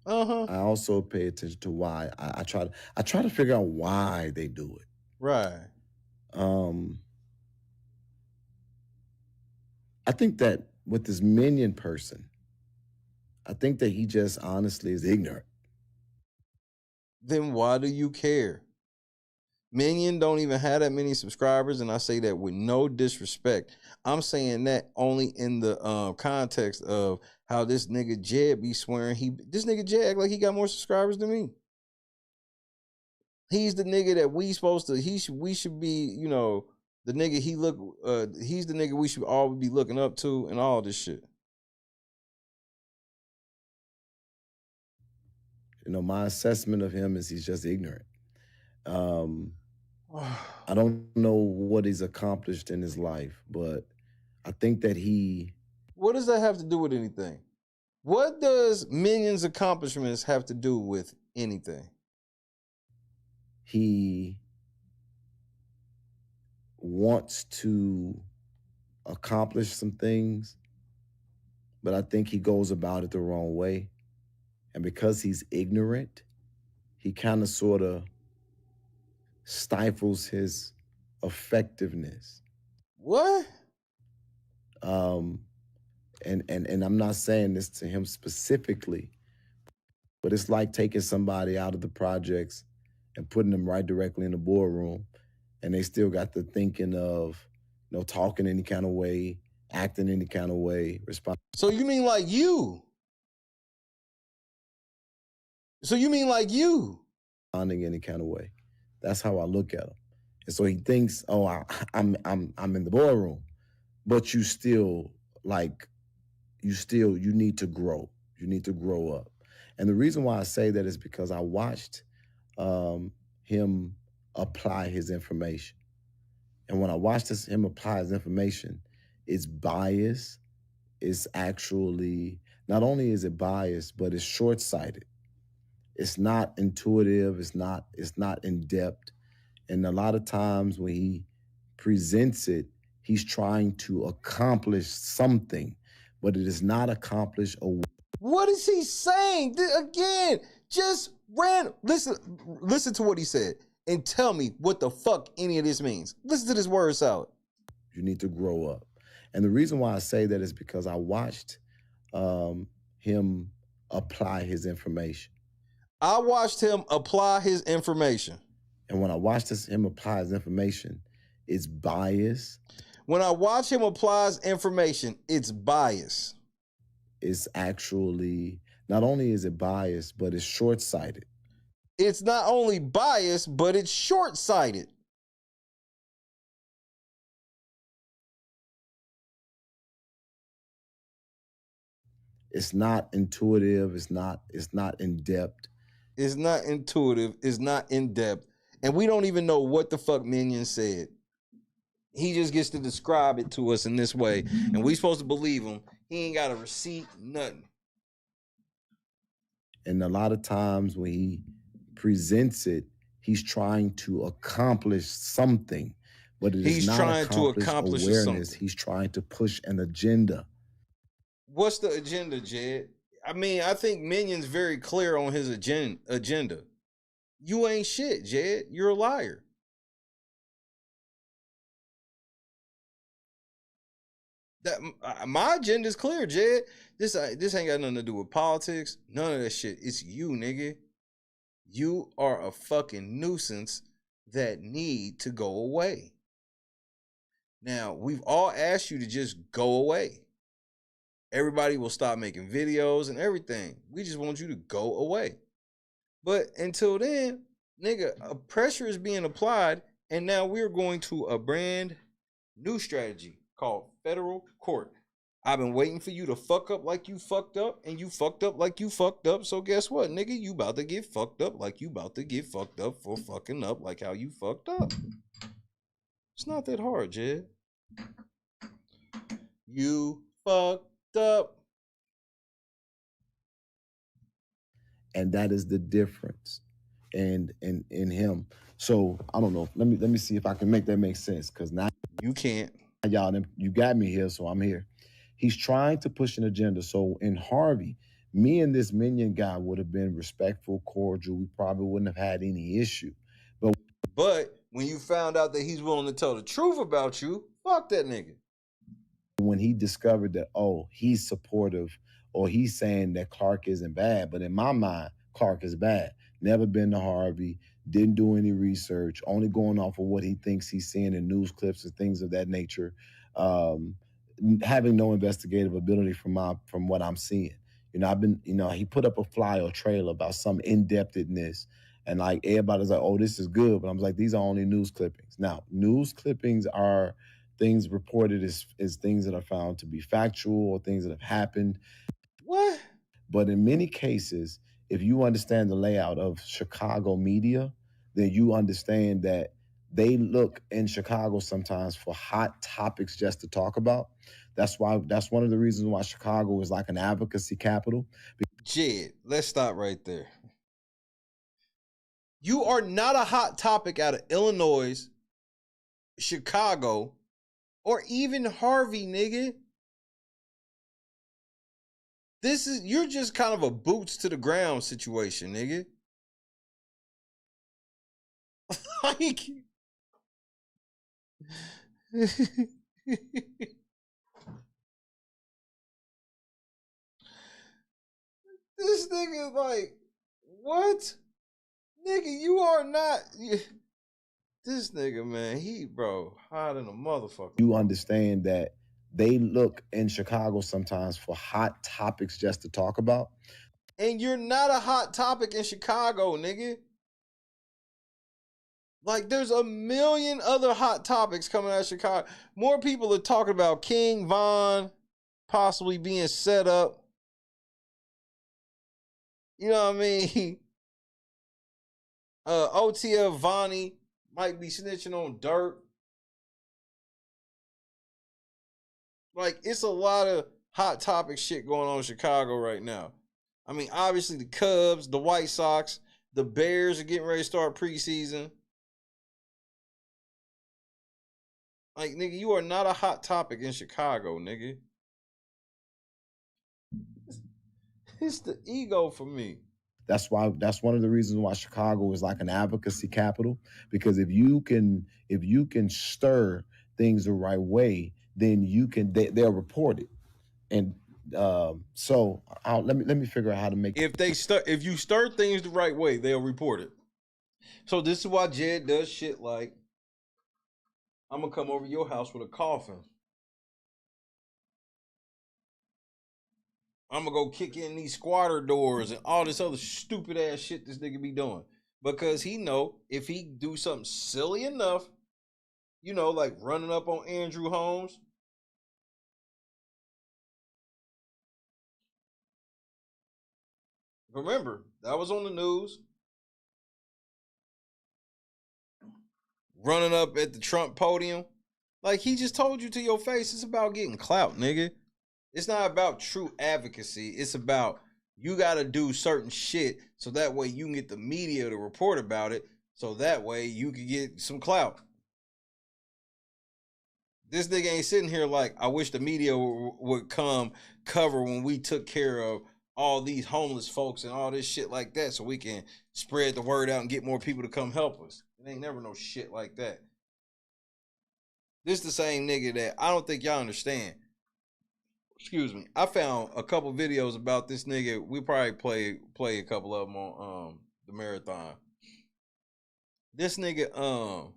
Uh-huh. I also pay attention to why. I try to figure out why they do it. Right. I think that with this Minion person, I think that he just honestly is ignorant. Then why do you care? Minion don't even have that many subscribers, and I say that with no disrespect. I'm saying that only in the context of how this nigga Jed be swearing this nigga Jed act like he got more subscribers than me. He's the nigga that we should be, you know, the nigga he's the nigga we should all be looking up to and all this shit. You know, my assessment of him is he's just ignorant. I don't know what he's accomplished in his life, but I think that What does that have to do with anything? What does Minion's accomplishments have to do with anything? he wants to accomplish some things, but I think he goes about it the wrong way. And because he's ignorant, he kind of sort of stifles his effectiveness. What? And I'm not saying this to him specifically, but it's like taking somebody out of the projects and putting them right directly in the boardroom, and they still got the thinking of, you know, talking any kind of way, acting any kind of way, responding. So you mean like you? Responding any kind of way. That's how I look at him. And so he thinks, oh, I'm in the boardroom, but you still you need to grow. You need to grow up. And the reason why I say that is because I watched him apply his information. And when I watched him apply his information, it's biased. It's actually, not only is it biased, but it's short-sighted. It's not intuitive. It's not in depth. And a lot of times when he presents it, he's trying to accomplish something, but it is not accomplished. What is he saying? Again, just listen to what he said and tell me what the fuck any of this means. Listen to this word salad. You need to grow up. And the reason why I say that is because I watched him apply his information. I watched him apply his information. And when I watched him apply his information, it's biased. When I watch him apply his information, it's biased. It's actually, not only is it biased, but it's short-sighted. It's not only biased, but it's short-sighted. It's not intuitive. It's not in depth. It's not intuitive. It's not in depth. And we don't even know what the fuck Minion said. He just gets to describe it to us in this way. And we supposed to believe him. He ain't got a receipt, nothing. And a lot of times when he presents it, he's trying to accomplish something. But it is not trying to accomplish awareness. something. He's trying to push an agenda. What's the agenda, Jed? I mean, I think Minion's very clear on his agenda. You ain't shit, Jed. You're a liar. That my agenda is clear, Jed. This ain't got nothing to do with politics. None of that shit. It's you, nigga. You are a fucking nuisance that need to go away. Now, we've all asked you to just go away. Everybody will stop making videos and everything. We just want you to go away. But until then, nigga, a pressure is being applied, and now we're going to a brand new strategy called federal court. I've been waiting for you to fuck up like you fucked up, and you fucked up like you fucked up. So guess what, nigga? You about to get fucked up like you about to get fucked up for fucking up like how you fucked up. It's not that hard, Jed. You fucked up. And that is the difference in him. So I don't know. Let me see if I can make that make sense. Because now you can't. Y'all, you got me here, so I'm here. He's trying to push an agenda. So in Harvey, me and this Minion guy would have been respectful, cordial. We probably wouldn't have had any issue. But when you found out that he's willing to tell the truth about you, fuck that nigga. When he discovered that, oh, he's supportive, or he's saying that Clark isn't bad, but in my mind, Clark is bad. Never been to Harvey, didn't do any research, only going off of what he thinks he's seeing in news clips and things of that nature, having no investigative ability from what I'm seeing. You know, he put up a flyer or trailer about some in-depthness, and like everybody's like, oh, this is good, but I'm like, these are only news clippings. Now, news clippings are things reported as things that are found to be factual or things that have happened. What? But in many cases, if you understand the layout of Chicago media, then you understand that they look in Chicago sometimes for hot topics just to talk about. That's one of the reasons why Chicago is like an advocacy capital. Jed, let's stop right there. You are not a hot topic out of Illinois, Chicago, or even Harvey, nigga. You're just kind of a boots to the ground situation, nigga. Like, this nigga, like, what? Nigga, you are not. This nigga, man, bro, hot in a motherfucker. You understand that they look in Chicago sometimes for hot topics just to talk about. And you're not a hot topic in Chicago, nigga. Like, there's a million other hot topics coming out of Chicago. More people are talking about King Von possibly being set up. You know what I mean? OTF Vonnie might be snitching on Dirt. Like, it's a lot of hot topic shit going on in Chicago right now. I mean, obviously the Cubs, the White Sox, the Bears are getting ready to start preseason. Like, nigga, you are not a hot topic in Chicago, nigga. It's the ego for me. That's one of the reasons why Chicago is like an advocacy capital, because if you can stir things the right way, then they'll report it. And so let me figure out how to make. If you stir things the right way, they'll report it. So this is why Jed does shit like, I'm gonna come over to your house with a coffin. I'm gonna go kick in these squatter doors and all this other stupid ass shit this nigga be doing. Because he know if he do something silly enough, you know, like running up on Andrew Holmes. Remember, that was on the news. Running up at the Trump podium. Like, he just told you to your face, it's about getting clout, nigga. It's not about true advocacy. It's about you got to do certain shit so that way you can get the media to report about it, so that way you can get some clout. This nigga ain't sitting here like, I wish the media would come cover when we took care of all these homeless folks and all this shit like that so we can spread the word out and get more people to come help us. It ain't never no shit like that. This the same nigga that I don't think y'all understand. Excuse me. I found a couple videos about this nigga. We probably play a couple of them on the marathon. This nigga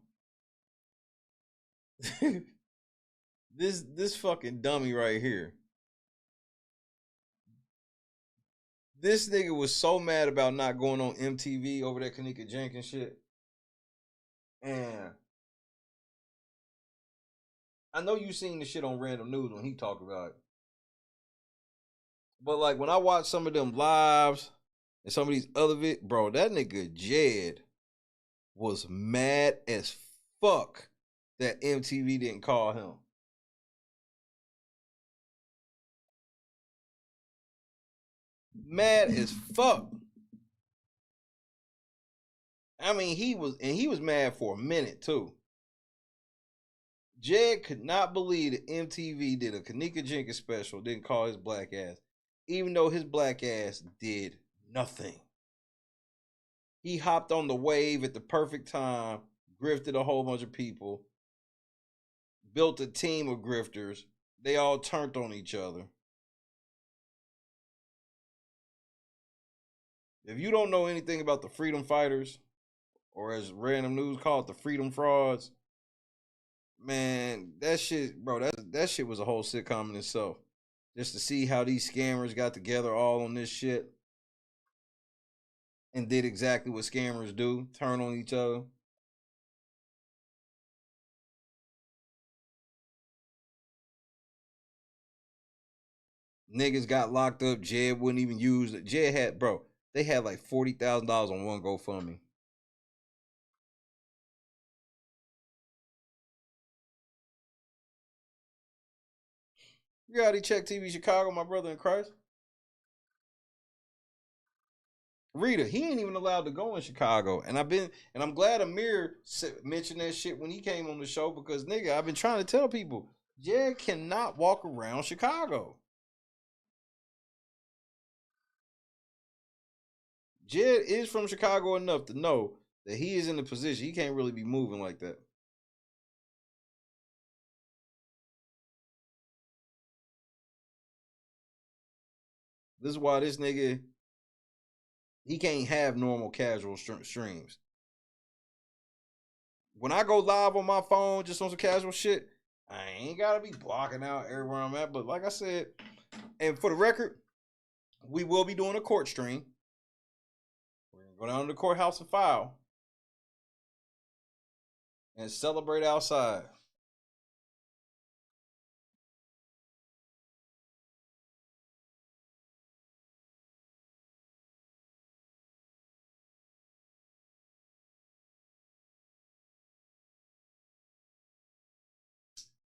this fucking dummy right here. This nigga was so mad about not going on MTV over that Kanika Jenkins shit. And I know you seen the shit on Random News when he talked about it. But like when I watch some of them lives and some of these other bro, that nigga Jed was mad as fuck that MTV didn't call him. Mad as fuck. I mean, he was mad for a minute too. Jed could not believe that MTV did a Kanika Jenkins special, didn't call his black ass, even though his black ass did nothing. He hopped on the wave at the perfect time, grifted a whole bunch of people, built a team of grifters. They all turned on each other. If you don't know anything about the freedom fighters, or as Random News called the freedom frauds, man, that shit, bro, that shit was a whole sitcom in itself. Just to see how these scammers got together all on this shit and did exactly what scammers do, turn on each other. Niggas got locked up. Jed wouldn't even use it. Jed had, bro, They had like $40,000 on one GoFundMe. Reality Check TV Chicago, my brother in Christ. Rita, he ain't even allowed to go in Chicago, and I'm glad Amir mentioned that shit when he came on the show because nigga, I've been trying to tell people, Jed cannot walk around Chicago. Jed is from Chicago enough to know that he is in the position he can't really be moving like that. This is why this nigga, he can't have normal casual streams. When I go live on my phone just on some casual shit, I ain't gotta be blocking out everywhere I'm at. But like I said, and for the record, we will be doing a court stream. We're gonna go down to the courthouse and file and celebrate outside.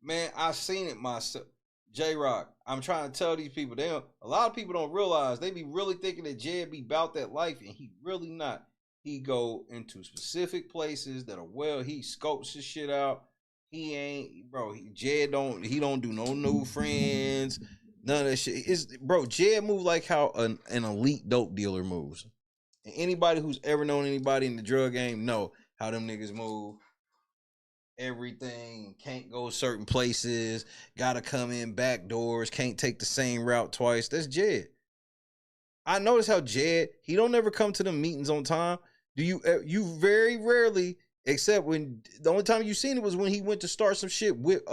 Man, I seen it myself. J-Rock, I'm trying to tell these people, a lot of people don't realize, they be really thinking that Jed be about that life, and he really not. He go into specific places that are he scopes his shit out. He ain't, bro, Jed don't do no new friends, none of that shit. Bro, Jed move like how an elite dope dealer moves. And anybody who's ever known anybody in the drug game know how them niggas move. Everything, can't go certain places, gotta come in back doors, can't take the same route twice. That's Jed. I notice how Jed, he don't ever come to the meetings on time. You very rarely, except when the only time you seen it was when he went to start some shit with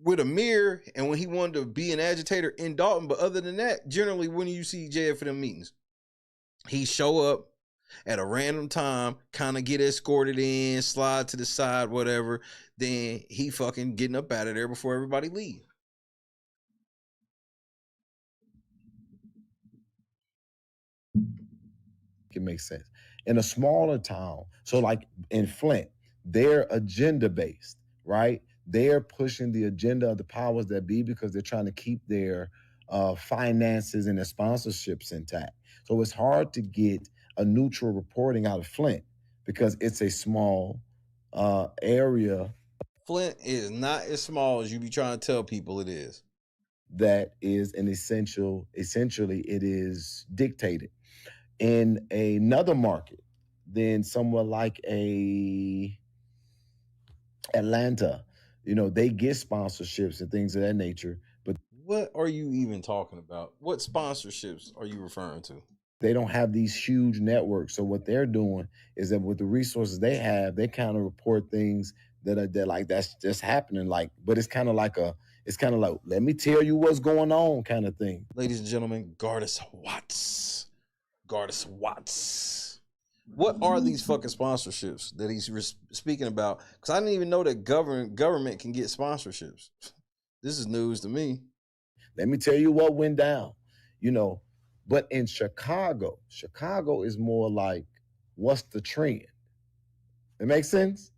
Amir, and when he wanted to be an agitator in Dalton. But other than that, generally when you see Jed for them meetings, he show up at a random time, kind of get escorted in, slide to the side, whatever. Then he fucking getting up out of there before everybody leave. It makes sense. In a smaller town, so like in Flint, they're agenda based, right? They're pushing the agenda of the powers that be because they're trying to keep their finances and their sponsorships intact. So it's hard to get a neutral reporting out of Flint because it's a small area. Flint is not as small as you be trying to tell people it is. That is essentially it is dictated. In another market, then somewhere like Atlanta, they get sponsorships and things of that nature. But what are you even talking about? What sponsorships are you referring to? They don't have these huge networks. So what they're doing is that with the resources they have, they kind of report things that like that's just happening. Like, but it's kind of like let me tell you what's going on kind of thing. Ladies and gentlemen, Gardis Watts. What are these fucking sponsorships that he's speaking about? Because I didn't even know that government can get sponsorships. This is news to me. Let me tell you what went down, But in Chicago is more like, what's the trend? It makes sense?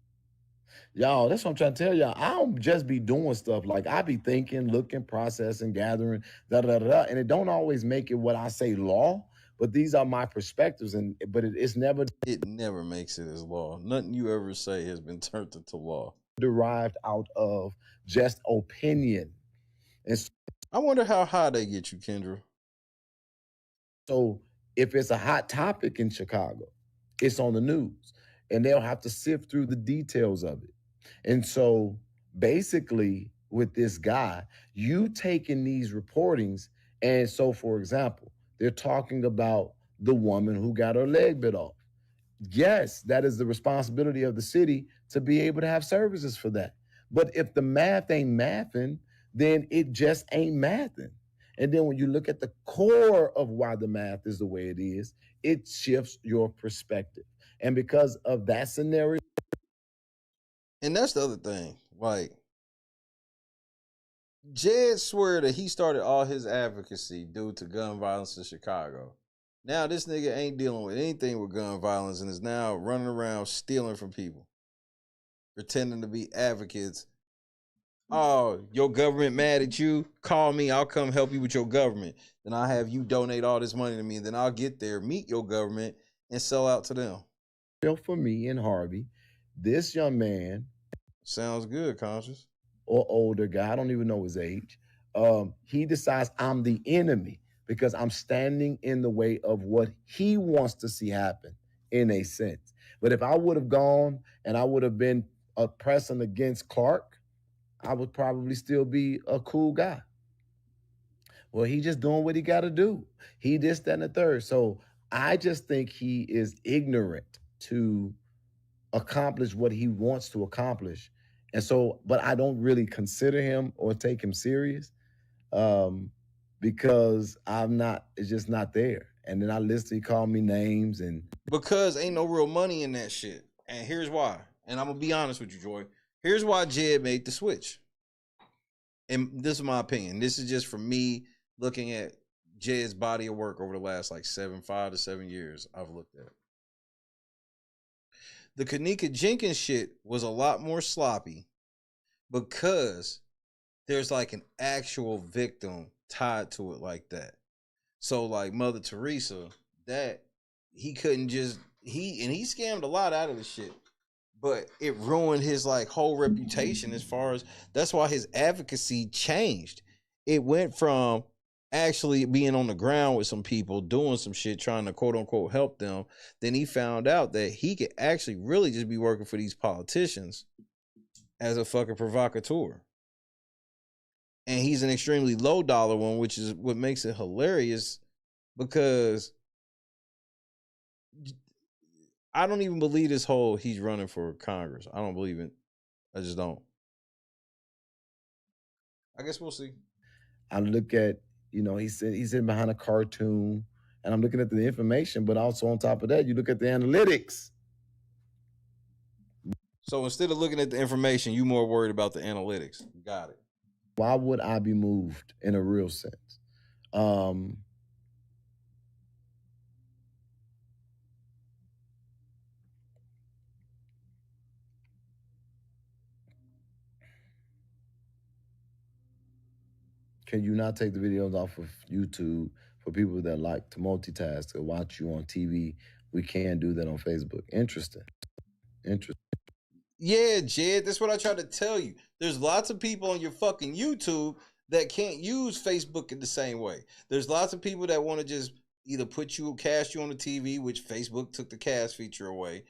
Y'all, that's what I'm trying to tell y'all. I don't just be doing stuff. Like, I be thinking, looking, processing, gathering, and it don't always make it what I say law, but these are my perspectives, but it's never... It never makes it as law. Nothing you ever say has been turned into law. Derived out of just opinion. And I wonder how high they get you, Kendra. So if it's a hot topic in Chicago, it's on the news, and they'll have to sift through the details of it. And so basically with this guy, you taking these reportings, and so for example, they're talking about the woman who got her leg bit off. Yes, that is the responsibility of the city to be able to have services for that. But if the math ain't mathing, then it just ain't mathing. And then when you look at the core of why the math is the way it is, it shifts your perspective. And because of that scenario. And that's the other thing. Like, Jed swear that he started all his advocacy due to gun violence in Chicago. Now this nigga ain't dealing with anything with gun violence and is now running around stealing from people, pretending to be advocates. Oh, your government mad at you? Call me. I'll come help you with your government. Then I'll have you donate all this money to me. Then I'll get there, meet your government, and sell out to them. For me and Harvey, this young man, sounds good, Conscious, or older guy, I don't even know his age, he decides I'm the enemy because I'm standing in the way of what he wants to see happen, in a sense. But if I would have gone and I would have been pressing against Clark, I would probably still be a cool guy. Well, he just doing what he got to do. He this, that, and the third. So I just think he is ignorant to accomplish what he wants to accomplish. And so, but I don't really consider him or take him serious because it's just not there. And then I listen, he called me names and. Because ain't no real money in that shit. And here's why. And I'm going to be honest with you, Joy. Here's why Jed made the switch. And this is my opinion. This is just from me looking at Jed's body of work over the last like 5 to 7 years I've looked at. The Kanika Jenkins shit was a lot more sloppy because there's like an actual victim tied to it like that. So like Mother Teresa, that he couldn't just, he scammed a lot out of the shit. But it ruined his like whole reputation as far as, that's why his advocacy changed. It went from actually being on the ground with some people doing some shit, trying to quote unquote help them. Then he found out that he could actually really just be working for these politicians as a fucking provocateur. And he's an extremely low dollar one, which is what makes it hilarious because I don't even believe this whole he's running for Congress. I don't believe it. I just don't. I guess we'll see. I look at, he's sitting behind a cartoon and I'm looking at the information, but also on top of that, you look at the analytics. So instead of looking at the information, you more worried about the analytics. Got it. Why would I be moved in a real sense? Can you not take the videos off of YouTube for people that like to multitask or watch you on TV? We can do that on Facebook. Interesting. Yeah, Jed, that's what I try to tell you. There's lots of people on your fucking YouTube that can't use Facebook in the same way. There's lots of people that want to just either cast you on the TV, which Facebook took the cast feature away.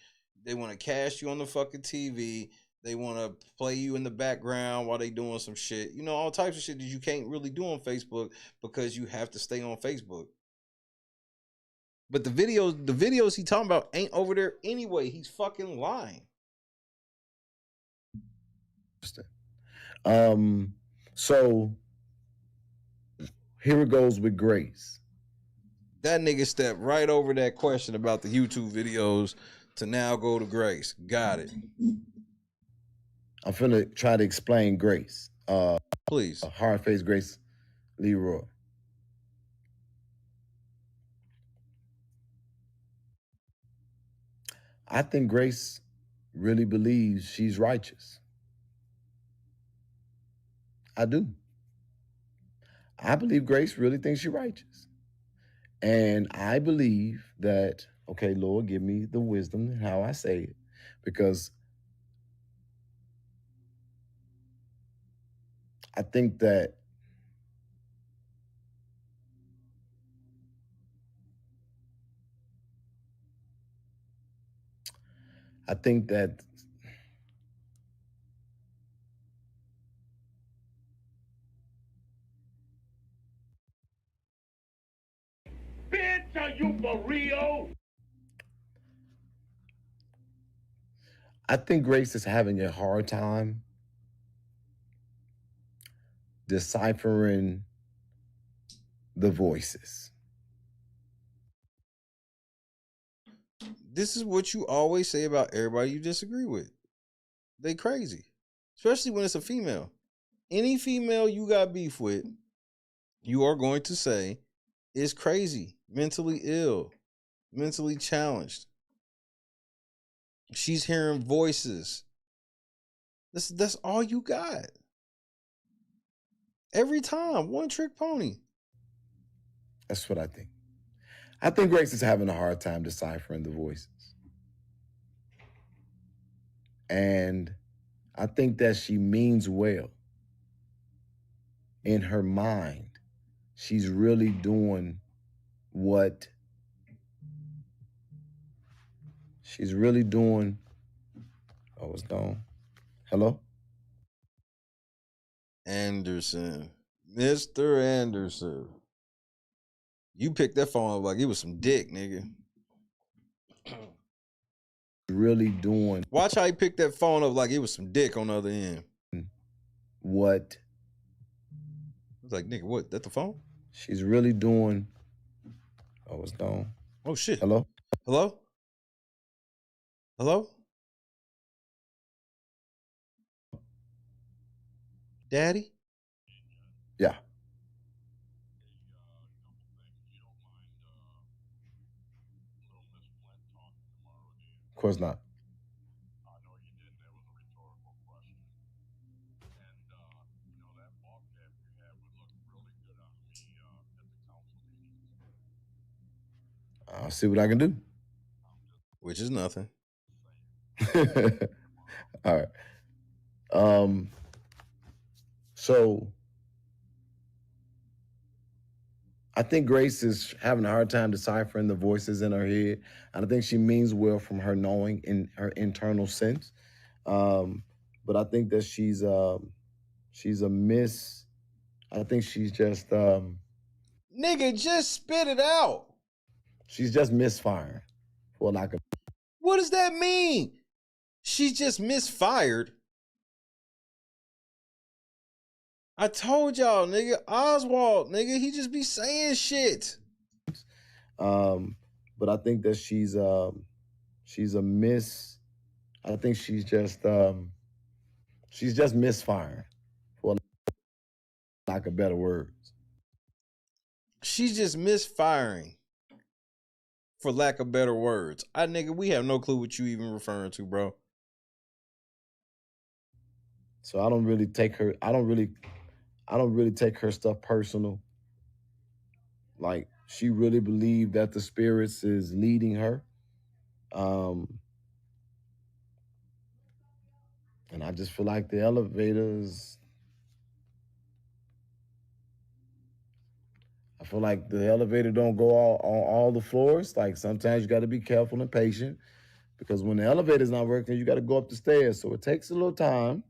They want to cast you on the fucking TV. They want to play you in the background while they doing some shit. All types of shit that you can't really do on Facebook because you have to stay on Facebook. But the videos he talking about ain't over there anyway. He's fucking lying. So here it goes with Grace. That nigga stepped right over that question about the YouTube videos to now go to Grace. Got it. I'm finna try to explain Grace. Please. Hard-faced Grace Leroy. I think Grace really believes she's righteous. I do. I believe Grace really thinks she's righteous. And I believe that, okay, Lord, give me the wisdom in how I say it. Because I think that Bitch, are you for real? I think Grace is having a hard time deciphering the voices. This is what you always say about everybody you disagree with. They crazy. Especially when it's a female. Any female you got beef with, you are going to say is crazy, mentally ill, mentally challenged. She's hearing voices. That's all you got. Every time, one trick pony. That's what I think. I think Grace is having a hard time deciphering the voices. And I think that she means well. In her mind, she's really doing what she's really doing. Oh, it's gone. Hello? Anderson. Mr. Anderson. You picked that phone up like it was some dick, nigga. Really doing. Watch how he picked that phone up like it was some dick on the other end. What? I was like, nigga, what? That the phone? She's really doing. Oh, it's gone. Oh, shit. Hello? Hello? Hello? Daddy? Yeah. Of course not. I'll see what I can do. Which is nothing. All right. So I think Grace is having a hard time deciphering the voices in her head. And I think she means well from her knowing in her internal sense. But I think that she's a miss. I think she's just nigga, just spit it out. She's just misfiring. For lack of. What does that mean? She's just misfired. I told y'all, nigga, Oswald, nigga, he just be saying shit. But I think that she's a miss. I think she's just misfiring, for lack of better words. She's just misfiring, for lack of better words. Nigga, we have no clue what you even referring to, bro. So I don't really take her stuff personal. Like, she really believed that the spirits is leading her. And I just feel like the elevators, I feel like the elevator don't go on all the floors. Like, sometimes you got to be careful and patient, because when the elevator's not working, you got to go up the stairs. So it takes a little time.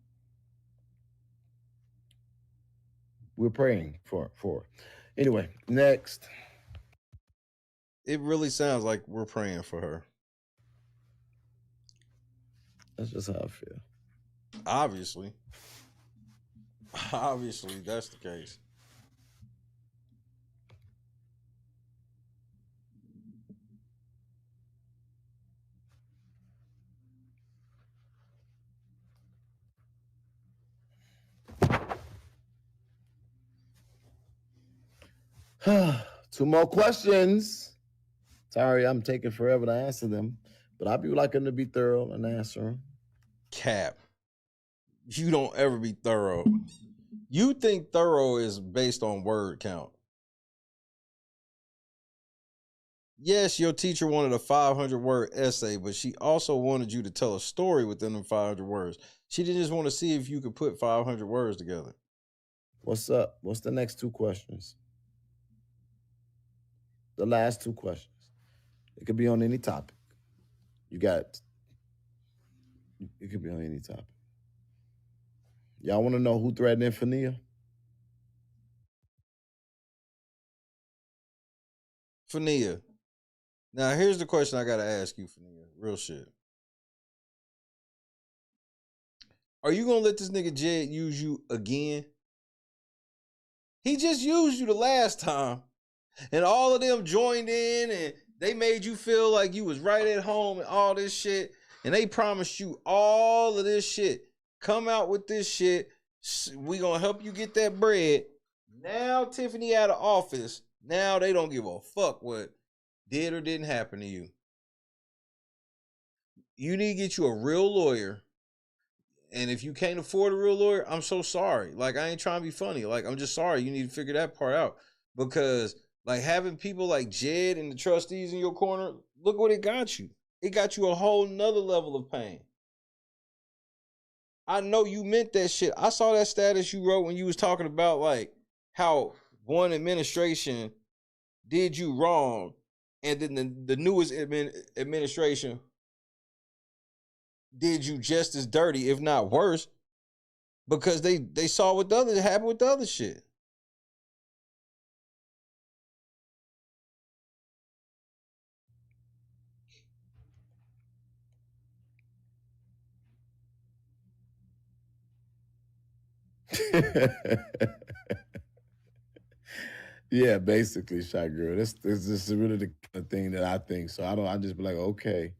We're praying for her. Anyway, next. It really sounds like we're praying for her. That's just how I feel. Obviously, that's the case. Two more questions. Sorry, I'm taking forever to answer them, but I'd be liking to be thorough and answer them. Cap. You don't ever be thorough. You think thorough is based on word count. Yes, your teacher wanted a 500-word essay, but she also wanted you to tell a story within them 500 words. She didn't just want to see if you could put 500 words together. What's up? What's the next two questions? The last two questions. It could be on any topic. It could be on any topic. Y'all want to know who threatened Infinia? Fania. Now, here's the question I got to ask you, Fania. Real shit. Are you going to let this nigga Jed use you again? He just used you the last time. And all of them joined in and they made you feel like you was right at home and all this shit. And they promised you all of this shit. Come out with this shit. We gonna help you get that bread. Now Tiffany out of office. Now they don't give a fuck what did or didn't happen to you. You need to get you a real lawyer. And if you can't afford a real lawyer, I'm so sorry. Like, I ain't trying to be funny. Like, I'm just sorry. You need to figure that part out. Because, like, having people like Jed and the trustees in your corner, look what it got you. It got you a whole nother level of pain. I know you meant that shit. I saw that status you wrote when you was talking about, like, how one administration did you wrong, and then the newest administration did you just as dirty, if not worse, because they saw what the other happened with the other shit. Yeah, basically, Shy Girl. This is really the kind of thing that I think. So I just be like, okay,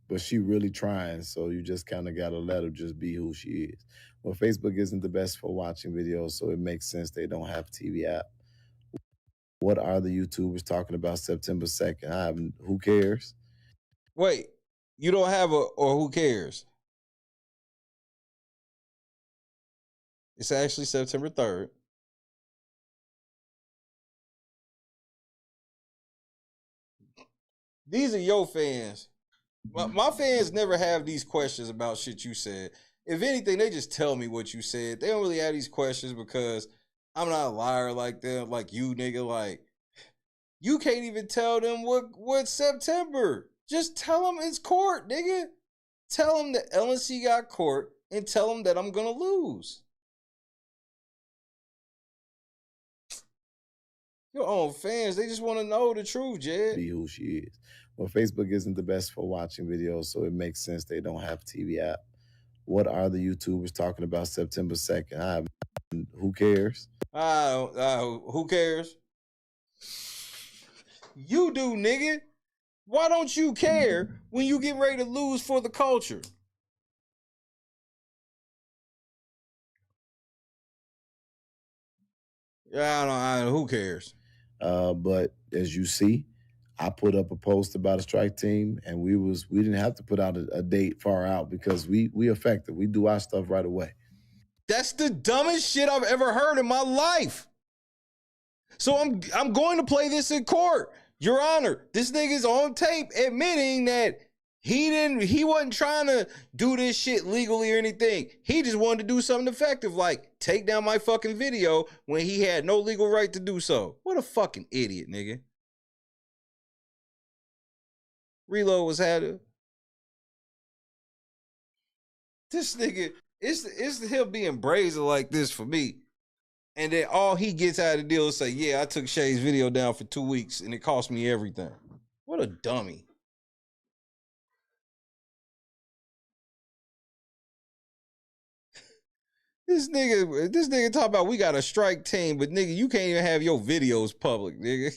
but she really trying. So you just kind of gotta let her just be who she is. Well, Facebook isn't the best for watching videos, so it makes sense they don't have TV app. What are the YouTubers talking about September 2nd? Who cares? Wait, you don't have or who cares? It's actually September 3rd. These are your fans. My fans never have these questions about shit you said. If anything, they just tell me what you said. They don't really have these questions because I'm not a liar like them, like you, nigga. Like, you can't even tell them what's September. Just tell them it's court, nigga. Tell them that LNC got court and tell them that I'm gonna lose. Your own fans, they just want to know the truth, Jed. Be who she is. Well, Facebook isn't the best for watching videos, so it makes sense they don't have TV app. What are the YouTubers talking about September 2nd? Who cares? Who cares? You do, nigga. Why don't you care when you get ready to lose for the culture? Yeah, I don't. Who cares? But as you see, I put up a post about a strike team, and we didn't have to put out a date far out because we effective. We do our stuff right away. That's the dumbest shit I've ever heard in my life. So I'm going to play this in court. Your Honor, this nigga's on tape admitting that he wasn't trying to do this shit legally or anything. He just wanted to do something effective, like take down my fucking video when he had no legal right to do so. What a fucking idiot, nigga. Reload was had it. This nigga, it's him being brazen like this for me. And then all he gets out of the deal is say, yeah, I took Shay's video down for 2 weeks and it cost me everything. What a dummy. This nigga talk about we got a strike team, but nigga, you can't even have your videos public, nigga.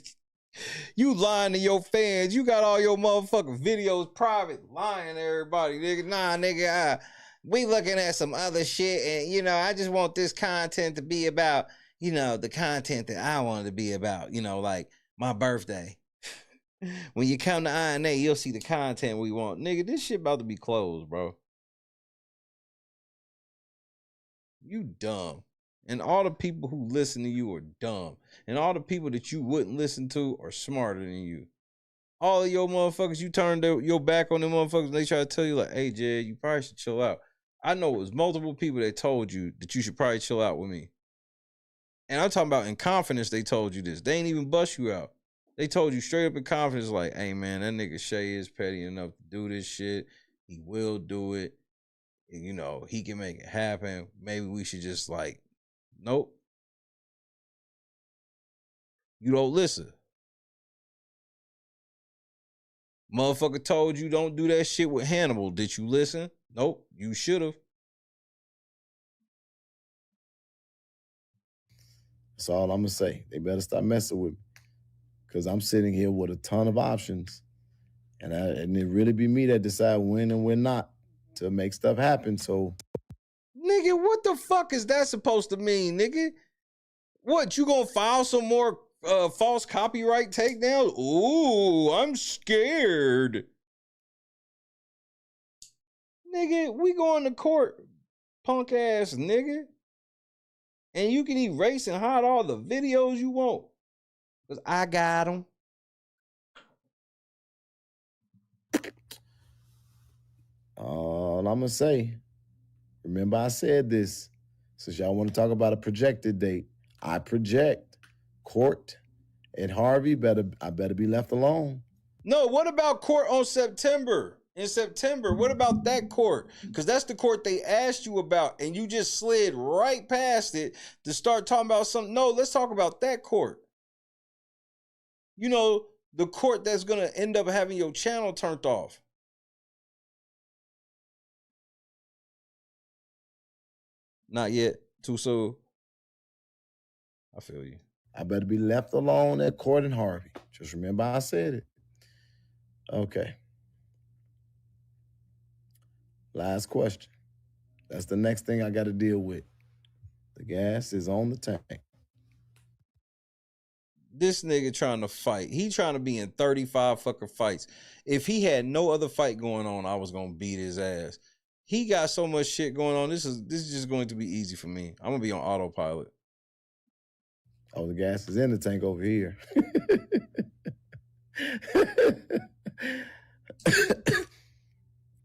You lying to your fans. You got all your motherfucking videos private, lying to everybody, nigga. Nah, nigga, we looking at some other shit, and I just want this content to be about, the content that I wanted to be about, like my birthday. When you come to INA, you'll see the content we want. Nigga, this shit about to be closed, bro. You dumb. And all the people who listen to you are dumb. And all the people that you wouldn't listen to are smarter than you. All of your motherfuckers, you turned your back on them motherfuckers and they try to tell you like, hey, Jed, you probably should chill out. I know it was multiple people that told you that you should probably chill out with me. And I'm talking about in confidence they told you this. They ain't even bust you out. They told you straight up in confidence like, hey, man, that nigga Shay is petty enough to do this shit. He will do it. And, he can make it happen. Maybe we should just nope. You don't listen. Motherfucker told you don't do that shit with Hannibal. Did you listen? Nope. You should have. That's all I'm gonna say. They better stop messing with me. Because I'm sitting here with a ton of options. And it really be me that decide when and when not to make stuff happen. So nigga, what the fuck is that supposed to mean, nigga? What, you gonna file some more false copyright takedown? Ooh, I'm scared. Nigga, we going to court, punk ass nigga. And you can erase and hide all the videos you want. Because I got them. All I'm going to say, remember I said this, since y'all want to talk about a projected date, I project court and Harvey I better be left alone. No, what about court on September? In September, what about that court? Because that's the court they asked you about, and you just slid right past it to start talking about something. No, let's talk about that court. You know, the court that's going to end up having your channel turned off. Not yet. Too soon. I feel you. I better be left alone at court and Harvey. Just remember I said it. Okay. Last question. That's the next thing I got to deal with. The gas is on the tank. This nigga trying to fight. He trying to be in 35 fucking fights. If he had no other fight going on, I was going to beat his ass. He got so much shit going on. This is just going to be easy for me. I'm going to be on autopilot. Oh, the gas is in the tank over here.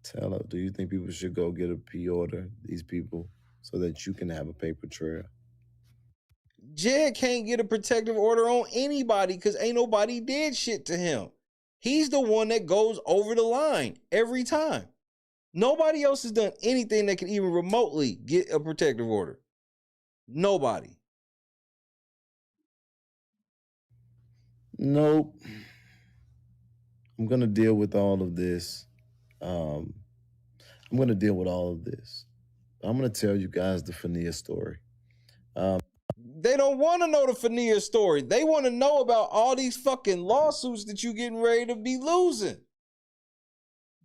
Tell her, do you think people should go get a pre-order, these people, so that you can have a paper trail? Jed can't get a protective order on anybody because ain't nobody did shit to him. He's the one that goes over the line every time. Nobody else has done anything that can even remotely get a protective order. Nobody. Nope. I'm going to deal with all of this. I'm going to deal with all of this. I'm going to tell you guys the Fania story. They don't want to know the Fania story. They want to know about all these fucking lawsuits that you getting ready to be losing.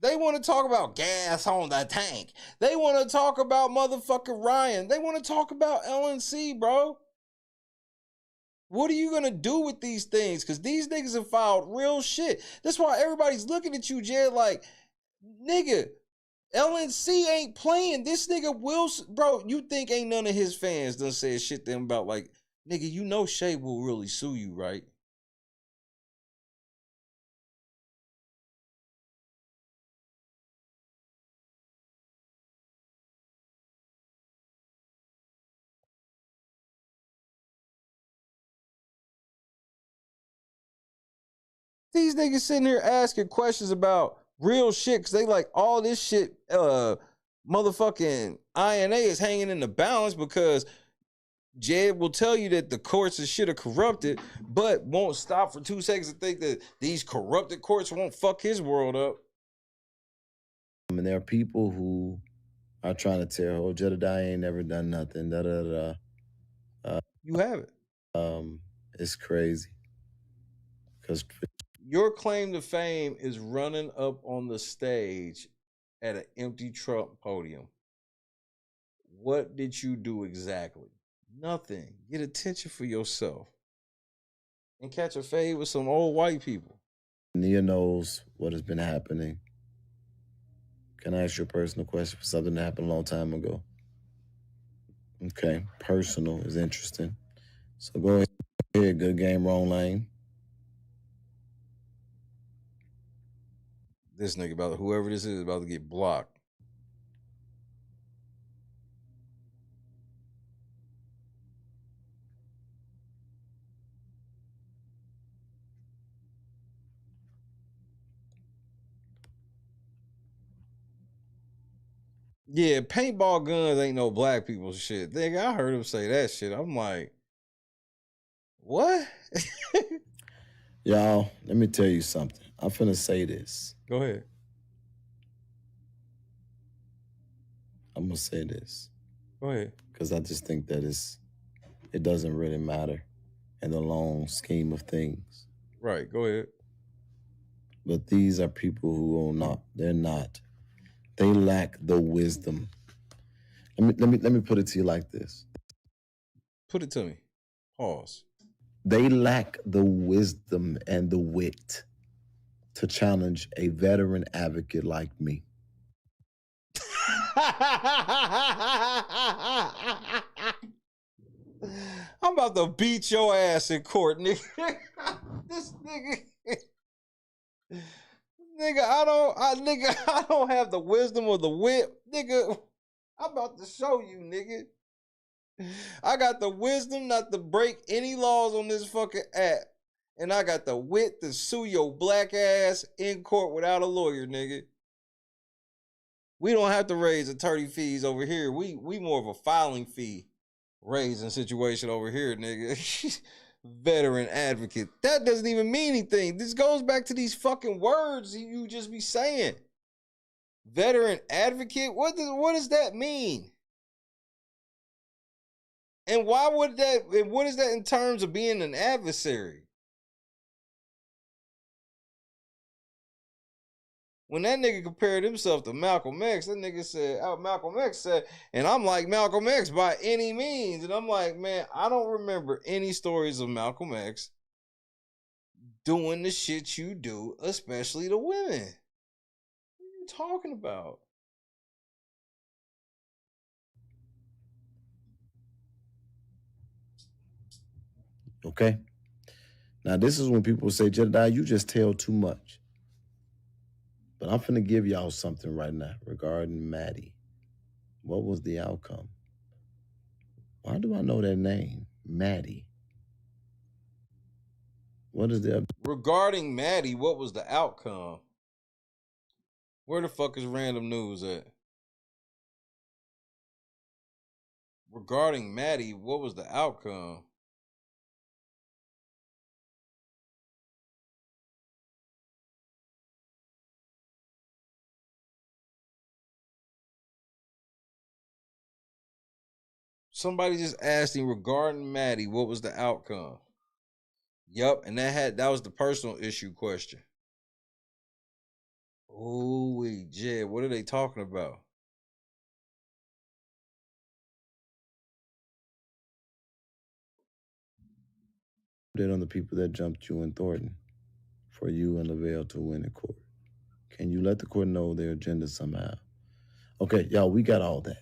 They want to talk about gas on the tank. They want to talk about motherfucking Ryan. They want to talk about LNC, bro. What are you going to do with these things? Because these niggas have filed real shit. That's why everybody's looking at you, Jed, like, nigga, LNC ain't playing. This nigga will, bro, you think ain't none of his fans done said shit to him about, like, nigga, you know Shay will really sue you, right? These niggas sitting here asking questions about real shit because they like all this shit, motherfucking INA is hanging in the balance because Jed will tell you that the courts and shit are corrupted, but won't stop for 2 seconds to think that these corrupted courts won't fuck his world up. I mean, there are people who are trying to tell, oh, Jedidiah ain't never done nothing, You have it. It's crazy. Because your claim to fame is running up on the stage at an empty Trump podium. What did you do exactly? Nothing. Get attention for yourself. And catch a fade with some old white people. Nia knows what has been happening. Can I ask you a personal question for something that happened a long time ago? Okay, personal is interesting. So go ahead, good game, wrong lane. This nigga about whoever this is about to get blocked. Yeah, paintball guns ain't no black people shit. Nigga, I heard him say that shit. I'm like, what? Y'all, let me tell you something. I'm finna say this. Go ahead. I'm gonna say this. Go ahead. Because I just think that it doesn't really matter in the long scheme of things. Right, go ahead. But these are people who are not, they lack the wisdom. Let me put it to you like this. Put it to me. Pause. They lack the wisdom and the wit to challenge a veteran advocate like me. I'm about to beat your ass in court, nigga. This nigga, I don't have the wisdom or the wit, nigga. I'm about to show you, nigga. I got the wisdom not to break any laws on this fucking app, and I got the wit to sue your black ass in court without a lawyer, nigga. We don't have to raise attorney fees over here. We more of a filing fee raising situation over here, nigga. Veteran advocate. That doesn't even mean anything. This goes back to these fucking words you just be saying. Veteran advocate? What does that mean? And why would that, and what is that in terms of being an adversary? When that nigga compared himself to Malcolm X, that nigga said, Malcolm X said, and I'm like Malcolm X by any means. And I'm like, man, I don't remember any stories of Malcolm X doing the shit you do, especially to women. What are you talking about? Okay? Now, this is when people say, Jedidiah, you just tell too much. But I'm finna give y'all something right now regarding Maddie. What was the outcome? Why do I know that name? Maddie. What is the... Regarding Maddie, what was the outcome? Where the fuck is Random News at? Regarding Maddie, what was the outcome? Somebody just asked him regarding Maddie, what was the outcome? Yup, and that was the personal issue question. Oh, Jed, what are they talking about? Did on the people that jumped you and Thornton for you and Lavelle to win in court? Can you let the court know their agenda somehow? Okay, y'all, we got all that.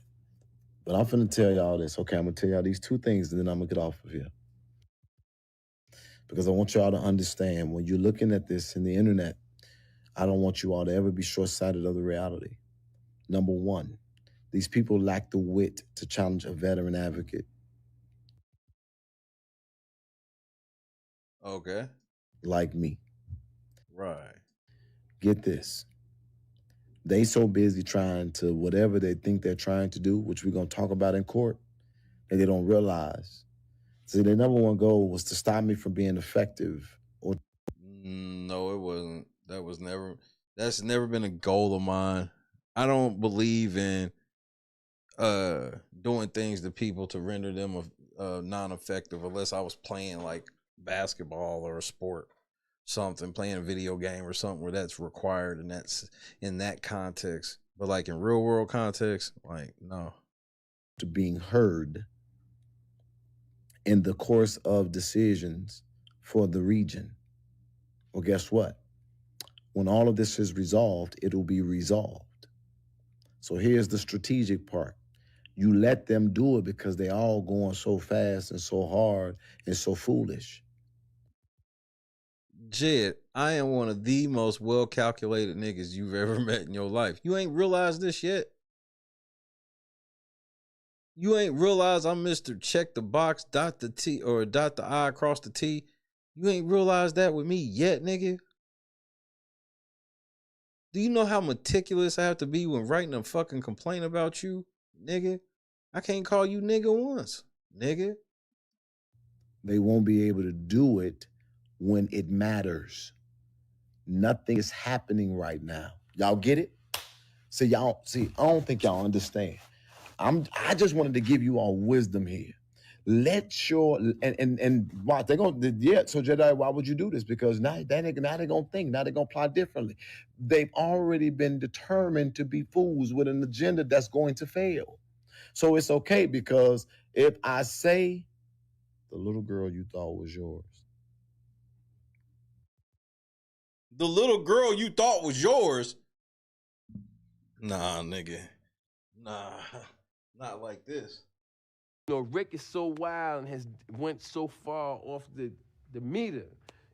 But I'm finna tell y'all this. Okay, I'm gonna tell y'all these two things and then I'm gonna get off of here. Because I want y'all to understand when you're looking at this in the internet, I don't want you all to ever be short-sighted of the reality. Number one, these people lack the wit to challenge a veteran advocate. Okay. Like me. Right. Get this. They so busy trying to whatever they think they're trying to do, which we're going to talk about in court, and they don't realize. See, their number one goal was to stop me from being effective. Or no, it wasn't. That's never been a goal of mine. I don't believe in doing things to people to render them non-effective unless I was playing like basketball or a sport, something, playing a video game or something where that's required and that's in that context. But like in real world context, like no. To being heard in the course of decisions for the region. Well, guess what? When all of this is resolved, it'll be resolved. So here's the strategic part. You let them do it because they all going so fast and so hard and so foolish. Jed, I am one of the most well-calculated niggas you've ever met in your life. You ain't realized this yet? You ain't realized I'm Mr. Check the box, dot the T, or dot the I across the T? You ain't realized that with me yet, nigga? Do you know how meticulous I have to be when writing a fucking complaint about you, nigga? I can't call you nigga once, nigga. They won't be able to do it when it matters. Nothing is happening right now. Y'all get it? I don't think y'all understand. I just wanted to give you all wisdom here. Let your and why they're gonna so Jedi, why would you do this? Because now they're gonna think, now they're gonna plot differently. They've already been determined to be fools with an agenda that's going to fail. So it's okay because if I say The little girl you thought was yours. The little girl you thought was yours? Nah, nigga. Nah, not like this. You know, Rick is so wild and has went so far off the meter.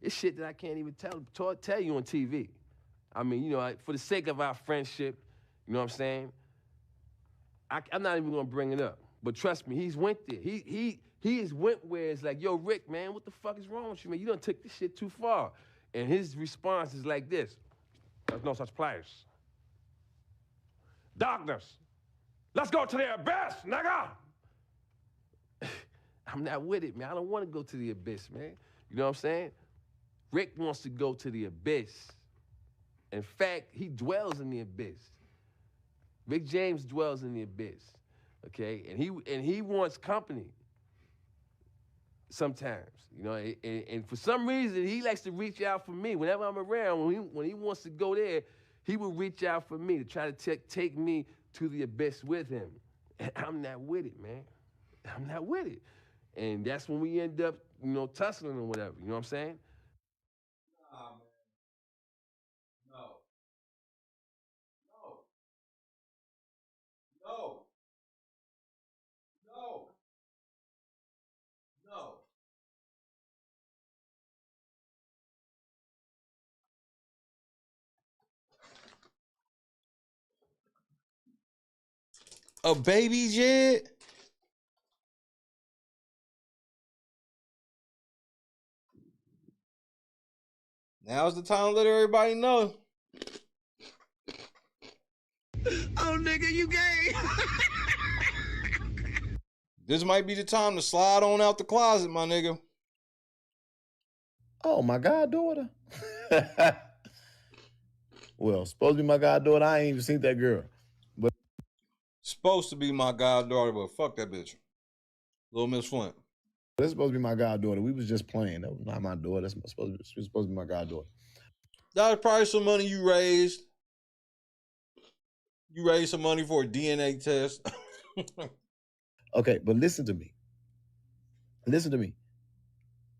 It's shit that I can't even tell you on TV. I mean, you know, for the sake of our friendship, you know what I'm saying? I'm not even gonna bring it up. But trust me, he's went there. He has went where it's like, yo, Rick, man, what the fuck is wrong with you, man? You done took this shit too far. And his response is like this: there's no such place. Darkness. Let's go to the abyss, nigga! I'm not with it, man. I don't want to go to the abyss, man. You know what I'm saying? Rick wants to go to the abyss. In fact, he dwells in the abyss. Rick James dwells in the abyss, okay? And he wants company sometimes, you know? And for some reason, he likes to reach out for me. Whenever I'm around, when he wants to go there, he will reach out for me to try to take me to the abyss with him. And I'm not with it, man. I'm not with it. And that's when we end up, you know, tussling or whatever. You know what I'm saying? Nah, man. No. No. No. No. A baby jet? Now's the time to let everybody know. Oh, nigga, you gay. This might be the time to slide on out the closet, my nigga. Oh, my goddaughter. Well, supposed to be my goddaughter. I ain't even seen that girl. But supposed to be my goddaughter, but fuck that bitch. Little Miss Flint. That's supposed to be my goddaughter. We was just playing. That was not my daughter. That's she was supposed to be my goddaughter. That was probably some money you raised. You raised some money for a DNA test. Okay, but listen to me. Listen to me.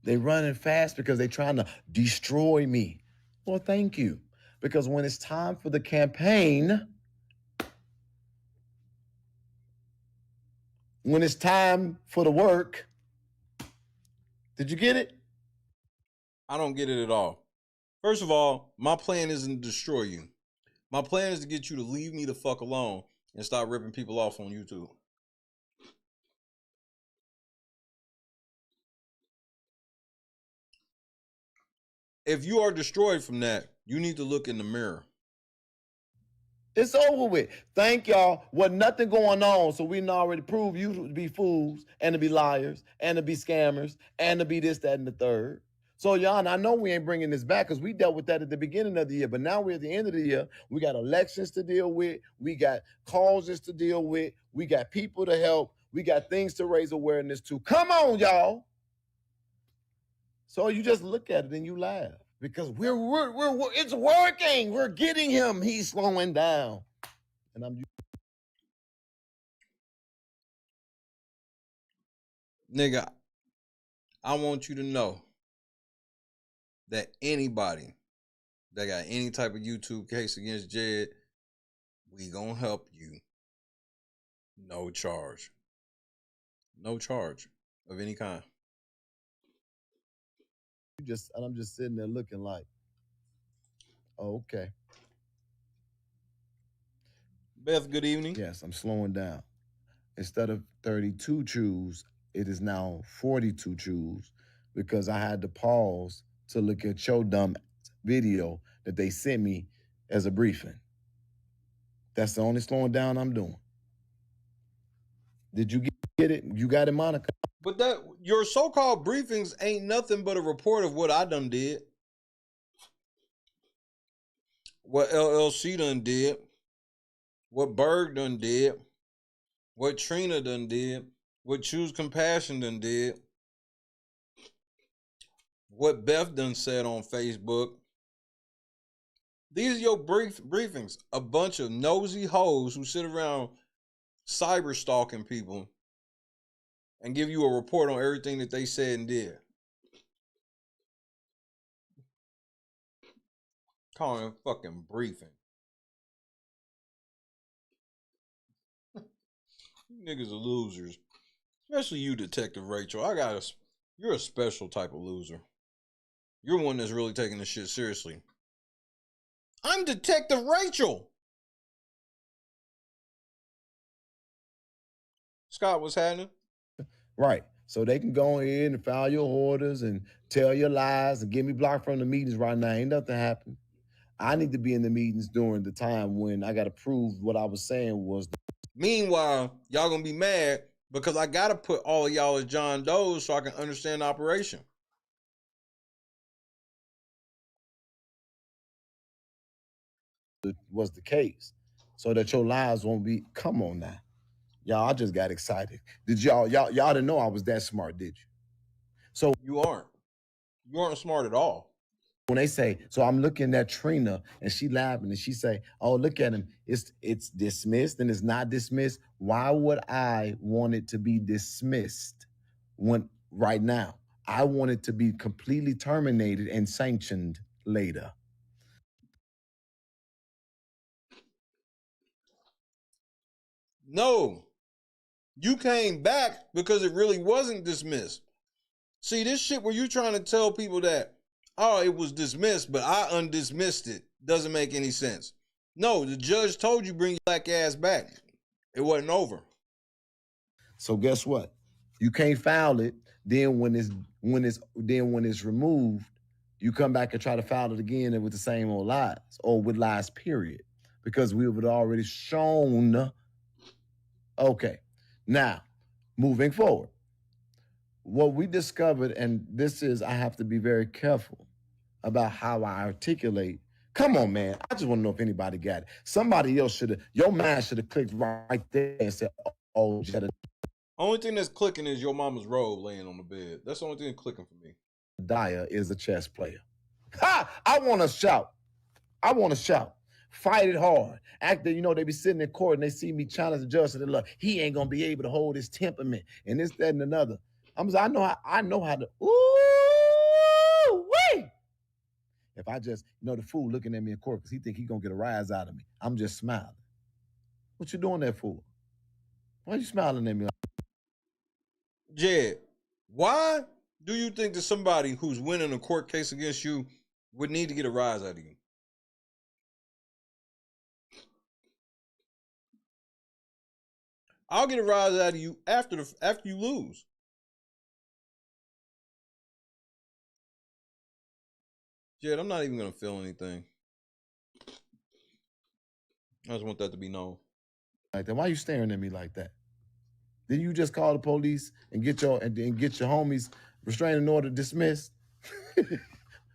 They running fast because they trying to destroy me. Well, thank you. Because when it's time for the campaign, when it's time for the work, did you get it? I don't get it at all. First of all, my plan isn't to destroy you. My plan is to get you to leave me the fuck alone and stop ripping people off on YouTube. If you are destroyed from that, you need to look in the mirror. It's over with. Thank y'all. Wasn't nothing going on, so we done already proved you to be fools and to be liars and to be scammers and to be this, that, and the third. So, y'all, I know we ain't bringing this back because we dealt with that at the beginning of the year, but now we're at the end of the year. We got elections to deal with. We got causes to deal with. We got people to help. We got things to raise awareness to. Come on, y'all. So you just look at it and you laugh because we're it's working. We're getting him. He's slowing down. And Nigga, I want you to know that anybody that got any type of YouTube case against Jed, we gonna help you. No charge. No charge of any kind. I'm just sitting there looking like, oh, okay. Beth, good evening. Yes, I'm slowing down. Instead of 32 chews, it is now 42 chews because I had to pause to look at your dumb video that they sent me as a briefing. That's the only slowing down I'm doing. Did you get it? You got it, Monica? But that your so-called briefings ain't nothing but a report of what I done did. What LLC done did. What Berg done did. What Trina done did. What Choose Compassion done did. What Beth done said on Facebook. These are your briefings. A bunch of nosy hoes who sit around cyber stalking people and give you a report on everything that they said and did. Calling it fucking briefing. You niggas are losers. Especially you, Detective Rachel. You're a special type of loser. You're one that's really taking this shit seriously. I'm Detective Rachel. Scott, what's happening? Right. So they can go in and file your orders and tell your lies and get me blocked from the meetings right now. Ain't nothing happened. I need to be in the meetings during the time when I got to prove what I was saying was. Meanwhile, y'all gonna be mad because I gotta put all of y'all as John Does so I can understand the operation. Was the case, so that your lives won't be. Come on now, y'all. I just got excited. Did y'all didn't know I was that smart, did you? So you aren't smart at all. When they say, so I'm looking at Trina and she laughing and she say, oh, look at him. It's dismissed and it's not dismissed. Why would I want it to be dismissed when right now? I want it to be completely terminated and sanctioned later. No, you came back because it really wasn't dismissed. See, this shit where you trying to tell people that, oh, it was dismissed, but I undismissed it, doesn't make any sense. No, the judge told you bring your black ass back. It wasn't over. So guess what? You can't file it. Then when it's removed, you come back and try to file it again and with the same old lies or with lies, period. Because we have already shown. Okay. Now, moving forward. What we discovered, and this is, I have to be very careful about how I articulate. Come on, man. I just want to know if anybody got it. Somebody else your mind should have clicked right there and said, oh, Jedidiah. Only thing that's clicking is your mama's robe laying on the bed. That's the only thing clicking for me. Jedidiah is a chess player. Ha! I want to shout. Fight it hard. Actor, they be sitting in court and they see me challenge the judge and they're like, he ain't gonna be able to hold his temperament and this, that, and another. I know how to. Ooh, wait. If I just, the fool looking at me in court because he think he gonna get a rise out of me. I'm just smiling. What you doing that for? Why you smiling at me? Jed, why do you think that somebody who's winning a court case against you would need to get a rise out of you? I'll get a rise out of you after you lose. Jed, I'm not even gonna feel anything. I just want that to be known. Like that. Why are you staring at me like that? Did you just call the police and get your homies restraining order dismissed? You're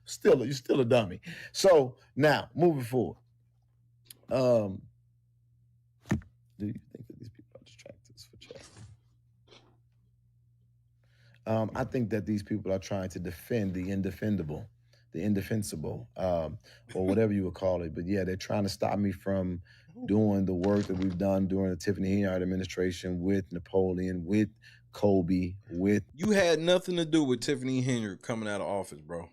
still a dummy. So now, moving forward. Do you think that these people are distracted for chat? I think that these people are trying to defend the indefensible, or whatever you would call it. But yeah, they're trying to stop me from doing the work that we've done during the Tiffany Henyard administration with Napoleon, with Kobe, with... You had nothing to do with Tiffany Henyard coming out of office, bro.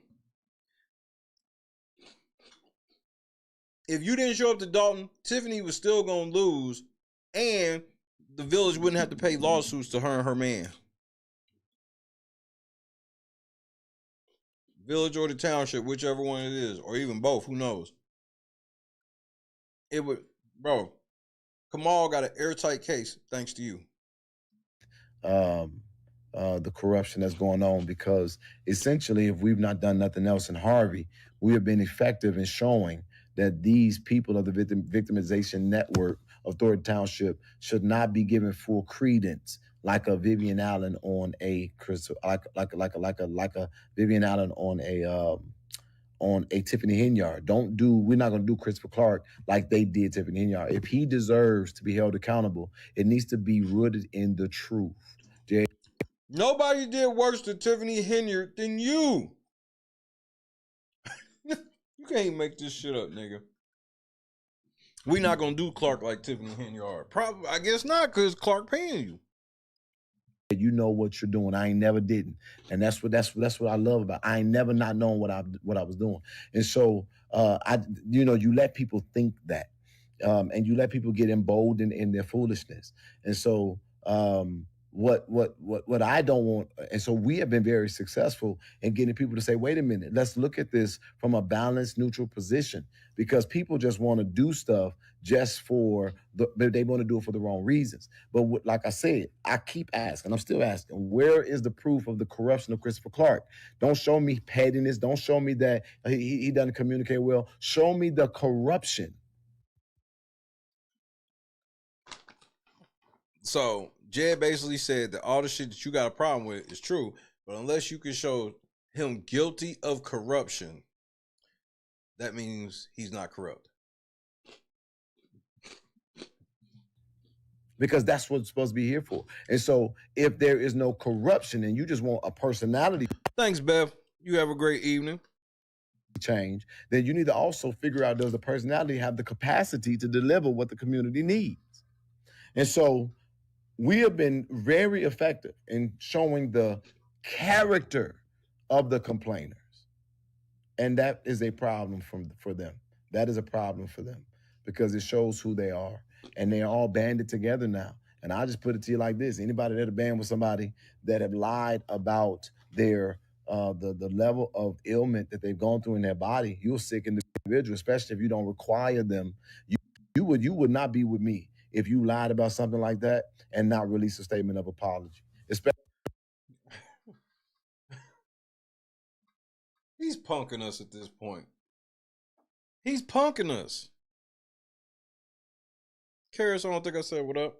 If you didn't show up to Dalton, Tiffany was still going to lose, and the village wouldn't have to pay lawsuits to her and her man. Village or the township, whichever one it is, or even both, who knows? It would, bro. Kamal got an airtight case thanks to you. The corruption that's going on, because essentially, if we've not done nothing else in Harvey, we have been effective in showing that these people of the victimization network of Thornton Township should not be given full credence, like a Vivian Allen on a Vivian Allen on a Tiffany Henyard. We're not gonna do Christopher Clark like they did Tiffany Henyard. If he deserves to be held accountable, it needs to be rooted in the truth. Nobody did worse to Tiffany Henyard than you. You can't make this shit up, nigga. We not gonna do Clark like Tiffany Henyard. Probably, I guess not, because Clark paying you. you know what you're doing. I ain't never didn't. And that's what I love about it. I ain't never not knowing what I was doing. And so you let people think that. And you let people get emboldened in their foolishness. And so what I don't want, and so we have been very successful in getting people to say, wait a minute, let's look at this from a balanced, neutral position, because people just want to do stuff just they want to do it for the wrong reasons. But like I said, I keep asking, I'm still asking, where is the proof of the corruption of Christopher Clark? Don't show me pettiness. Don't show me that he doesn't communicate well. Show me the corruption. So Jed basically said that all the shit that you got a problem with is true, but unless you can show him guilty of corruption, that means he's not corrupt. Because that's what it's supposed to be here for. And so if there is no corruption and you just want a personality. Thanks, Bev. You have a great evening. Change, then you need to also figure out, does the personality have the capacity to deliver what the community needs? And so we have been very effective in showing the character of the complainers. And that is a problem for them. That is a problem for them because it shows who they are. And they're all banded together now. And I just put it to you like this. Anybody that have band with somebody that have lied about their the level of ailment that they've gone through in their body, you're a sick individual, especially if you don't require them. You would not be with me if you lied about something like that and not release a statement of apology. Especially He's punking us at this point. He's punking us. Karis, I don't think I said what up.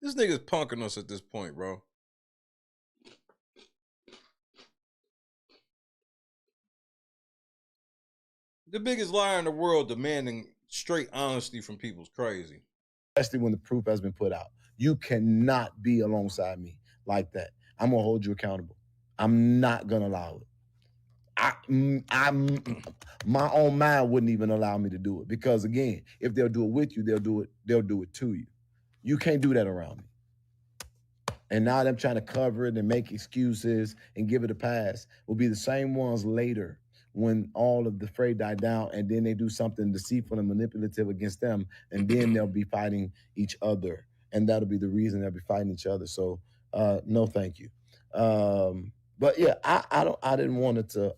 This nigga's punking us at this point, bro. The biggest liar in the world demanding straight honesty from people's crazy. Especially when the proof has been put out. You cannot be alongside me like that. I'm going to hold you accountable. I'm not going to allow it. My own mind wouldn't even allow me to do it because, again, if they'll do it with you, they'll do it to you. You can't do that around me. And now them trying to cover it and make excuses and give it a pass will be the same ones later when all of the fray died down and then they do something deceitful and manipulative against them, and then they'll be fighting each other. And that'll be the reason they'll be fighting each other. So no, thank you. But yeah, I didn't want to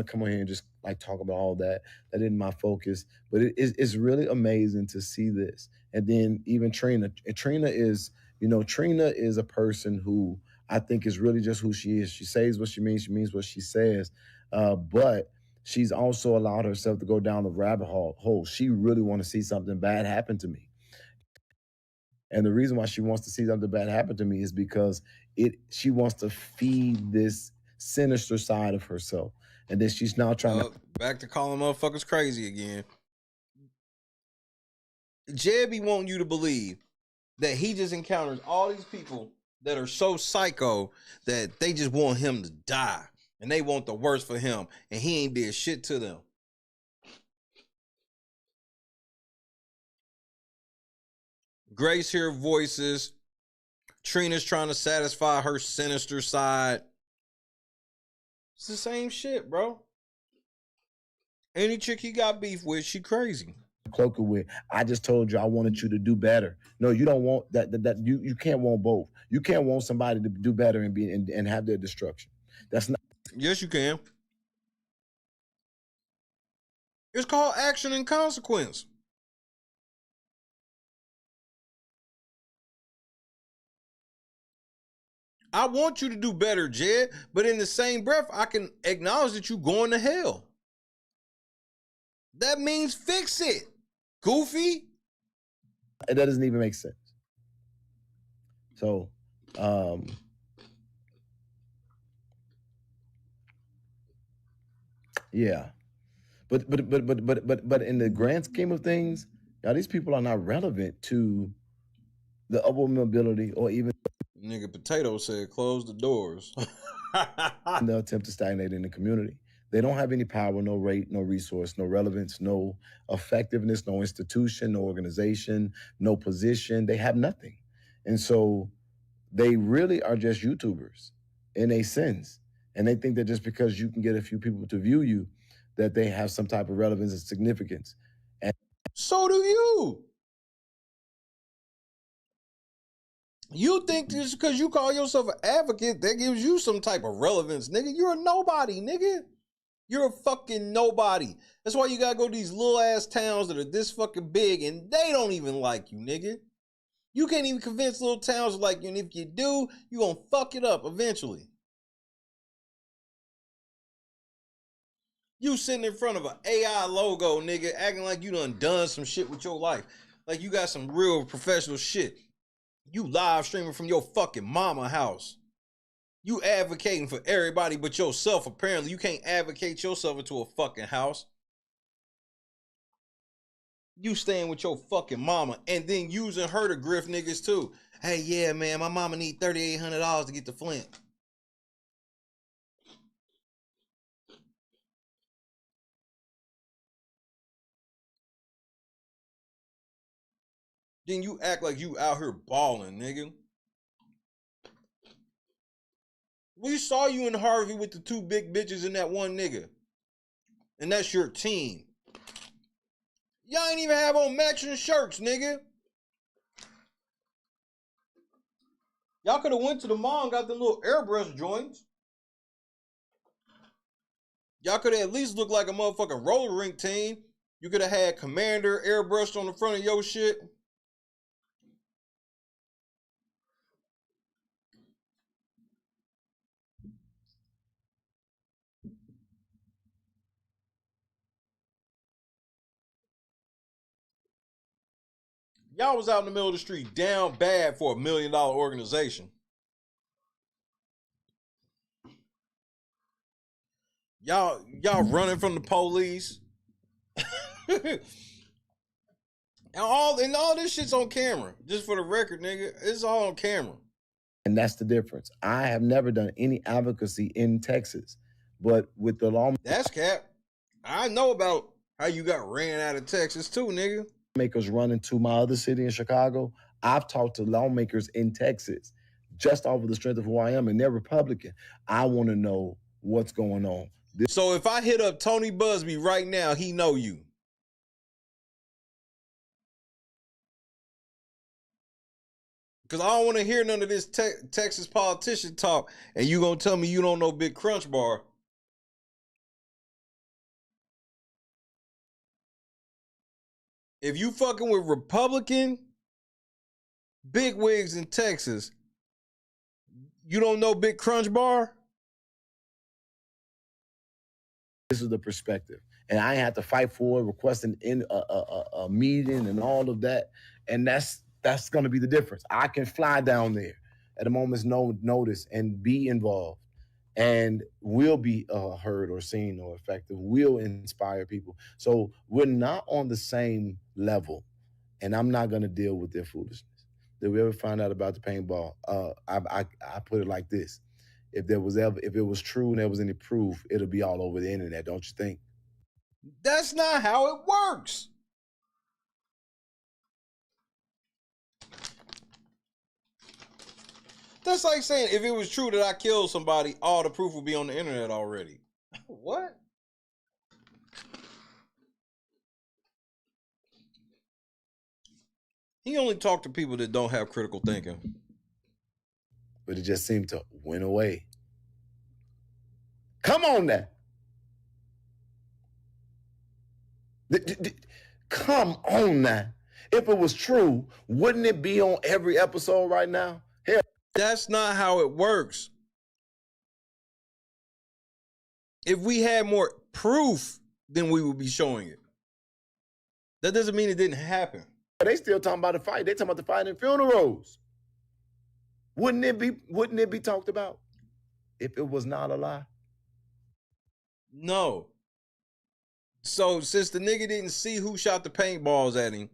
come on here and just like talk about all that. That isn't my focus. But it's really amazing to see this. And then even Trina. And Trina is a person who I think is really just who she is. She says what she means what she says. But she's also allowed herself to go down the rabbit hole. She really want to see something bad happen to me. And the reason why she wants to see something bad happen to me is because she wants to feed this sinister side of herself. And then she's now trying to... Back to calling motherfuckers crazy again. Jed be wanting you to believe that he just encounters all these people that are so psycho that they just want him to die. And they want the worst for him. And he ain't did shit to them. Grace hear voices. Trina's trying to satisfy her sinister side. It's the same shit, bro. Any chick he got beef with, she crazy. Cloak it with, I just told you I wanted you to do better. No, you don't want that. You can't want both. You can't want somebody to do better and have their destruction. That's not. Yes, you can. It's called action and consequence. I want you to do better, Jed, but in the same breath, I can acknowledge that you're going to hell. That means fix it, goofy. That doesn't even make sense. So, yeah, but in the grand scheme of things, y'all, these people are not relevant to the upward mobility or even. Nigga Potato said, close the doors. The attempt to stagnate in the community. They don't have any power, no rate, no resource, no relevance, no effectiveness, no institution, no organization, no position. They have nothing. And so They really are just YouTubers in a sense. And they think that just because you can get a few people to view you, that they have some type of relevance and significance. And so do you. You think just because you call yourself an advocate, that gives you some type of relevance, nigga. You're a nobody, nigga. You're a fucking nobody. That's why you gotta go to these little ass towns that are this fucking big and they don't even like you, nigga. You can't even convince little towns to like you, and if you do, you gonna fuck it up eventually. You sitting in front of an AI logo, nigga, acting like you done some shit with your life. Like you got some real professional shit. You live streaming from your fucking mama house. You advocating for everybody but yourself, apparently. You can't advocate yourself into a fucking house. You staying with your fucking mama and then using her to grift niggas too. Hey, yeah, man, my mama need $3,800 to get to Flint. Then you act like you out here balling, nigga. We saw you in Harvey with the two big bitches and that one nigga. And that's your team. Y'all ain't even have on matching shirts, nigga. Y'all could have went to the mall and got the little airbrush joints. Y'all could have at least looked like a motherfucking roller rink team. You could have had Commander airbrushed on the front of your shit. Y'all was out in the middle of the street down bad for $1 million organization. Y'all running from the police. and all this shit's on camera. Just for the record, nigga. It's all on camera. And that's the difference. I have never done any advocacy in Texas, but with the That's cap. I know about how you got ran out of Texas too, nigga. Lawmakers running to my other city in Chicago. I've talked to lawmakers in Texas just off of the strength of who I am, and they're Republican. I want to know what's going on. So if I hit up Tony Busby right now, he know you. Because I don't want to hear none of this Texas politician talk, and you going to tell me you don't know Big Crunch Bar. If you fucking with Republican bigwigs in Texas, you don't know Big Crunch Bar? This is the perspective. And I had to fight for it, requesting in a meeting and all of that. And that's going to be the difference. I can fly down there at a moment's notice and be involved, and will be heard or seen or effective, will inspire people. So we're not on the same level, and I'm not going to deal with their foolishness. Did we ever find out about the paintball? I put it like this. If it was true and there was any proof, it'll be all over the internet, don't you think? That's not how it works. That's like saying if it was true that I killed somebody, all the proof would be on the internet already. What? He only talked to people that don't have critical thinking. But it just seemed to went away. Come on now. Come on now. If it was true, wouldn't it be on every episode right now? Hell. That's not how it works. If we had more proof, then we would be showing it. That doesn't mean it didn't happen. They still talking about the fight. They talking about the fight in funerals. Wouldn't it be talked about if it was not a lie? No. So since the nigga didn't see who shot the paintballs at him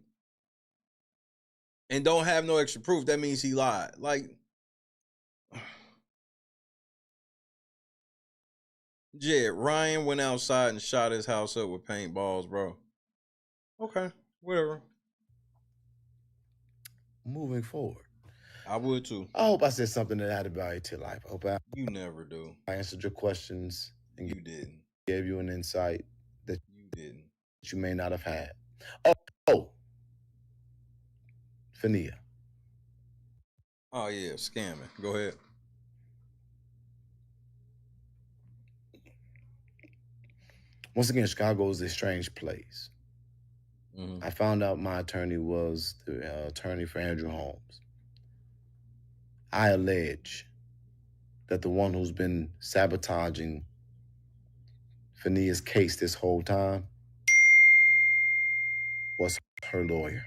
and don't have no extra proof, that means he lied. Like, Jed, Ryan went outside and shot his house up with paintballs, bro. Okay, whatever. Moving forward, I would too. I hope I said something that added value to life. I hope You never do. I answered your questions and You didn't. gave you an insight that You didn't. you may not have had. Oh, Fania. Oh yeah, scamming. Go ahead. Once again, Chicago is a strange place. I found out my attorney was the attorney for Andrew Holmes. I allege that the one who's been sabotaging Fania's case this whole time was her lawyer.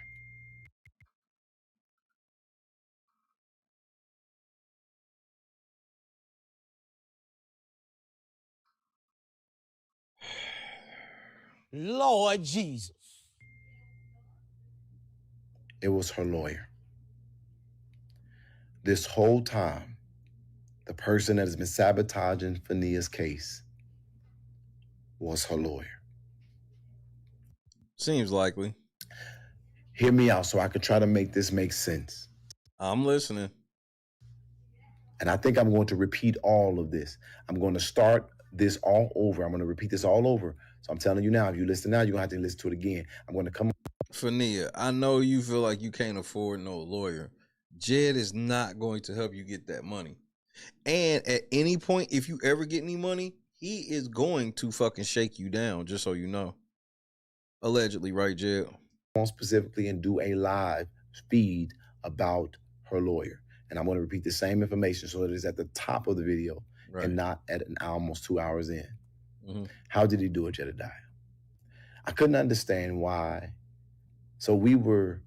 Lord Jesus. It was her lawyer. This whole time, the person that has been sabotaging Fania's case was her lawyer. Seems likely. Hear me out so I can try to make this make sense. I'm listening. And I think I'm going to repeat all of this. I'm going to start this all over. I'm going to repeat this all over. So I'm telling you now, if you listen now, you're going to have to listen to it again. I'm going to come. Fania, I know you feel like you can't afford no lawyer. Jed is not going to help you get that money. And at any point, if you ever get any money, he is going to fucking shake you down, just so you know. Allegedly, right, Jed? Specifically and do a live feed about her lawyer. And I'm going to repeat the same information so it is at the top of the video and not at almost 2 hours in. How did he do it, Jedidiah? I couldn't understand why. So we were,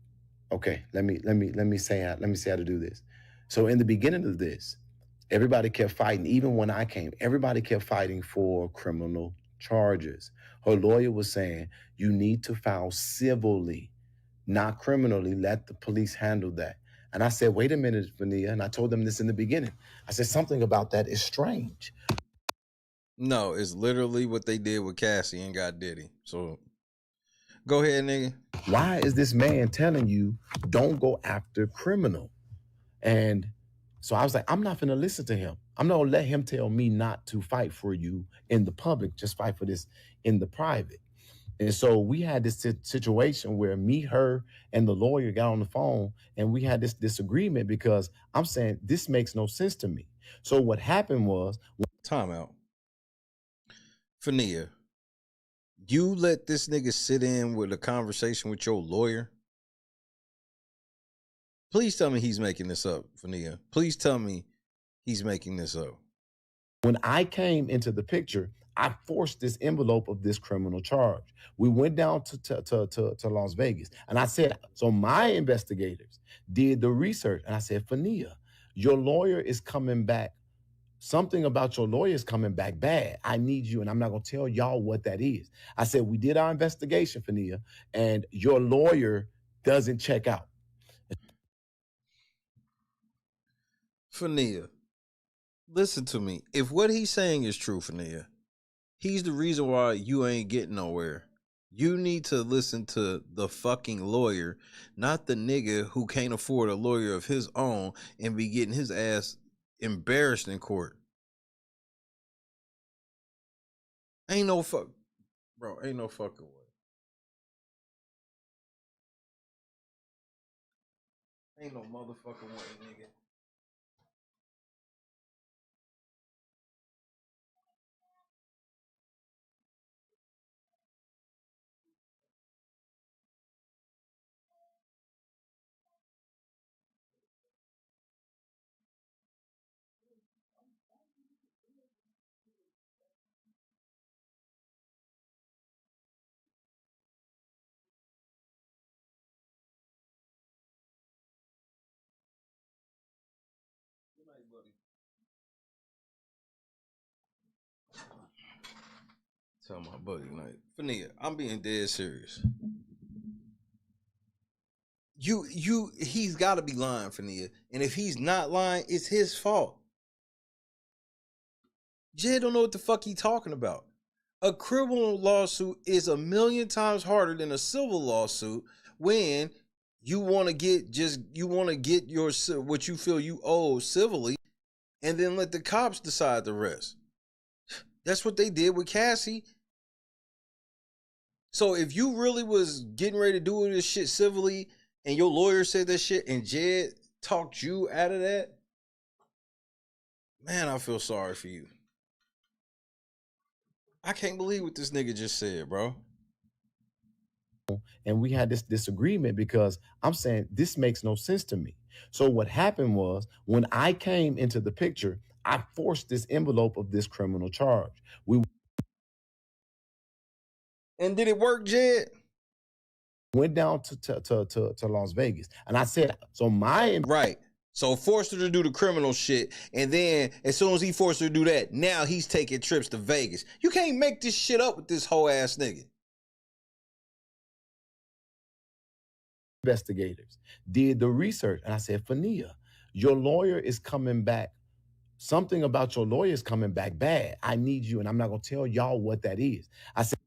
okay, let me say how to do this. So in the beginning of this, everybody kept fighting. Even when I came, everybody kept fighting for criminal charges. Her lawyer was saying, you need to file civilly, not criminally. Let the police handle that. And I said, wait a minute, Fania. And I told them this in the beginning. I said, something about that is strange. No, it's literally what they did with Cassie and got Diddy. So go ahead, nigga. Why is this man telling you don't go after criminal? And so I was like, I'm not going to listen to him. I'm not going to let him tell me not to fight for you in the public, just fight for this in the private. And so we had this situation where me, her, and the lawyer got on the phone and we had this disagreement because I'm saying this makes no sense to me. So what happened was... Time out. Fania, you let this nigga sit in with a conversation with your lawyer? Please tell me he's making this up, Fania. Please tell me he's making this up. When I came into the picture, I forced this envelope of this criminal charge. We went down to Las Vegas. And I said, so my investigators did the research. And I said, Fania, your lawyer is coming back. Something about your lawyer is coming back bad. I need you. And I'm not going to tell y'all what that is. I said, we did our investigation, Fania, and your lawyer doesn't check out. Fania, listen to me. If what he's saying is true, Fania, he's the reason why you ain't getting nowhere. You need to listen to the fucking lawyer, not the nigga who can't afford a lawyer of his own and be getting his ass embarrassed in court. Ain't no fucking way. Ain't no motherfucking way, nigga. Tell my buddy, like, Fania, I'm being dead serious. He's got to be lying, Fania. And if he's not lying, it's his fault. Jay don't know what the fuck he talking about. A criminal lawsuit is 1,000,000 times harder than a civil lawsuit when You want to get your what you feel you owe civilly, and then let the cops decide the rest. That's what they did with Cassie. So if you really was getting ready to do this shit civilly, and your lawyer said that shit, and Jed talked you out of that, man, I feel sorry for you. I can't believe what this nigga just said, bro. And we had this disagreement because I'm saying this makes no sense to me. So what happened was, when I came into the picture, I forced this envelope of this criminal charge. And did it work, Jed? Went down to Las Vegas, and I said, so right. So forced her to do the criminal shit, and then as soon as he forced her to do that, now he's taking trips to Vegas. You can't make this shit up with this whole ass nigga. Investigators did the research, and I said, Fania, your lawyer is coming back. Something about your lawyer is coming back bad. I need you, and I'm not gonna tell y'all what that is. I said,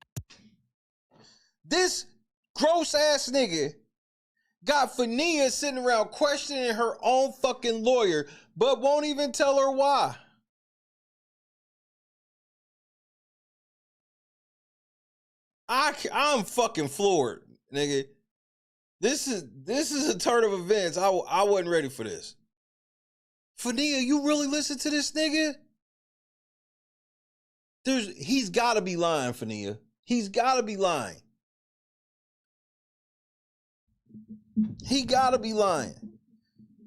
this gross ass nigga got Fania sitting around questioning her own fucking lawyer, but won't even tell her why. I'm fucking floored, nigga. This is a turn of events. I wasn't ready for this. Fania, you really listen to this nigga? He's gotta be lying, Fania. He's gotta be lying. He gotta be lying.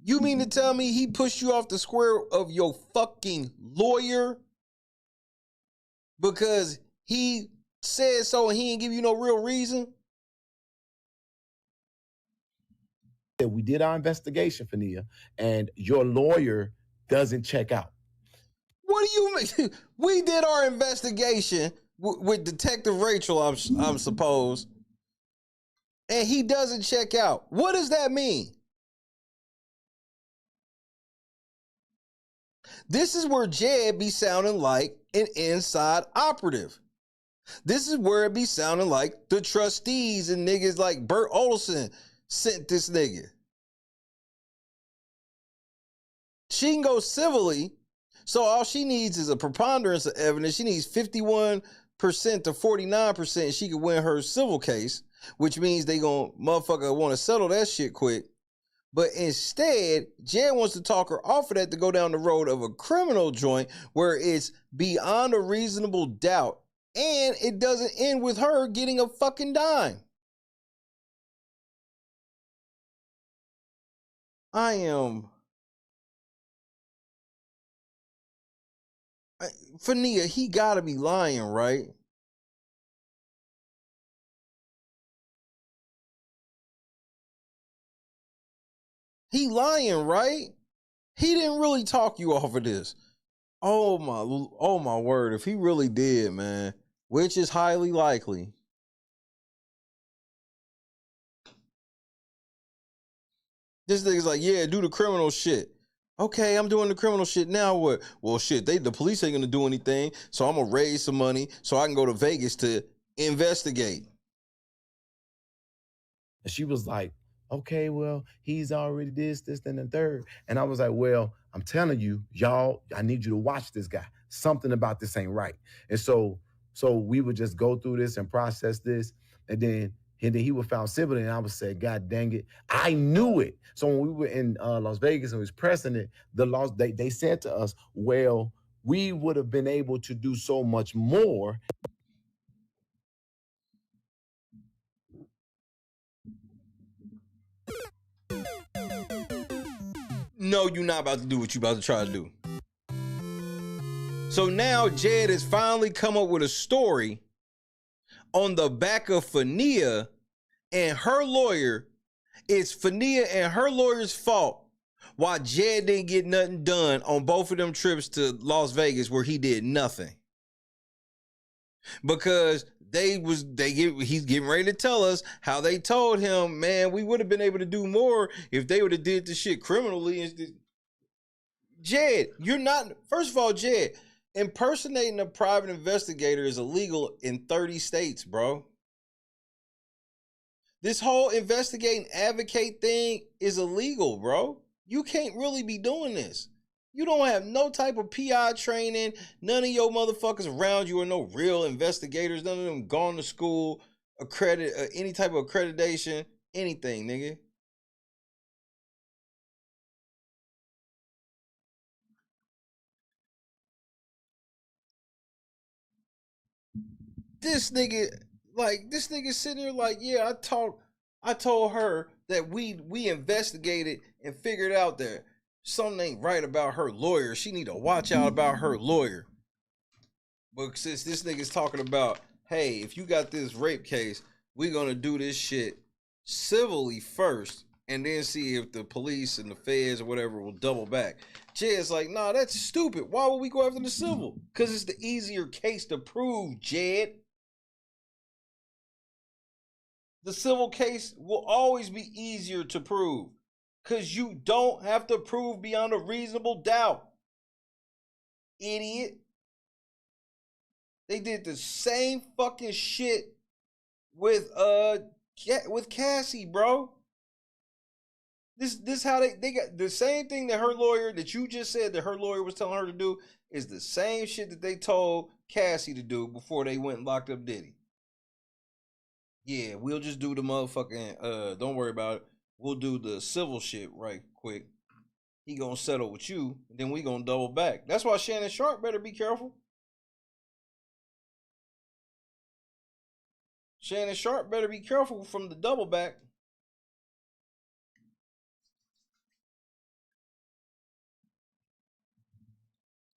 You mean to tell me he pushed you off the square of your fucking lawyer because he said so and he didn't give you no real reason? we did our investigation, Fania, and your lawyer doesn't check out. What do you mean? We did our investigation with Detective Rachel, I'm suppose, and he doesn't check out. What does that mean? This is where Jed be sounding like an inside operative. This is where it be sounding like the trustees and niggas like Bert Olson sent this nigga. She can go civilly, so all she needs is a preponderance of evidence. She needs 51% to 49%, and she can win her civil case, which means they gonna motherfucker want to settle that shit quick. But instead, Jed wants to talk her off of that to go down the road of a criminal joint where it's beyond a reasonable doubt, and it doesn't end with her getting a fucking dime. Fania, he gotta be lying, right? He lying, right? He didn't really talk you off of this. Oh my word. If he really did, man, which is highly likely. This nigga's like, yeah, do the criminal shit. Okay, I'm doing the criminal shit. Now what? Well, shit, the police ain't gonna do anything, so I'm gonna raise some money so I can go to Vegas to investigate. And she was like, okay, well, he's already this, and the third. And I was like, well, I'm telling you, y'all, I need you to watch this guy. Something about this ain't right. And so we would just go through this and process this, and then he was found civil, and I would say, God dang it, I knew it. So when we were in Las Vegas and we was pressing it, they said to us, well, we would have been able to do so much more. No, you're not about to do what you're about to try to do. So now Jed has finally come up with a story on the back of Fania and her lawyer. It's Fania and her lawyer's fault why Jed didn't get nothing done on both of them trips to Las Vegas where he did nothing. Because he's getting ready to tell us how they told him, man, we would have been able to do more if they would have did this shit criminally. Jed, you're not, first of all, Jed, impersonating a private investigator is illegal in 30 states, bro. This whole investigate and advocate thing is illegal, bro. You can't really be doing this. You don't have no type of PI training. None of your motherfuckers around you are no real investigators. None of them gone to school, any type of accreditation, anything, nigga. This nigga sitting here like, yeah, I told her that we investigated and figured out that something ain't right about her lawyer. She need to watch out about her lawyer. But since this nigga's talking about, hey, if you got this rape case, we gonna do this shit civilly first and then see if the police and the feds or whatever will double back. Jed's like, nah, that's stupid. Why would we go after the civil? Because it's the easier case to prove, Jed. The civil case will always be easier to prove because you don't have to prove beyond a reasonable doubt. Idiot. They did the same fucking shit with Cassie, bro. This how they got the same thing that her lawyer, that you just said that her lawyer was telling her to do, is the same shit that they told Cassie to do before they went and locked up Diddy. Yeah, we'll just do the motherfucking, don't worry about it. We'll do the civil shit right quick. He gonna settle with you, and then we gonna double back. That's why Shannon Sharp better be careful. Shannon Sharp better be careful from the double back.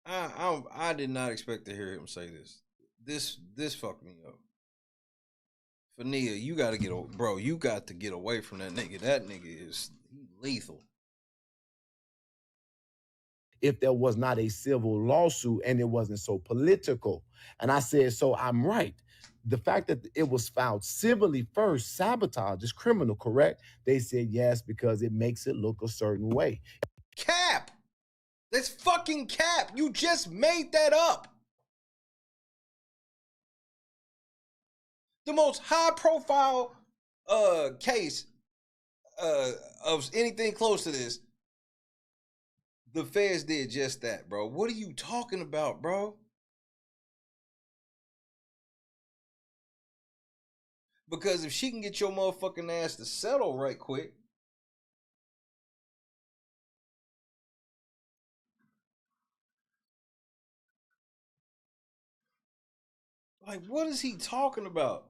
I did not expect to hear him say this. This fucked me up. Fania, you got to get away from that nigga. That nigga is lethal. If there was not a civil lawsuit and it wasn't so political. And I said, so I'm right. The fact that it was filed civilly first, sabotage is criminal, correct? They said yes, because it makes it look a certain way. Cap! That's fucking cap. You just made that up. The most high profile case of anything close to this, the feds did just that, bro. What are you talking about, bro? Because if she can get your motherfucking ass to settle right quick, like, what is he talking about?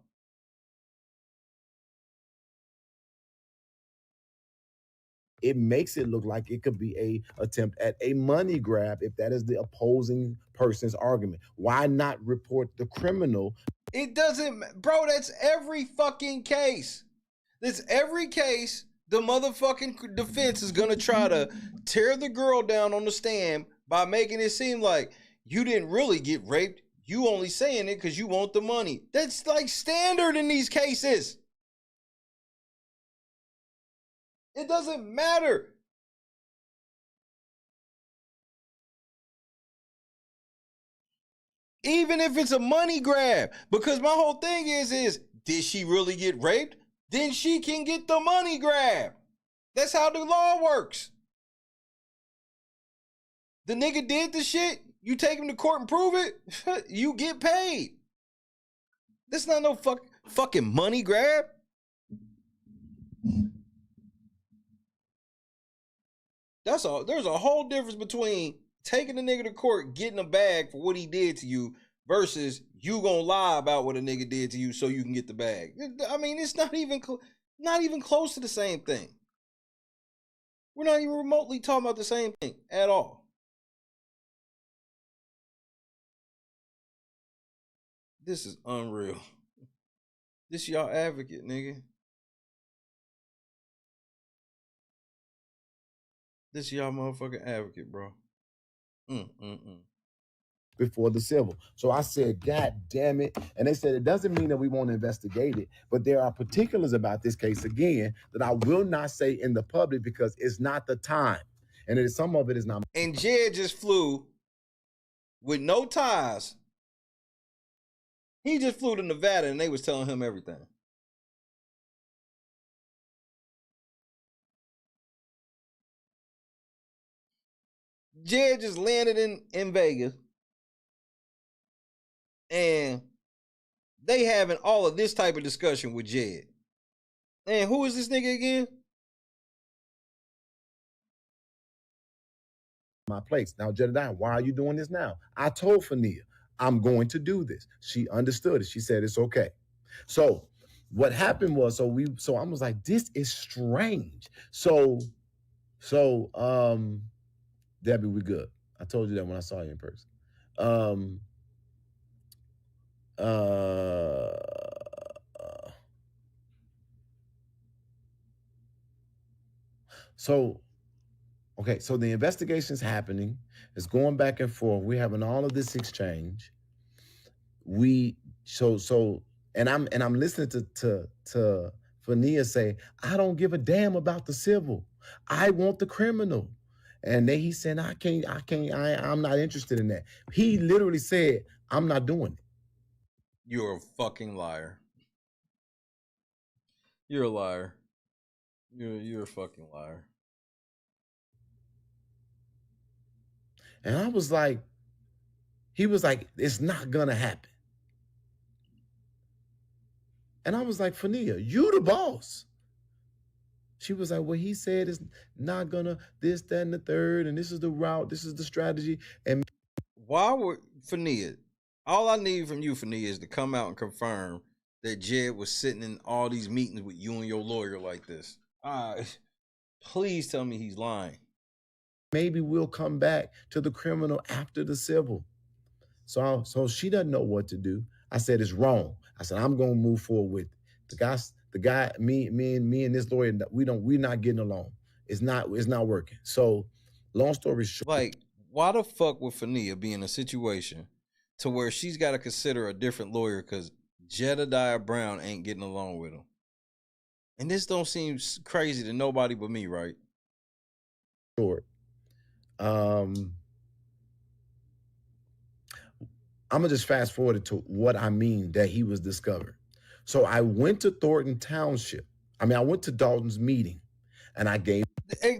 It makes it look like it could be a attempt at a money grab if that is the opposing person's argument. Why not report the criminal? It doesn't, bro, that's every fucking case. That's every case. The motherfucking defense is gonna try to tear the girl down on the stand by making it seem like you didn't really get raped. You only saying it because you want the money. That's like standard in these cases. It doesn't matter. Even if it's a money grab. Because my whole thing is did she really get raped? Then she can get the money grab. That's how the law works. The nigga did the shit. You take him to court and prove it. You get paid. This not no fucking money grab. That's all. There's a whole difference between taking a nigga to court, getting a bag for what he did to you, versus you gonna lie about what a nigga did to you so you can get the bag. I mean, it's not even close to the same thing. We're not even remotely talking about the same thing at all. This is unreal. This y'all advocate, nigga. This y'all motherfucking advocate, bro. Before the civil. So I said, God damn it. And they said, it doesn't mean that we won't investigate it, but there are particulars about this case, again, that I will not say in the public because it's not the time. And some of it is not. And Jed just flew with no ties. He just flew to Nevada and they was telling him everything. Jed just landed in Vegas, and they having all of this type of discussion with Jed. And who is this nigga again? My place. Now, Jedidiah, why are you doing this now? I told Fania, I'm going to do this. She understood it. She said it's okay. So what happened was, so I was like, this is strange. So Debbie, we good. I told you that when I saw you in person. Okay, so the investigation's happening. It's going back and forth. We're having all of this exchange. And I'm listening to Fania say, I don't give a damn about the civil. I want the criminal. And then he said, I'm not interested in that. He literally said, I'm not doing it. You're a fucking liar. You're a liar. You're a fucking liar. And I was like, he was like, it's not gonna happen. And I was like, Fania, you the boss. She was like, well, he said it's not gonna this, that, and the third, and this is the route, this is the strategy. And why would Fania? All I need from you, Fania, is to come out and confirm that Jed was sitting in all these meetings with you and your lawyer like this. Please tell me he's lying. Maybe we'll come back to the criminal after the civil. So she doesn't know what to do. I said, it's wrong. I said, I'm gonna move forward with it. The guy, me and this lawyer, we're not getting along. It's not working. So long story short. Like, why the fuck would Fania be in a situation to where she's got to consider a different lawyer because Jedidiah Brown ain't getting along with him? And this don't seem crazy to nobody but me, right? Short. I'm gonna just fast forward to what I mean that he was discovered. So I went to Thornton Township. I went to Dalton's meeting, and I gave.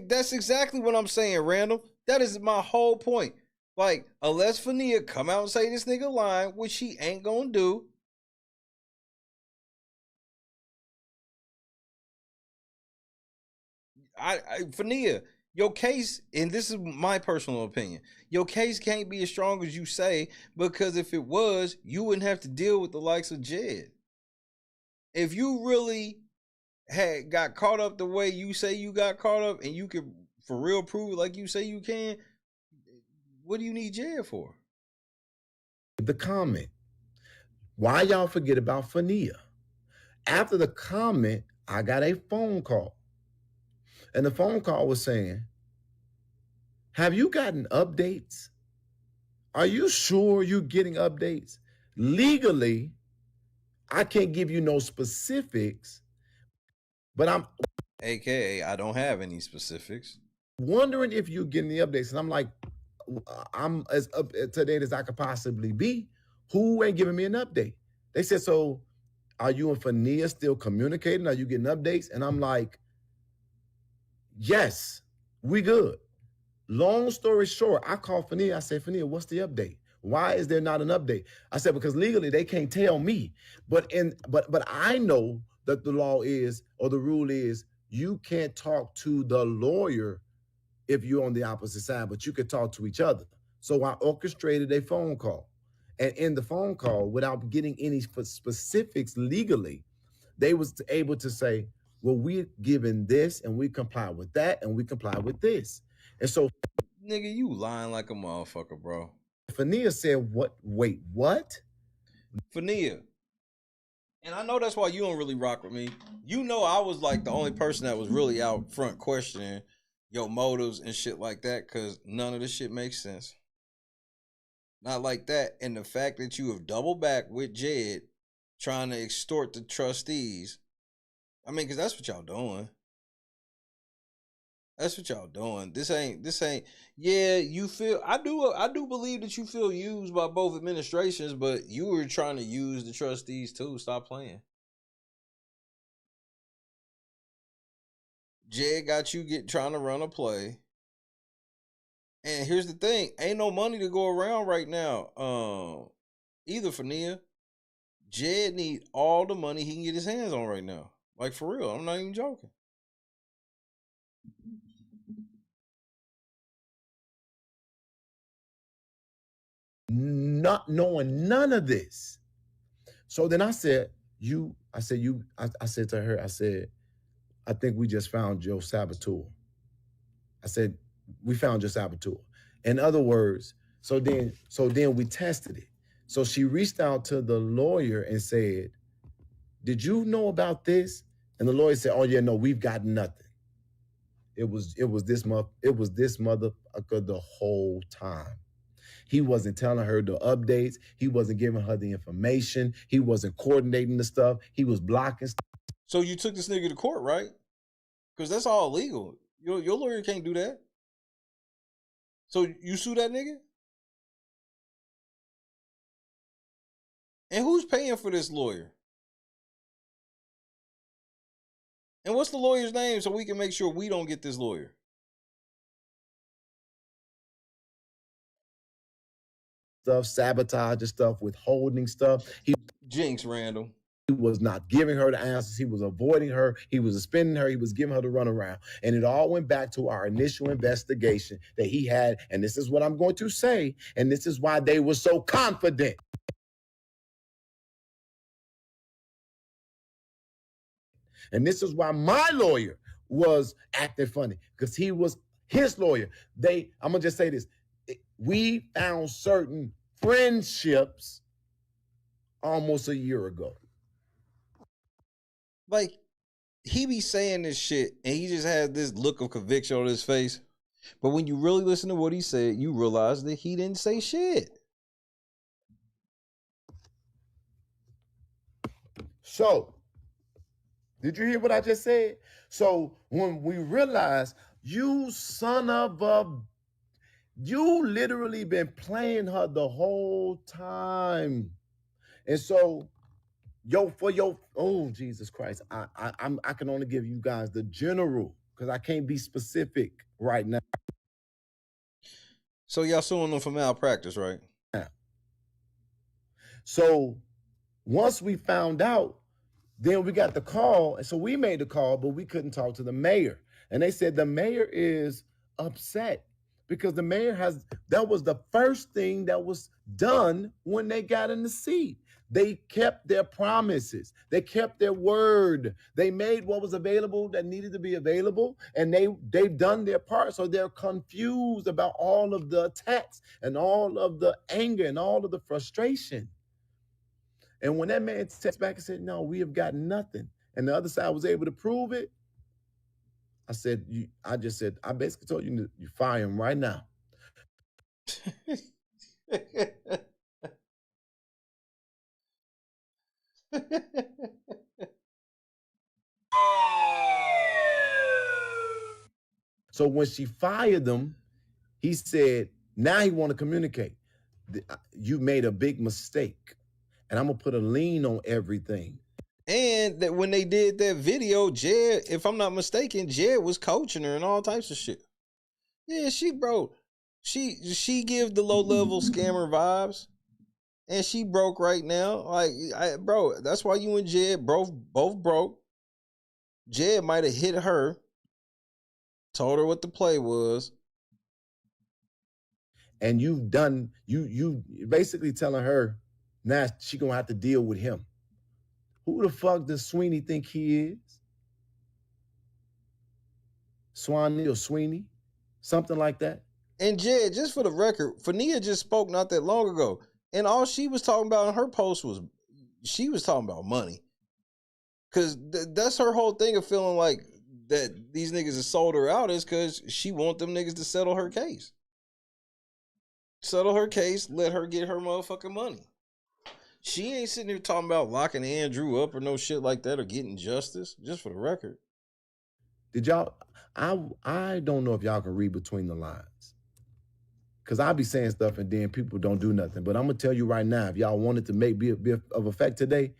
That's exactly what I'm saying, Randall. That is my whole point. Like, unless Fania come out and say this nigga lying, which she ain't gonna do. Fania, your case, and this is my personal opinion, your case can't be as strong as you say, because if it was, you wouldn't have to deal with the likes of Jed. If you really had got caught up the way you say you got caught up, and you could for real prove it like you say you can, what do you need Jed for? The comment. Why y'all forget about Fania? After the comment, I got a phone call. And the phone call was saying, have you gotten updates? Are you sure you're getting updates? Legally, I can't give you no specifics, but I'm AKA, I don't have any specifics. Wondering if you're getting the updates. And I'm like, I'm as up to date as I could possibly be. Who ain't giving me an update? They said, so are you and Fania still communicating? Are you getting updates? And I'm like, yes, we good. Long story short, I called Fania. I said, Fania, what's the update? Why is there not an update? I said, because legally they can't tell me. But I know that the law is, or the rule is, you can't talk to the lawyer if you're on the opposite side, but you could talk to each other. So I orchestrated a phone call. And in the phone call, without getting any specifics legally, they was able to say, well, we're given this, and we comply with that, and we comply with this. And so, nigga, you lying like a motherfucker, bro. Fania said, what? Wait, what? Fania. And I know that's why you don't really rock with me. You know I was like the only person that was really out front questioning your motives and shit like that, because none of this shit makes sense. Not like that. And the fact that you have doubled back with Jed trying to extort the trustees. I mean, because that's what y'all doing. That's what y'all doing. This ain't, yeah, you feel, I do believe that you feel used by both administrations, but you were trying to use the trustees too. Stop playing. Jed got you trying to run a play. And here's the thing: ain't no money to go around right now. Either for Nia, Jed need all the money he can get his hands on right now. Like for real, I'm not even joking. Not knowing none of this. So then I said to her, I said, I think we just found your saboteur. I said, we found your saboteur. In other words, so then we tested it. So she reached out to the lawyer and said, did you know about this? And the lawyer said, oh yeah, no, we've got nothing. It was this motherfucker the whole time. He wasn't telling her the updates. He wasn't giving her the information. He wasn't coordinating the stuff. He was blocking stuff. So you took this nigga to court, right? Because that's all illegal. Your lawyer can't do that. So you sue that nigga? And who's paying for this lawyer? And what's the lawyer's name so we can make sure we don't get this lawyer? Stuff, sabotaging stuff, withholding stuff. Jinx, Randall. He was not giving her the answers. He was avoiding her. He was suspending her. He was giving her the runaround. And it all went back to our initial investigation that he had. And this is what I'm going to say. And this is why they were so confident. And this is why my lawyer was acting funny, because he was his lawyer. I'm going to just say this. We found certain friendships almost a year ago. Like, he be saying this shit and he just has this look of conviction on his face. But when you really listen to what he said, you realize that he didn't say shit. So, did you hear what I just said? So, when we realized, you son of a... You literally been playing her the whole time. And so, oh, Jesus Christ, I can only give you guys the general, because I can't be specific right now. So y'all suing them for malpractice, right? Yeah. So once we found out, then we got the call. And so we made the call, but we couldn't talk to the mayor. And they said the mayor is upset because the mayor that was the first thing that was done when they got in the seat. They kept their promises. They kept their word. They made what was available that needed to be available, and they've done their part. So they're confused about all of the attacks and all of the anger and all of the frustration. And when that man texted back and said, no, we have got nothing, and the other side was able to prove it, I basically told you fire him right now. So when she fired them, he said, now he want to communicate. You made a big mistake, and I'm going to put a lien on everything. And that when they did that video, Jed, if I'm not mistaken, Jed was coaching her and all types of shit. Yeah, she give the low-level scammer vibes. And she broke right now. Like, bro, that's why you and Jed both broke. Jed might have hit her, told her what the play was. And you basically telling her, now she gonna have to deal with him. Who the fuck does Sweeney think he is? Swanee or Sweeney? Something like that. And Jed, just for the record, Fania just spoke not that long ago. And all she was talking about in her post was, she was talking about money. Because that's her whole thing of feeling like that these niggas have sold her out, is because she want them niggas to settle her case. Settle her case, let her get her motherfucking money. She ain't sitting here talking about locking Andrew up or no shit like that or getting justice, just for the record. Did y'all, I don't know if y'all can read between the lines. Because I be saying stuff and then people don't do nothing. But I'm going to tell you right now, if y'all wanted to be of effect today,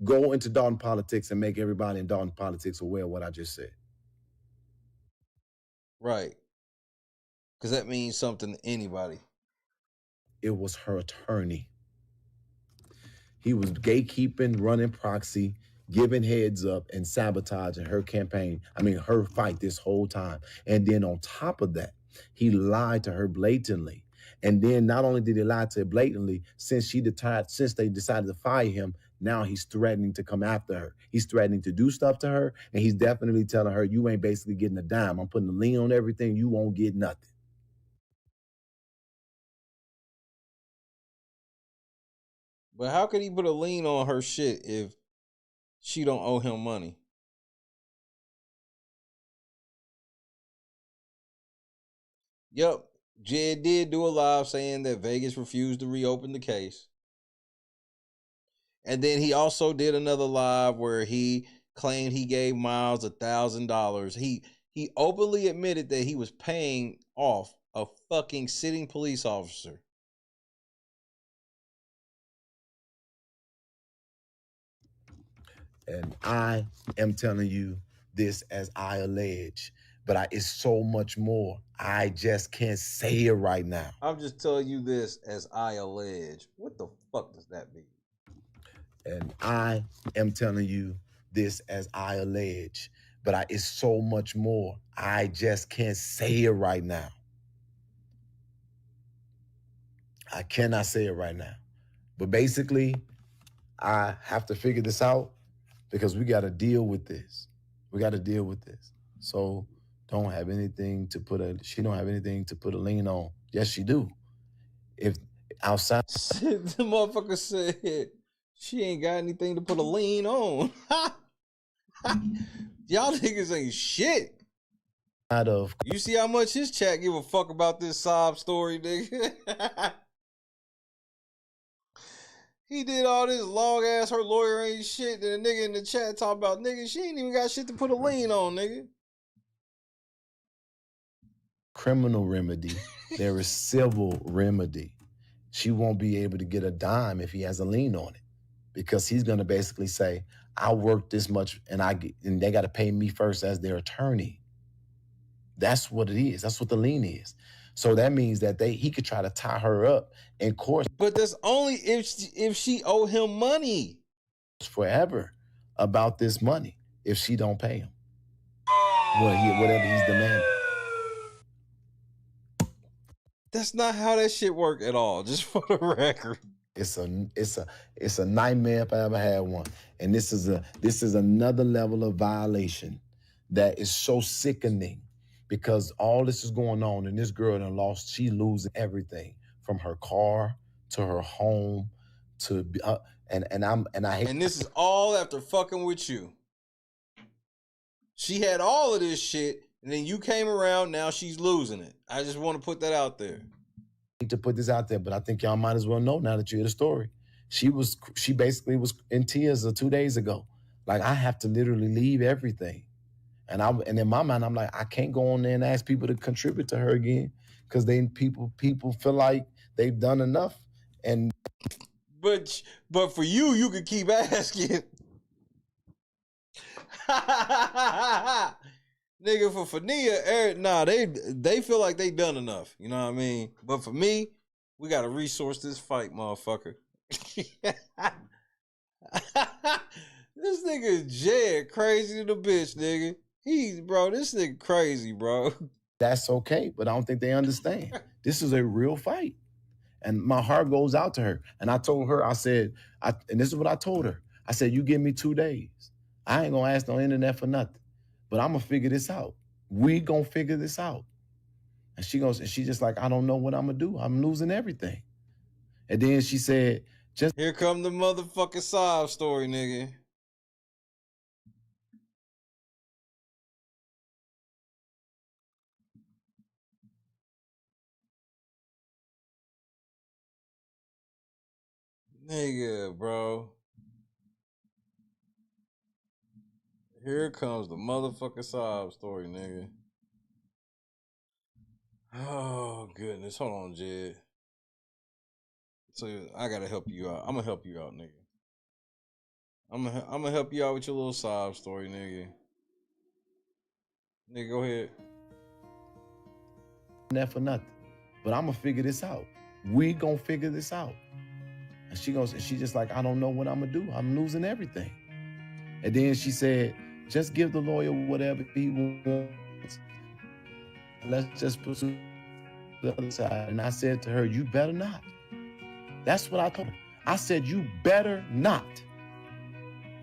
go into Dalton Politics and make everybody in Dalton Politics aware of what I just said. Right. Because that means something to anybody. It was her attorney. He was gatekeeping, running proxy, giving heads up, and sabotaging her campaign. I mean, her fight this whole time. And then on top of that, he lied to her blatantly. And then not only did he lie to her blatantly, since they decided to fire him, now he's threatening to come after her. He's threatening to do stuff to her, and he's definitely telling her, you ain't basically getting a dime. I'm putting a lien on everything. You won't get nothing. But how could he put a lien on her shit if she don't owe him money? Yep, Jed did do a live saying that Vegas refused to reopen the case. And then he also did another live where he claimed he gave Miles $1,000. He openly admitted that he was paying off a fucking sitting police officer. And I am telling you this as I allege, but it's so much more. I just can't say it right now. I'm just telling you this as I allege. What the fuck does that mean? And I am telling you this as I allege, but it's so much more. I just can't say it right now. I cannot say it right now. But basically, I have to figure this out because we got to deal with this. We got to deal with this. So she don't have anything to put a lien on. Yes, she do. If outside the motherfucker said she ain't got anything to put a lien on. Y'all niggas ain't shit. You see how much his chat give a fuck about this sob story, nigga? He did all this long ass, her lawyer ain't shit. Then the nigga in the chat talk about, nigga, she ain't even got shit to put a lien on, nigga. criminal remedy, there is civil remedy. She won't be able to get a dime if he has a lien on it, because he's going to basically say, I worked this much and they got to pay me first as their attorney. That's what it is. That's what the lien is. So that means that he could try to tie her up in court. But that's only if she owe him money. Forever about this money if she don't pay him. Whatever he's demanding. That's not how that shit work at all, just for the record. It's a nightmare if I ever had one. And this is another level of violation that is so sickening, because all this is going on and this girl she losing everything from her car to her home to and I hate. And this is all after fucking with you. She had all of this shit, and then you came around, now she's losing it. I just want to put that out there. I hate to put this out there, but I think y'all might as well know now that you hear the story. She basically was in tears 2 days ago. Like, I have to literally leave everything. And in my mind, I'm like, I can't go on there and ask people to contribute to her again, because people feel like they've done enough. And but for you could keep asking. Nigga, for Fania, nah, they feel like they done enough. You know what I mean? But for me, we gotta resource this fight, motherfucker. This nigga Jed crazy to the bitch, nigga. This nigga crazy, bro. That's okay, but I don't think they understand. This is a real fight. And my heart goes out to her. And I told her, I said, and this is what I told her. I said, you give me 2 days. I ain't gonna ask no internet for nothing, but I'm gonna figure this out. We gonna figure this out. And she just like, I don't know what I'm gonna do. I'm losing everything. And then she said, here come the motherfucking sob story, nigga. Nigga, bro. Here comes the motherfucking sob story, nigga. Oh, goodness. Hold on, Jed. So I gotta help you out. I'm gonna help you out, nigga. I'm gonna help you out with your little sob story, nigga. Nigga, go ahead. that for nothing. But I'm gonna figure this out. We gonna figure this out. And she just like, I don't know what I'm gonna do. I'm losing everything. And then she said, just give the lawyer whatever he wants. Let's just pursue the other side. And I said to her, you better not. That's what I told her. I said, you better not.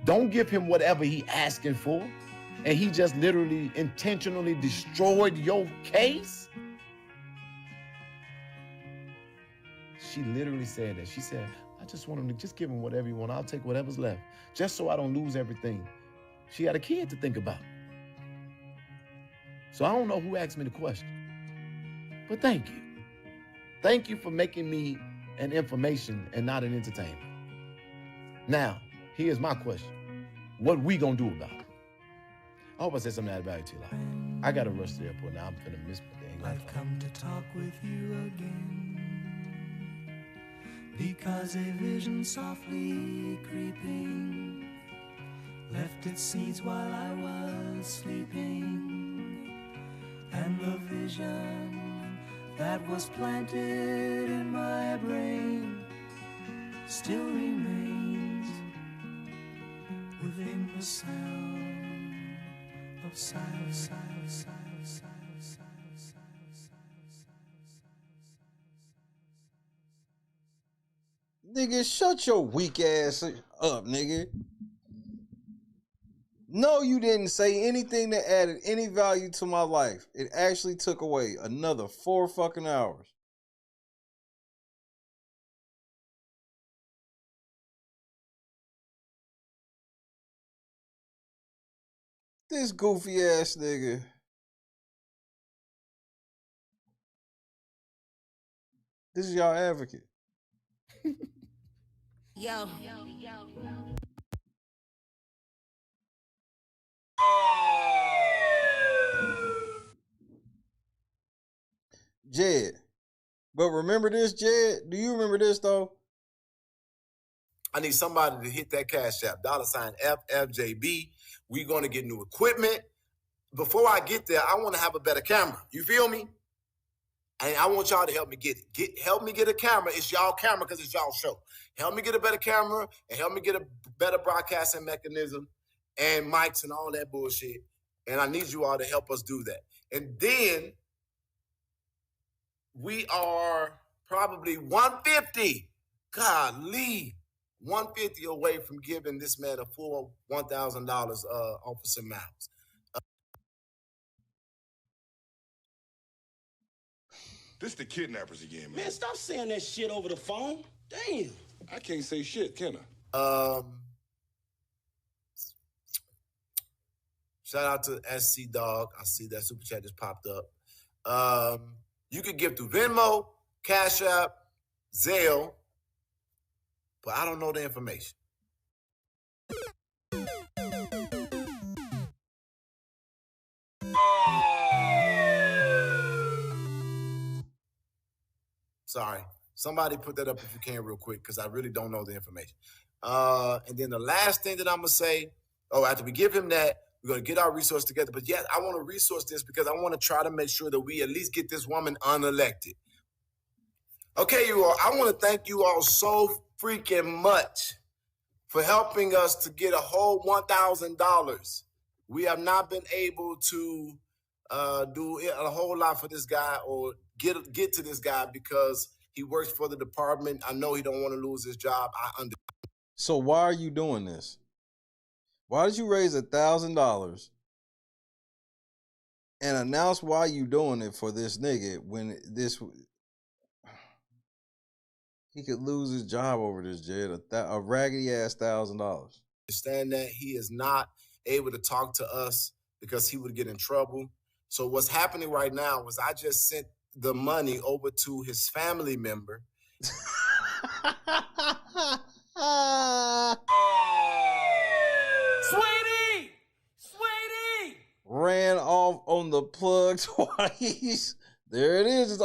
Don't give him whatever he asking for. And he just literally intentionally destroyed your case. She literally said that. She said, I just want him to just give him whatever you want. I'll take whatever's left, just so I don't lose everything. She had a kid to think about. So I don't know who asked me the question, but thank you. Thank you for making me an information and not an entertainment. Now, here's my question. What we gonna do about it? I hope I said something that added value to your life. I gotta rush to the airport now. I'm finna miss my thing. I've come to talk with you again, because a vision softly creeping left its seeds while I was sleeping, and the vision that was planted in my brain still remains within the sound of silence. Nigga, shut your weak ass up, nigga. No, you didn't say anything that added any value to my life. It actually took away another 4 fucking hours. This goofy ass nigga. This is y'all advocate. Yo. Jed. But remember this, Jed? Do you remember this, though? I need somebody to hit that cash app, $FFJB. We're going to get new equipment. Before I get there, I want to have a better camera. You feel me? And I want y'all to help me get it. Help me get a camera. It's y'all camera because it's y'all show. Help me get a better camera and help me get a better broadcasting mechanism and mics and all that bullshit. And I need you all to help us do that. And then we are probably 150, golly, 150 away from giving this man a full $1,000, Officer Miles. This the kidnappers again, man. Man, stop saying that shit over the phone. Damn. I can't say shit, can I? Shout out to SC Dog. I see that super chat just popped up. You can give through Venmo, Cash App, Zelle, but I don't know the information. Sorry. Somebody put that up if you can real quick, because I really don't know the information. And then the last thing that I'm going to say, after we give him that, we're going to get our resource together. But yes, I want to resource this because I want to try to make sure that we at least get this woman unelected. Okay, you all, I want to thank you all so freaking much for helping us to get a whole $1,000. We have not been able to do a whole lot for this guy or get to this guy because he works for the department. I know he don't want to lose his job. I understand. So why are you doing this? Why did you raise $1,000 and announce why you doing it for this nigga when he could lose his job over this, Jed? A raggedy ass $1,000. Understand that he is not able to talk to us because he would get in trouble. So what's happening right now is I just sent the money over to his family member. Sweetie! Ran off on the plug twice. There it is.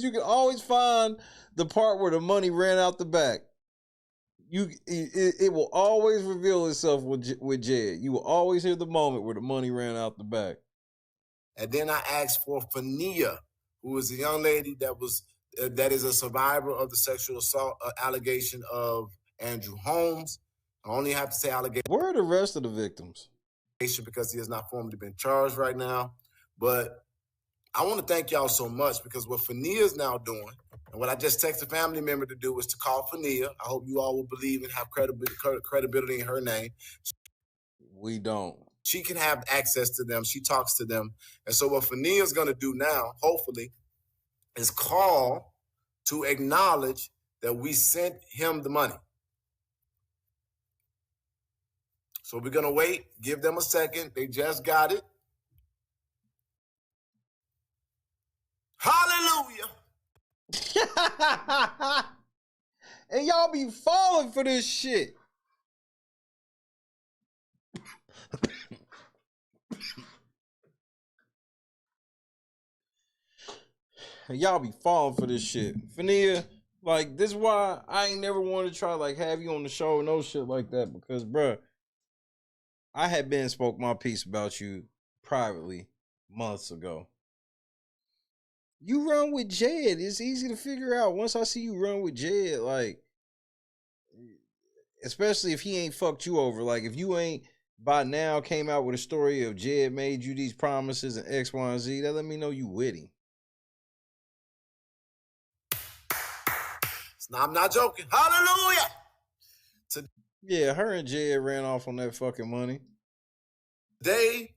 You can always find the part where the money ran out the back. It will always reveal itself with Jed. You will always hear the moment where the money ran out the back. And then I asked for Fania who is a young lady that is a survivor of the sexual assault allegation of Andrew Holmes. I only have to say allegation. Where are the rest of the victims? Because he has not formally been charged right now. But I want to thank y'all so much because what Fania is now doing, and what I just texted a family member to do, is to call Fania. I hope you all will believe and have credibility in her name. We don't. She can have access to them. She talks to them. And so what Fania is going to do now, hopefully, is call to acknowledge that we sent him the money. So we're going to wait, give them a second. They just got it. Hallelujah. And y'all be falling for this shit. Y'all be falling for this shit. Fania, like, this is why I ain't never wanted to try, like, have you on the show, no shit like that. Because, bruh, I had been spoke my piece about you privately months ago. You run with Jed. It's easy to figure out. Once I see you run with Jed, like, especially if he ain't fucked you over. Like, if you ain't by now came out with a story of Jed made you these promises and X, Y, and Z, that let me know you with him. No, I'm not joking. Hallelujah. Yeah, her and Jed ran off on that fucking money. Today,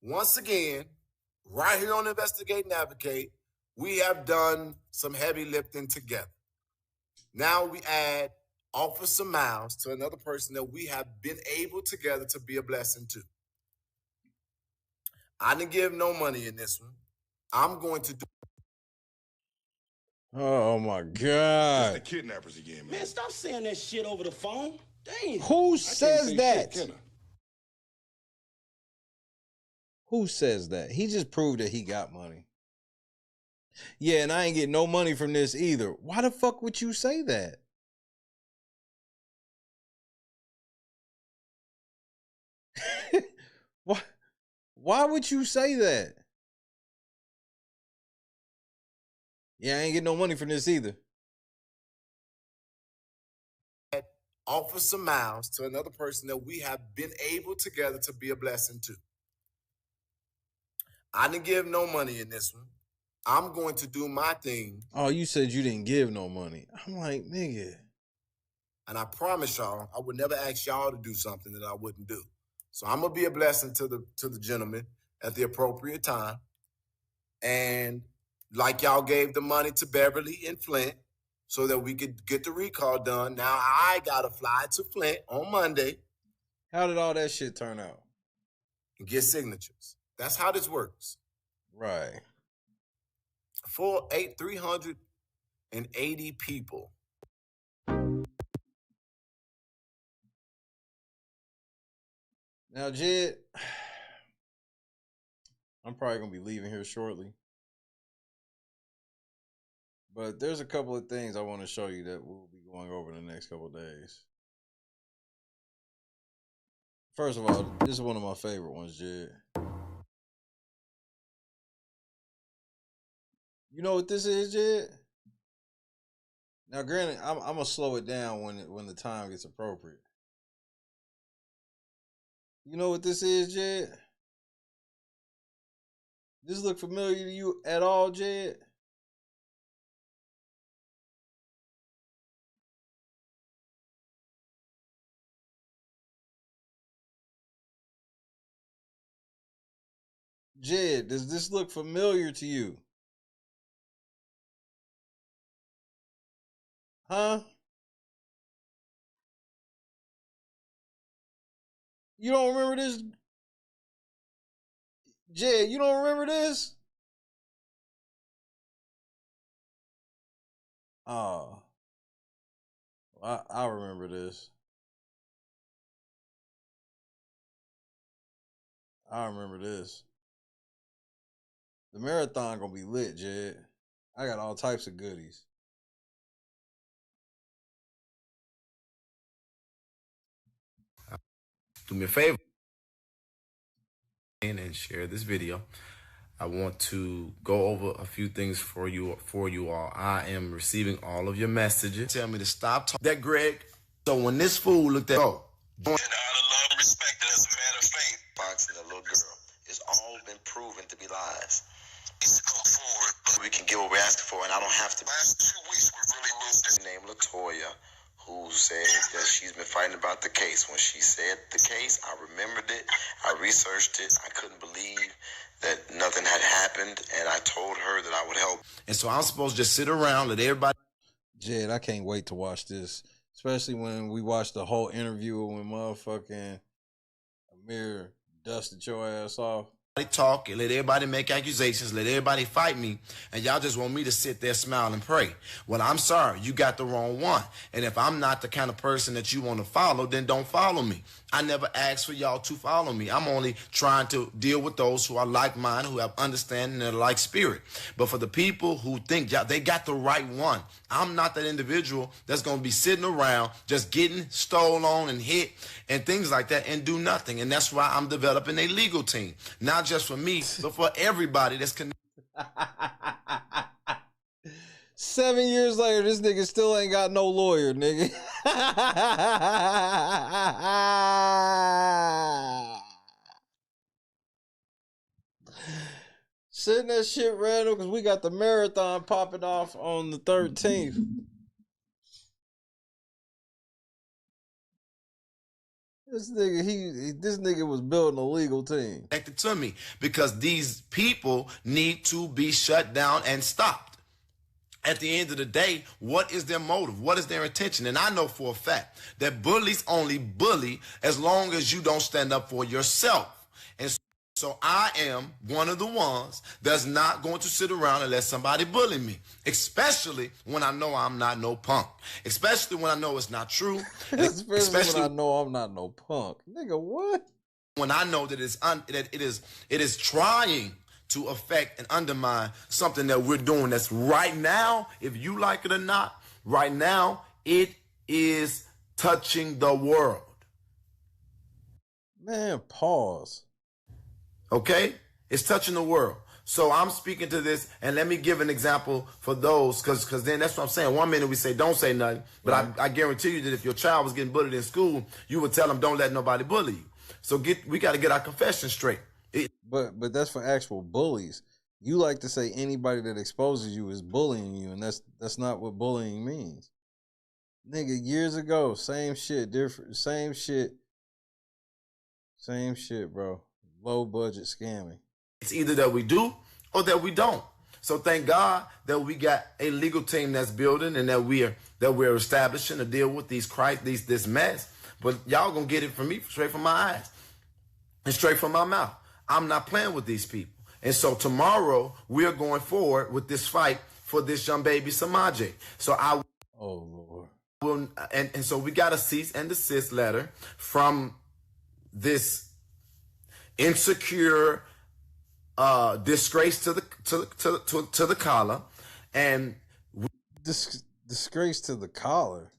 once again, right here on Investigate and Advocate, we have done some heavy lifting together. Now we add Officer Miles to another person that we have been able together to be a blessing to. I didn't give no money in this one. I'm going to do. Oh my God. It's the kidnappers again, man. Man, stop saying that shit over the phone. Damn. Who says that? Shit, Who says that? He just proved that he got money. Yeah, and I ain't getting no money from this either. Why the fuck would you say that? Why would you say that? Yeah, I ain't getting no money from this either. Officer Miles to another person that we have been able together to be a blessing to. I didn't give no money in this one. I'm going to do my thing. Oh, you said you didn't give no money. I'm like, nigga. And I promise y'all, I would never ask y'all to do something that I wouldn't do. So I'm gonna be a blessing to the gentleman at the appropriate time. And like y'all gave the money to Beverly and Flint so that we could get the recall done. Now I gotta fly to Flint on Monday. How did all that shit turn out? And get signatures. That's how this works. Right. 380 people. Now, Jed, I'm probably going to be leaving here shortly. But there's a couple of things I want to show you that we'll be going over in the next couple of days. First of all, this is one of my favorite ones, Jed. You know what this is, Jed? Now, granted, I'm gonna slow it down when the time gets appropriate. You know what this is, Jed? This look familiar to you at all, Jed? Jed, does this look familiar to you? Huh? You don't remember this? Jed, you don't remember this? Oh. I remember this. I remember this. The marathon gonna be lit, Jed. I got all types of goodies. Do me a favor and share this video. I want to go over a few things for you all. I am receiving all of your messages. Tell me to stop talking. That Greg. So when this fool looked at And out of love and respect, and as a matter of faith, boxing a little girl, it's all been proven to be lies. Needs to come forward, but we can get what we're asking for, and I don't have to. Last 2 weeks, we've really missed this. Named Latoya, who said that she's been fighting about the case. When she said the case, I remembered it. I researched it. I couldn't believe that nothing had happened, and I told her that I would help. And so I'm supposed to just sit around, let everybody. Jed, I can't wait to watch this. Especially when we watched the whole interview when motherfucking Amir dusted your ass off. Talk and let everybody make accusations, let everybody fight me, and y'all just want me to sit there, smile, and pray. Well, I'm sorry, you got the wrong one. And if I'm not the kind of person that you want to follow, then don't follow me. I never asked for y'all to follow me. I'm only trying to deal with those who are like mine, who have understanding and like spirit. But for the people who think they got the right one, I'm not that individual that's going to be sitting around just getting stolen on and hit and things like that and do nothing. And that's why I'm developing a legal team, not just for me, but for everybody that's connected. 7 years later, this nigga still ain't got no lawyer, nigga. Sitting that shit random because we got the marathon popping off on the 13th. This nigga was building a legal team. Connected to me because these people need to be shut down and stopped. At the end of the day, what is their motive? What is their intention? And I know for a fact that bullies only bully as long as you don't stand up for yourself. And so I am one of the ones that's not going to sit around and let somebody bully me, especially when I know I'm not no punk, especially when I know it's not true, especially when I know I'm not no punk. Nigga, what? When I know that it is trying to affect and undermine something that we're doing that's right now, if you like it or not, right now, it is touching the world. Man, pause. Okay? It's touching the world. So I'm speaking to this, and let me give an example for those, because then that's what I'm saying. 1 minute we say, don't say nothing, but right. I guarantee you that if your child was getting bullied in school, you would tell them, don't let nobody bully you. So we got to get our confession straight. But that's for actual bullies. You like to say anybody that exposes you is bullying you, and that's not what bullying means. Nigga, years ago, same shit, different, same shit, bro. Low budget scamming. It's either that we do or that we don't. So thank God that we got a legal team that's building and that we're establishing to deal with this mess. But y'all gonna get it from me straight from my eyes and straight from my mouth. I'm not playing with these people. And so tomorrow we're going forward with this fight for this young baby Samaje. So oh Lord. And so we got a cease and desist letter from this insecure disgrace to the collar, and disgrace to the collar.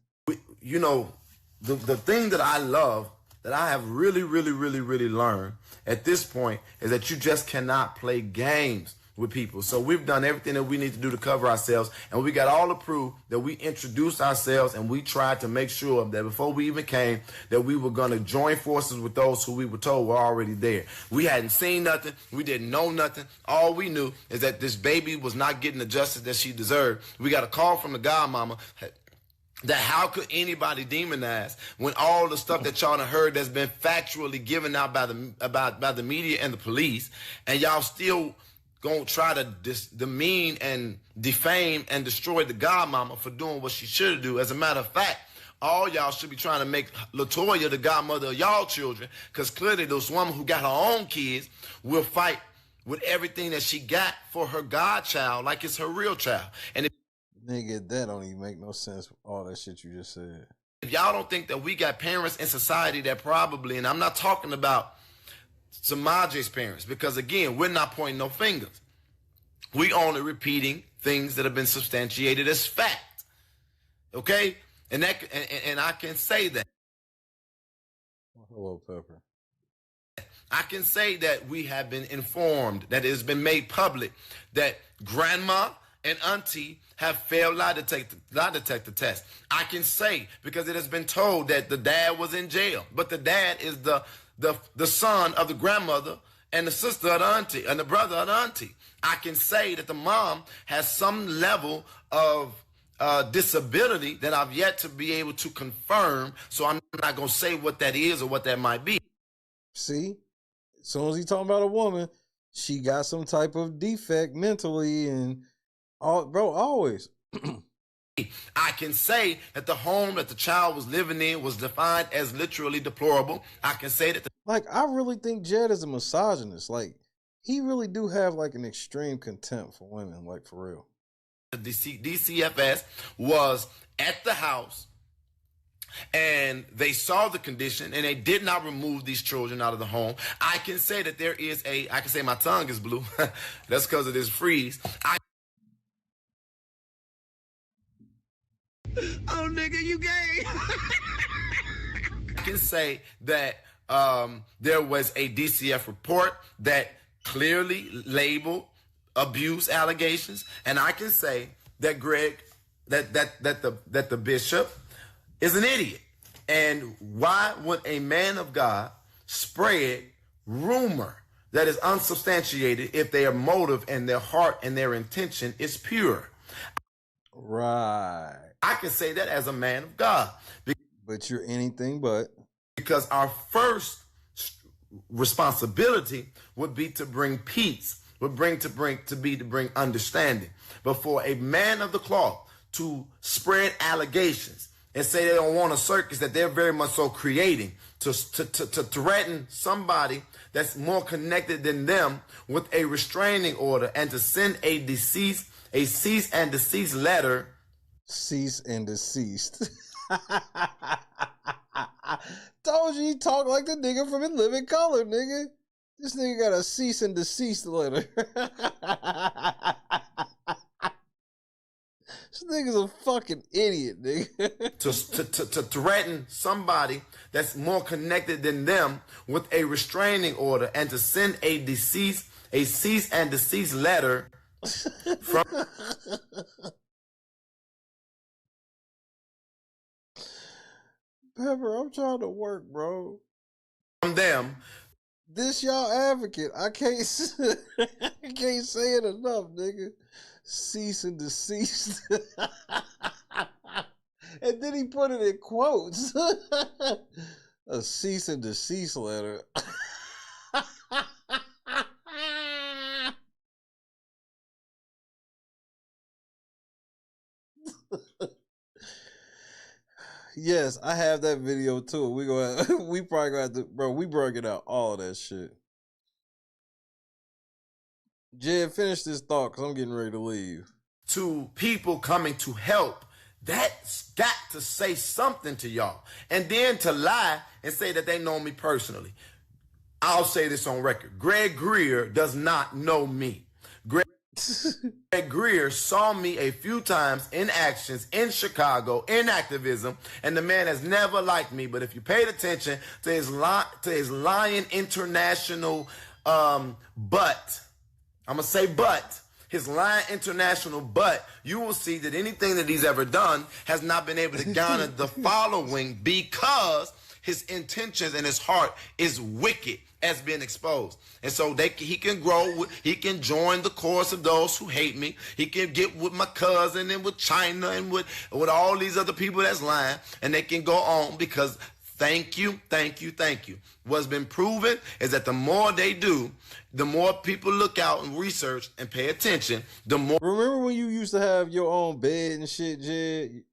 You know, the thing that I love, that I have really learned at this point, is that you just cannot play games with people. So we've done everything that we need to do to cover ourselves, and we got all the proof that we introduced ourselves, and we tried to make sure that before we even came, that we were going to join forces with those who we were told were already there. We hadn't seen nothing. We didn't know nothing. All we knew is that this baby was not getting the justice that she deserved. We got a call from the godmama that how could anybody demonize when all the stuff that y'all done heard that's been factually given out by the media and the police, and y'all still gonna try to demean and defame and destroy the godmama for doing what she should do. As a matter of fact, all y'all should be trying to make Latoya the godmother of y'all children, because clearly this woman who got her own kids will fight with everything that she got for her godchild like it's her real child. And nigga, that don't even make no sense, all that shit you just said. If y'all don't think that we got parents in society that probably, and I'm not talking about Samaje's parents, because again, we're not pointing no fingers. We only repeating things that have been substantiated as fact. Okay? And I can say that. Hello, Pepper. I can say that we have been informed, that it has been made public, that grandma and auntie have failed lie detector test. I can say, because it has been told that the dad was in jail, but the dad is the son of the grandmother and the sister of the auntie and the brother of the auntie. I can say that the mom has some level of disability that I've yet to be able to confirm, so I'm not going to say what that is or what that might be. See, as soon as he talking about a woman, she got some type of defect mentally and all, bro, always. I can say that the home that the child was living in was defined as literally deplorable. I can say that I really think Jed is a misogynist. Like, he really do have like an extreme contempt for women, like for real. The DCFS was at the house and they saw the condition and they did not remove these children out of the home. I can say that there is I can say my tongue is blue. That's because of this freeze. Oh, nigga, you gay. I can say that there was a DCF report that clearly labeled abuse allegations, and I can say that that the bishop is an idiot. And why would a man of God spread rumor that is unsubstantiated if their motive and their heart and their intention is pure? Right. I can say that as a man of God. But you're anything but. Because our first responsibility would be to bring peace, would to bring understanding. But for a man of the cloth to spread allegations and say they don't want a circus that they're very much so creating, to threaten somebody that's more connected than them with a restraining order, and to send a cease and desist letter. Cease and desist. Told you he talk like the nigga from In Living Color, nigga. This nigga got a cease and desist letter. This nigga's a fucking idiot, nigga. to threaten somebody that's more connected than them with a restraining order, and to send a cease and desist letter from Pepper, I'm trying to work, bro. From them. This y'all advocate. I can't say it enough, nigga. Cease and desist. And then he put it in quotes. A cease and desist letter. Yes, I have that video too. We probably gonna have to, bro. We broke it out, all of that shit. Jed, finish this thought because I'm getting ready to leave. To people coming to help, that's got to say something to y'all. And then to lie and say that they know me personally. I'll say this on record. Greg Greer does not know me. Greg Greer saw me a few times in actions in Chicago, in activism, and the man has never liked me. But if you paid attention to his lying international butt, I'm going to say butt, his lying international butt, you will see that anything that he's ever done has not been able to garner the following, because his intentions and his heart is wicked, as been exposed. And so he can grow, he can join the chorus of those who hate me. He can get with my cousin and with China and with all these other people that's lying, and they can go on, because thank you. What's been proven is that the more they do, the more people look out and research and pay attention, the more. Remember when you used to have your own bed and shit, Jed?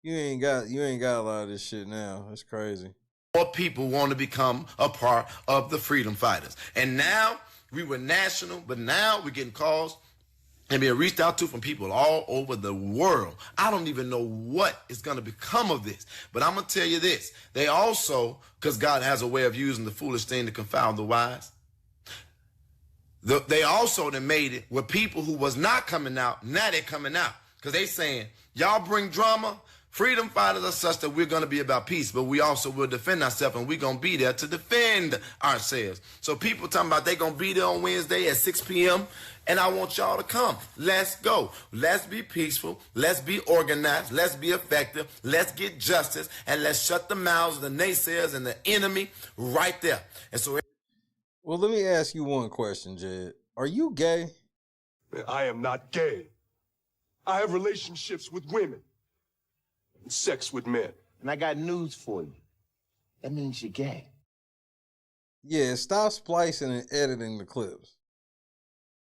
You ain't got a lot of this shit now. That's crazy. More people want to become a part of the freedom fighters. And now we were national, but now we're getting calls and being reached out to from people all over the world. I don't even know what is going to become of this, but I'm going to tell you this. They also, because God has a way of using the foolish thing to confound the wise, they also then made it where people who was not coming out, now they're coming out. Because they saying, y'all bring drama Freedom fighters are such that we're going to be about peace, but we also will defend ourselves, and we're going to be there to defend ourselves. So people talking about they going to be there on Wednesday at 6 p.m., and I want y'all to come. Let's go. Let's be peaceful. Let's be organized. Let's be effective. Let's get justice, and let's shut the mouths of the naysayers and the enemy right there. And so, well, let me ask you one question, Jed. Are you gay? I am not gay. I have relationships with women and sex with men. And I got news for you. That means you're gay. Yeah, stop splicing and editing the clips.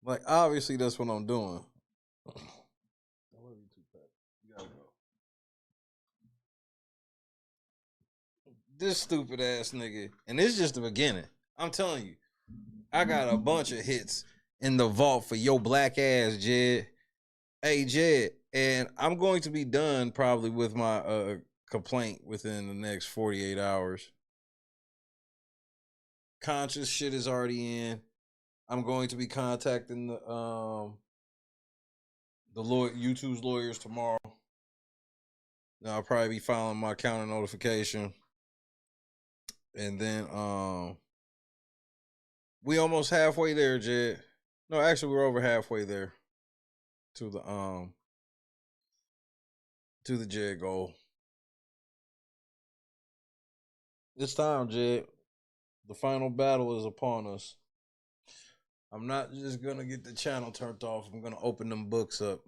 Like, obviously, that's what I'm doing. I love you too, Pat. You gotta go. This stupid ass nigga, and this is just the beginning. I'm telling you, I got a bunch of hits in the vault for your black ass, Jed. Hey, Jed, and I'm going to be done probably with my complaint within the next 48 hours. Conscious shit is already in. I'm going to be contacting the YouTube's lawyers tomorrow. Now I'll probably be filing my counter notification. And then we almost halfway there, Jed. No, actually we're over halfway there to the Jed goal. It's time, Jed. The final battle is upon us. I'm not just gonna get the channel turned off. I'm gonna open them books up.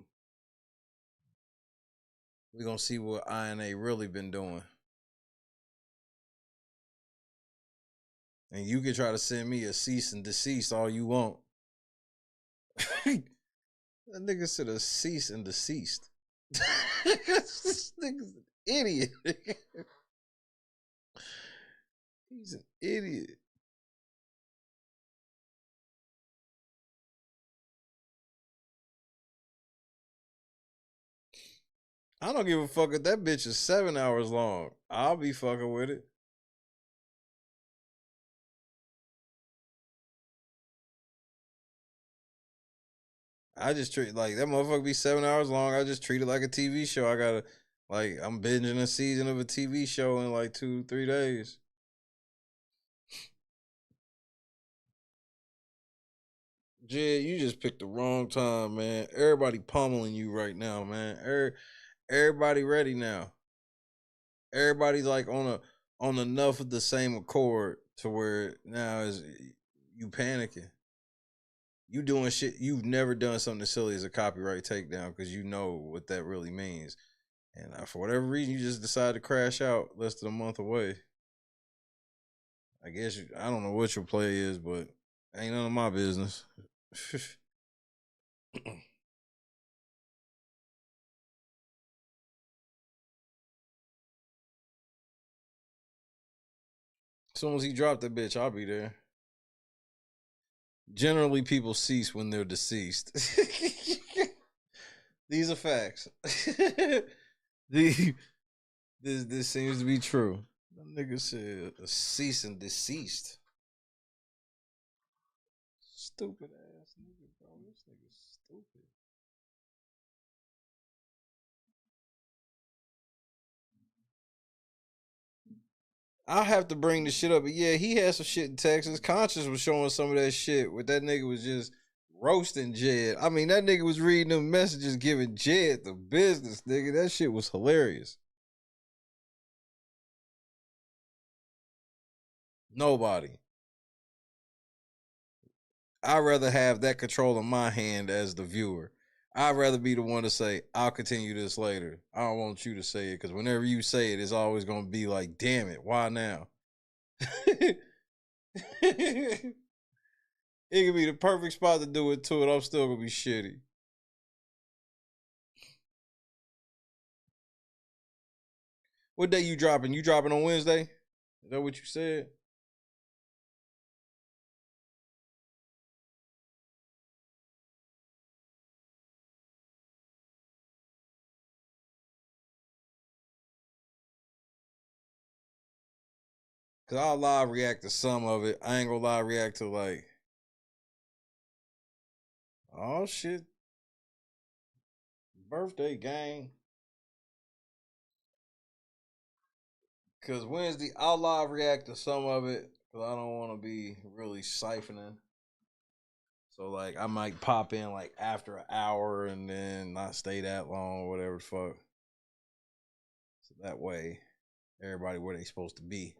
We're gonna see what INA really been doing. And you can try to send me a cease and desist all you want. That nigga said a cease and desist. This nigga's an idiot. He's an idiot. I don't give a fuck if that bitch is 7 hours long. I'll be fucking with it. I just treat like that motherfucker be 7 hours long. I just treat it like a TV show. I gotta I'm binging a season of a TV show in like 2-3 days. Jed, you just picked the wrong time, man. Everybody pummeling you right now, man. Everybody ready now. Everybody's like on enough of the same accord to where now is you panicking. You doing shit you've never done something as silly as a copyright takedown because you know what that really means. And for whatever reason, you just decided to crash out less than a month away. I guess I don't know what your play is, but ain't none of my business. As soon as he dropped that bitch, I'll be there. Generally, people cease when they're deceased. These are facts. This seems to be true. That nigga said a cease and desist. Stupid ass nigga, bro. This nigga's stupid. I have to bring the shit up. But yeah, he had some shit in Texas. Conscious was showing some of that shit where that nigga was just roasting Jed. I mean, that nigga was reading them messages giving Jed the business, nigga. That shit was hilarious. Nobody. I'd rather have that control in my hand as the viewer. I'd rather be the one to say, I'll continue this later. I don't want you to say it because whenever you say it, it's always going to be like, damn it, why now? It could be the perfect spot to do it too, and I'm still going to be shitty. What day you dropping? You dropping on Wednesday? Is that what you said? Cause I'll live react to some of it. I ain't gonna live react to like, oh shit, birthday gang. Cause Wednesday I'll live react to some of it. Cause I don't want to be really siphoning. So like I might pop in like after an hour and then not stay that long or whatever the fuck. So that way everybody where they supposed to be.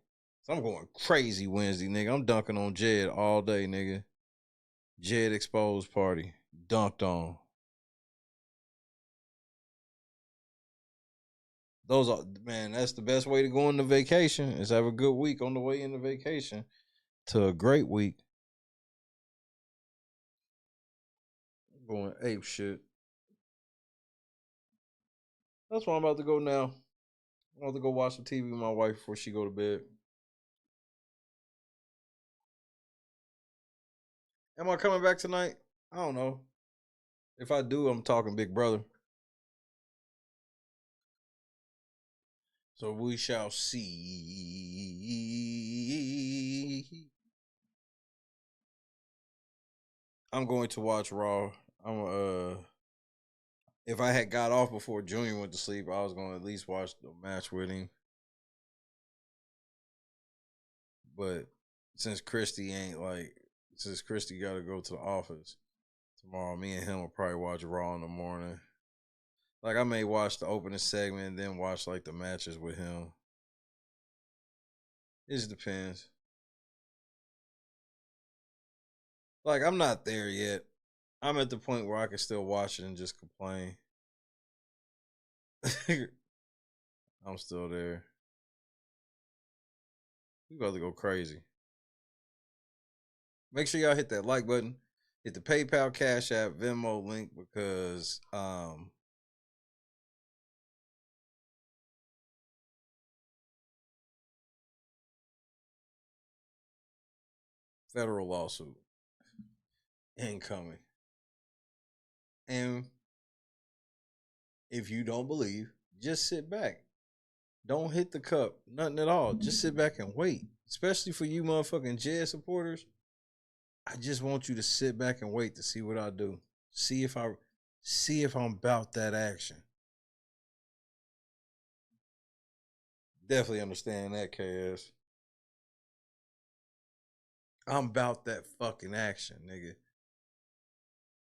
So I'm going crazy Wednesday, nigga. I'm dunking on Jed all day, nigga. Jed exposed party. Dunked on. Those are, man, that's the best way to go into vacation is have a good week on the way into vacation to a great week. I'm going ape shit. That's why I'm about to go now. I'm about to go watch some TV with my wife before she go to bed. Am I coming back tonight? I don't know. If I do, I'm talking Big Brother. So we shall see. I'm going to watch Raw. If I had got off before Junior went to sleep, I was going to at least watch the match with him. But since Christy got to go to the office tomorrow, me and him will probably watch Raw in the morning. Like I may watch the opening segment and then watch like the matches with him. It just depends. Like I'm not there yet. I'm at the point where I can still watch it and just complain. I'm still there. We about to go crazy. Make sure y'all hit that like button. Hit the PayPal, Cash App, Venmo link because federal lawsuit incoming. And if you don't believe, just sit back. Don't hit the cup. Nothing at all. Just sit back and wait. Especially for you motherfucking Jed supporters. I just want you to sit back and wait to see what I do. See if I'm about that action. Definitely understand that, KS. I'm about that fucking action, nigga.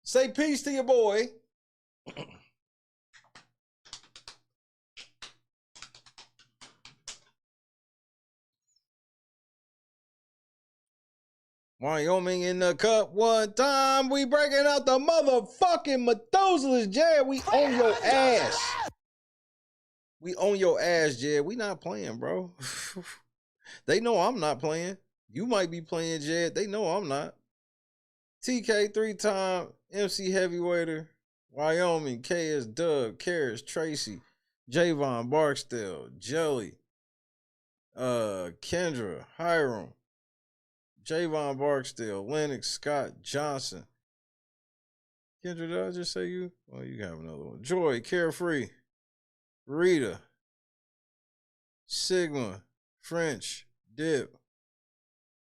Say peace to your boy. Wyoming in the cup one time. We breaking out the motherfucking Methuselahs, Jed. We on your ass. We on your ass, Jed. We not playing, bro. They know I'm not playing. You might be playing, Jed. They know I'm not. TK 3-time MC heavyweighter. Wyoming, KS Doug, Karras, Tracy, Javon Barksdale, Jelly, Kendra, Hiram, Javon Barksdale, Lennox, Scott, Johnson. Kendra, did I just say you? Oh, you have another one. Joy, Carefree, Rita, Sigma, French, Dip,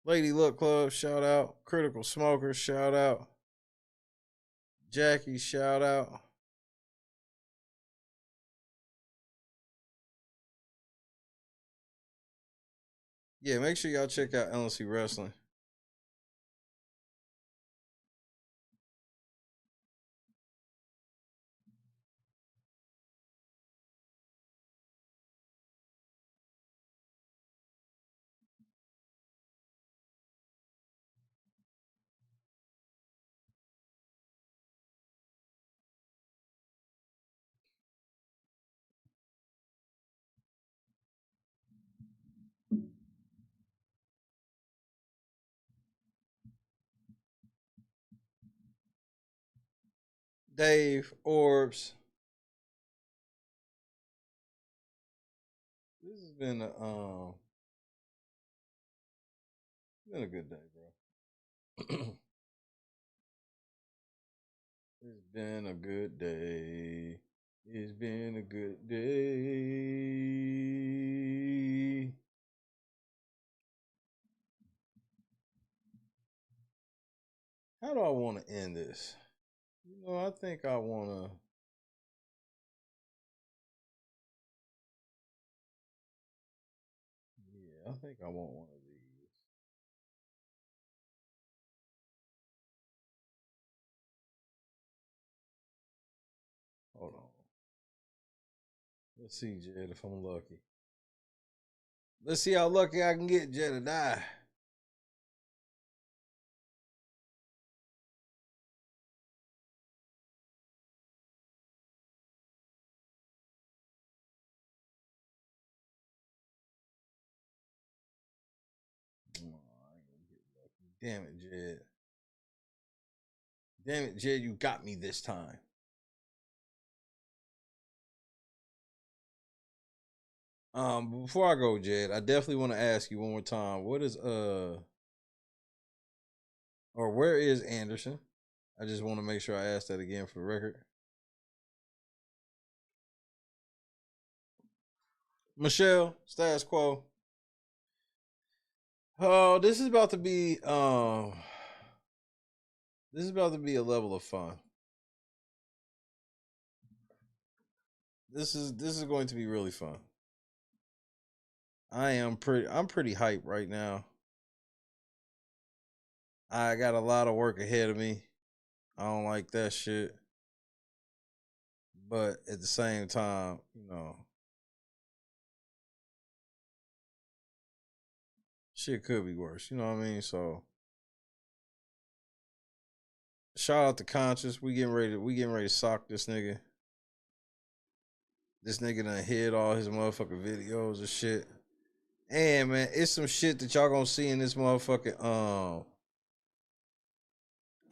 Lady Luck Club, shout out. Critical Smoker, shout out. Jackie, shout out. Yeah, make sure y'all check out LNC Wrestling. Dave, Orbs. This has been a good day, bro. It's been a good day. It's been a good day. How do I want to end this? You know, I think I want to. I think I want one of these. Hold on. Let's see, Jed, if I'm lucky. Let's see how lucky I can get, Jedidiah. Damn it, Jed. Damn it, Jed, you got me this time. Before I go, Jed, I definitely want to ask you one more time. What is or where is Anderson? I just want to make sure I ask that again for the record. Michelle, status quo. Oh, this is about to be a level of fun. This is going to be really fun. I'm pretty hyped right now. I got a lot of work ahead of me. I don't like that shit. But at the same time, you know, shit could be worse. You know what I mean? So shout out to Conscious. We getting ready to sock this nigga. This nigga done hid all his motherfucking videos and shit. And man, it's some shit that y'all gonna see in this motherfucking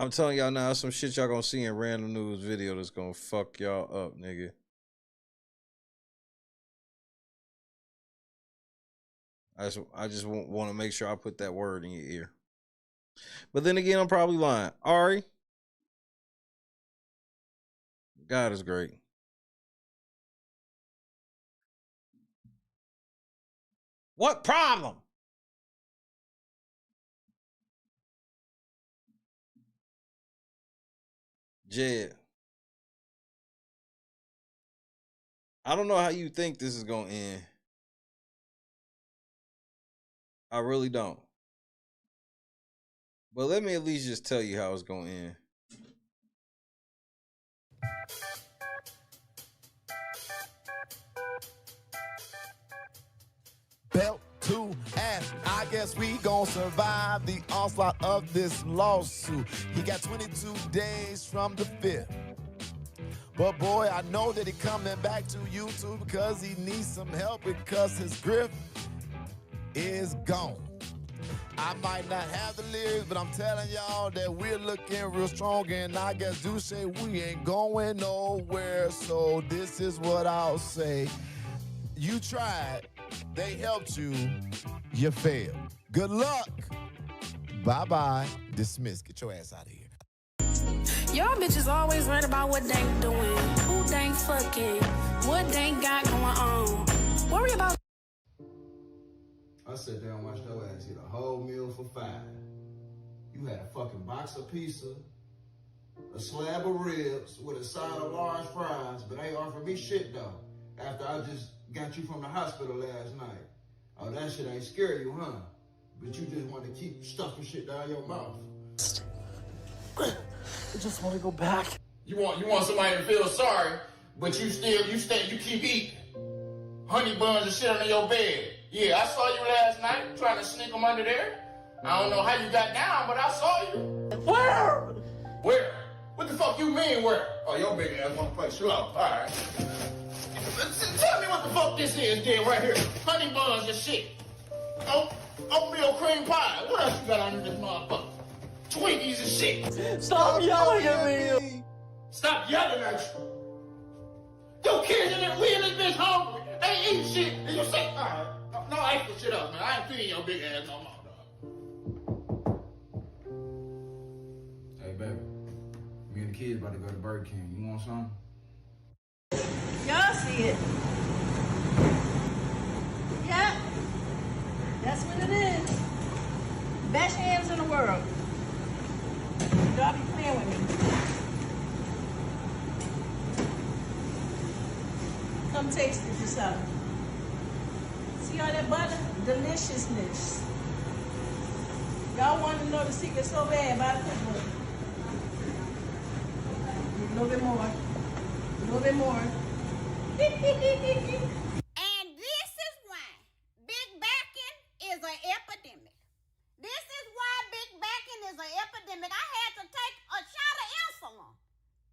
I'm telling y'all now, some shit y'all gonna see in random news video that's gonna fuck y'all up, nigga. I just want to make sure I put that word in your ear. But then again, I'm probably lying. Ari, God is great. What problem? Jed, I don't know how you think this is going to end. I really don't. But let me at least just tell you how it's going to end. Belt to ass. I guess we gon' survive the onslaught of this lawsuit. He got 22 days from the 5th. But boy, I know that he coming back to YouTube because he needs some help because his grip is gone. I might not have the lyrics, but I'm telling y'all that we're looking real strong, and I guess do say we ain't going nowhere. So this is what I'll say. You tried, they helped you, you failed. Good luck. Bye-bye. Dismiss. Get your ass out of here. Y'all bitches always worried about what they doing, who they fucking, what they got going on. Worry about. I sat there and watched your ass eat a whole meal for $5. You had a fucking box of pizza, a slab of ribs with a side of large fries, but ain't offered me shit though. After I just got you from the hospital last night. Oh, that shit ain't scare you, huh? But you just want to keep stuffing shit down your mouth. I just want to go back. You want somebody to feel sorry, but you keep eating honey buns and shit under your bed. Yeah, I saw you last night trying to sneak them under there. I don't know how you got down, but I saw you. Where? Where? What the fuck you mean where? Oh, your big ass wanna play slow. All right. Tell me what the fuck this is, then, right here. Honey buns and shit. Oatmeal cream pie. What else you got under this motherfucker? Twinkies and shit. Stop yelling at me. Stop yelling at you. Your kids we in this bitch hungry. Ain't eating shit. And you say, all right. No, I ain't put shit up, man. I ain't feeding your big ass no more, dog. Hey, baby. Me and the kids about to go to Burger King. You want something? Y'all see it. Yeah. That's what it is. Best hands in the world. Y'all be playing with me. Come taste it yourself. See all that butter? deliciousness. Y'all want to know the secret so bad about it? A little bit more. A little bit more. And this is why big backing is an epidemic. This is why big backing is an epidemic. I had to take a shot of insulin.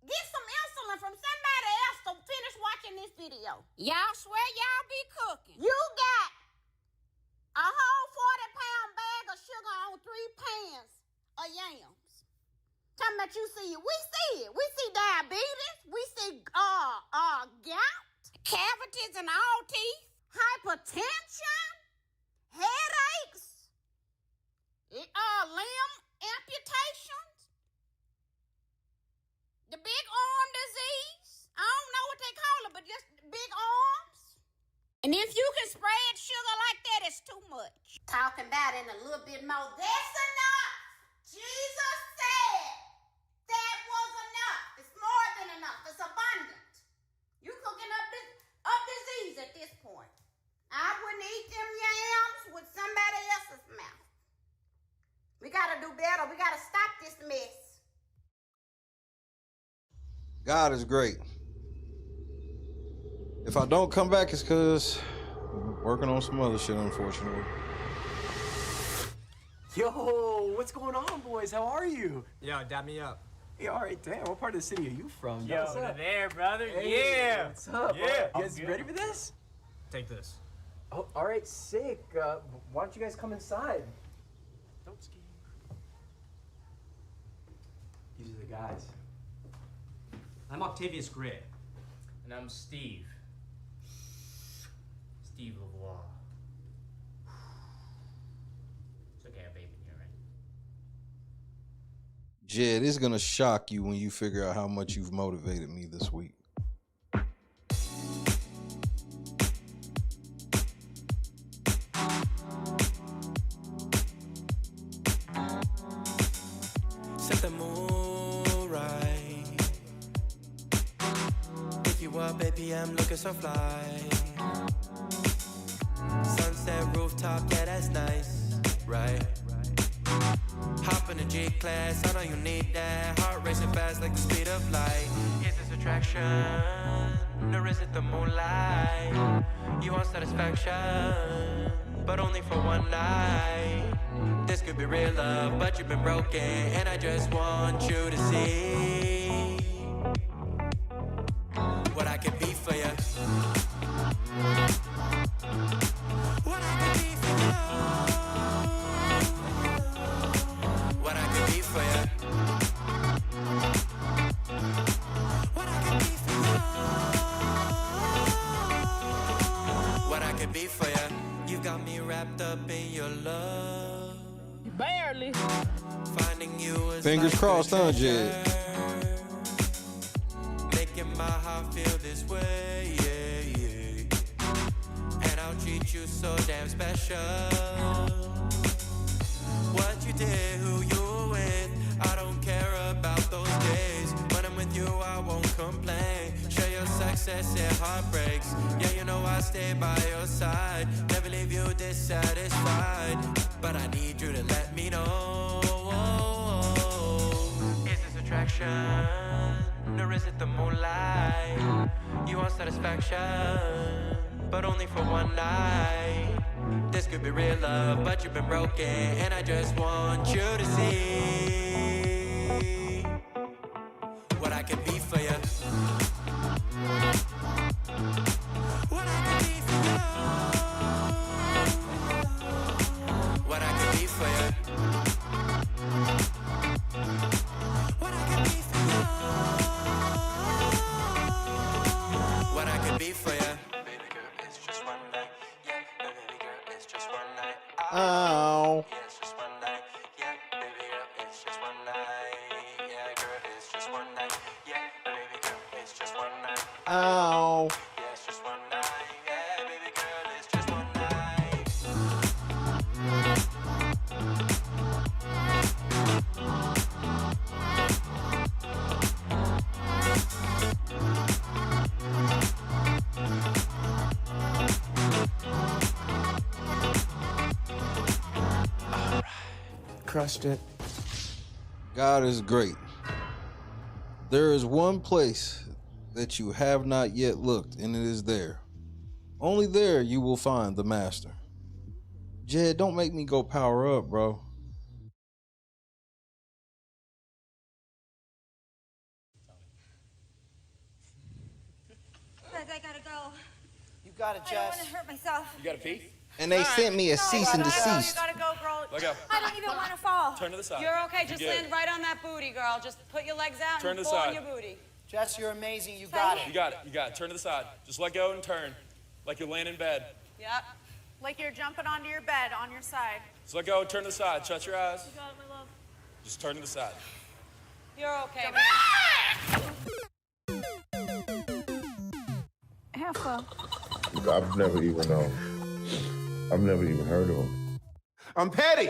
Get some insulin from somebody else to finish watching this video. Y'all swear y'all be cooking. You got a whole 40-pound bag of sugar on 3 pans of yams. Talking about you see it. We see it. We see diabetes. We see gout, cavities in all teeth, hypertension, headaches, limb amputations, the big arm disease. I don't know what they call it, but just big arms. And if you can spread sugar like that, it's too much. Talking about it in a little bit more. That's enough. Jesus said that was enough. It's more than enough. It's abundant. You cooking up disease at this point. I wouldn't eat them yams with somebody else's mouth. We gotta do better. We gotta stop this mess. God is great. If I don't come back, it's because I'm working on some other shit, unfortunately. Yo, what's going on, boys? How are you? Yo, dab me up. Hey, all right, damn. What part of the city are you from? Yo, What's up? there, brother. Hey, Yeah. What's up? Yeah. You guys ready for this? Take this. Oh, all right, sick. Why don't you guys come inside? Don't ski. These are the guys. I'm Octavius Gray. And I'm Steve. Steve Lavoie. It's okay, I have baby in here, right? Jed, it's gonna shock you when you figure out how much you've motivated me this week. Set the mood right. Pick you up, baby, I'm looking so fly. Sunset rooftop, yeah, that's nice, right? Hop in the G-Class, I know you need that. Heart racing fast like the speed of light. Is this attraction, or is it the moonlight? You want satisfaction, but only for one night. This could be real love, but you've been broken, and I just want you to see what I can be for you. What I can be for you. What I can be for you. What I can be for you. What I can be for you. You got me wrapped up in your love. Barely. Finding you is Fingers like crossed, a huh, treasure. Jed? Making my heart feel this way, yeah, yeah. And I'll treat you so damn special. What you did, who you were with, I don't care about those days. When I'm with you, I won't complain. Share your success and heartbreaks. Yeah, you know I stay by your side. Never leave you dissatisfied. But I need you to let me know. Is this attraction, or is it the moonlight? You want satisfaction, but only for one night. This could be real love, but you've been broken, and I just want you to see what I can be for you. What I can be for you. What I can be for you. What I can be for you. What I can be for you. Baby girl, it's just one night. Yeah, baby girl, it's just one night. Ow. Yeah, it's just one night. Yeah, baby girl, it's just one night. Yeah, girl, it's just one night. Yeah, baby girl, it's just one night. Ow. Yeah, it's just one night. Yeah, baby girl, it's just one night. crushed it. God is great. There is one place that you have not yet looked, and it is there. Only there you will find the master. Jed, don't make me go power up, bro. Guys, I gotta go. You got it, I don't Jess. want to hurt myself. You got a pee? And they sent me a cease and desist. You gotta go, girl. Let go. I don't even want to fall. Turn to the side. You're okay. You Just good. land right on that booty, girl. Just put your legs out Turn and to the fall side. on your booty. Jess, you're amazing. You got it. You got it. You got it. Turn to the side. Just let go and turn. Like you're laying in bed. Yep. Like you're jumping onto your bed on your side. Just let go and turn to the side. Shut your eyes. You got it, my love. Just turn to the side. You're okay. Heifer. I've never even heard of him. I'm petty.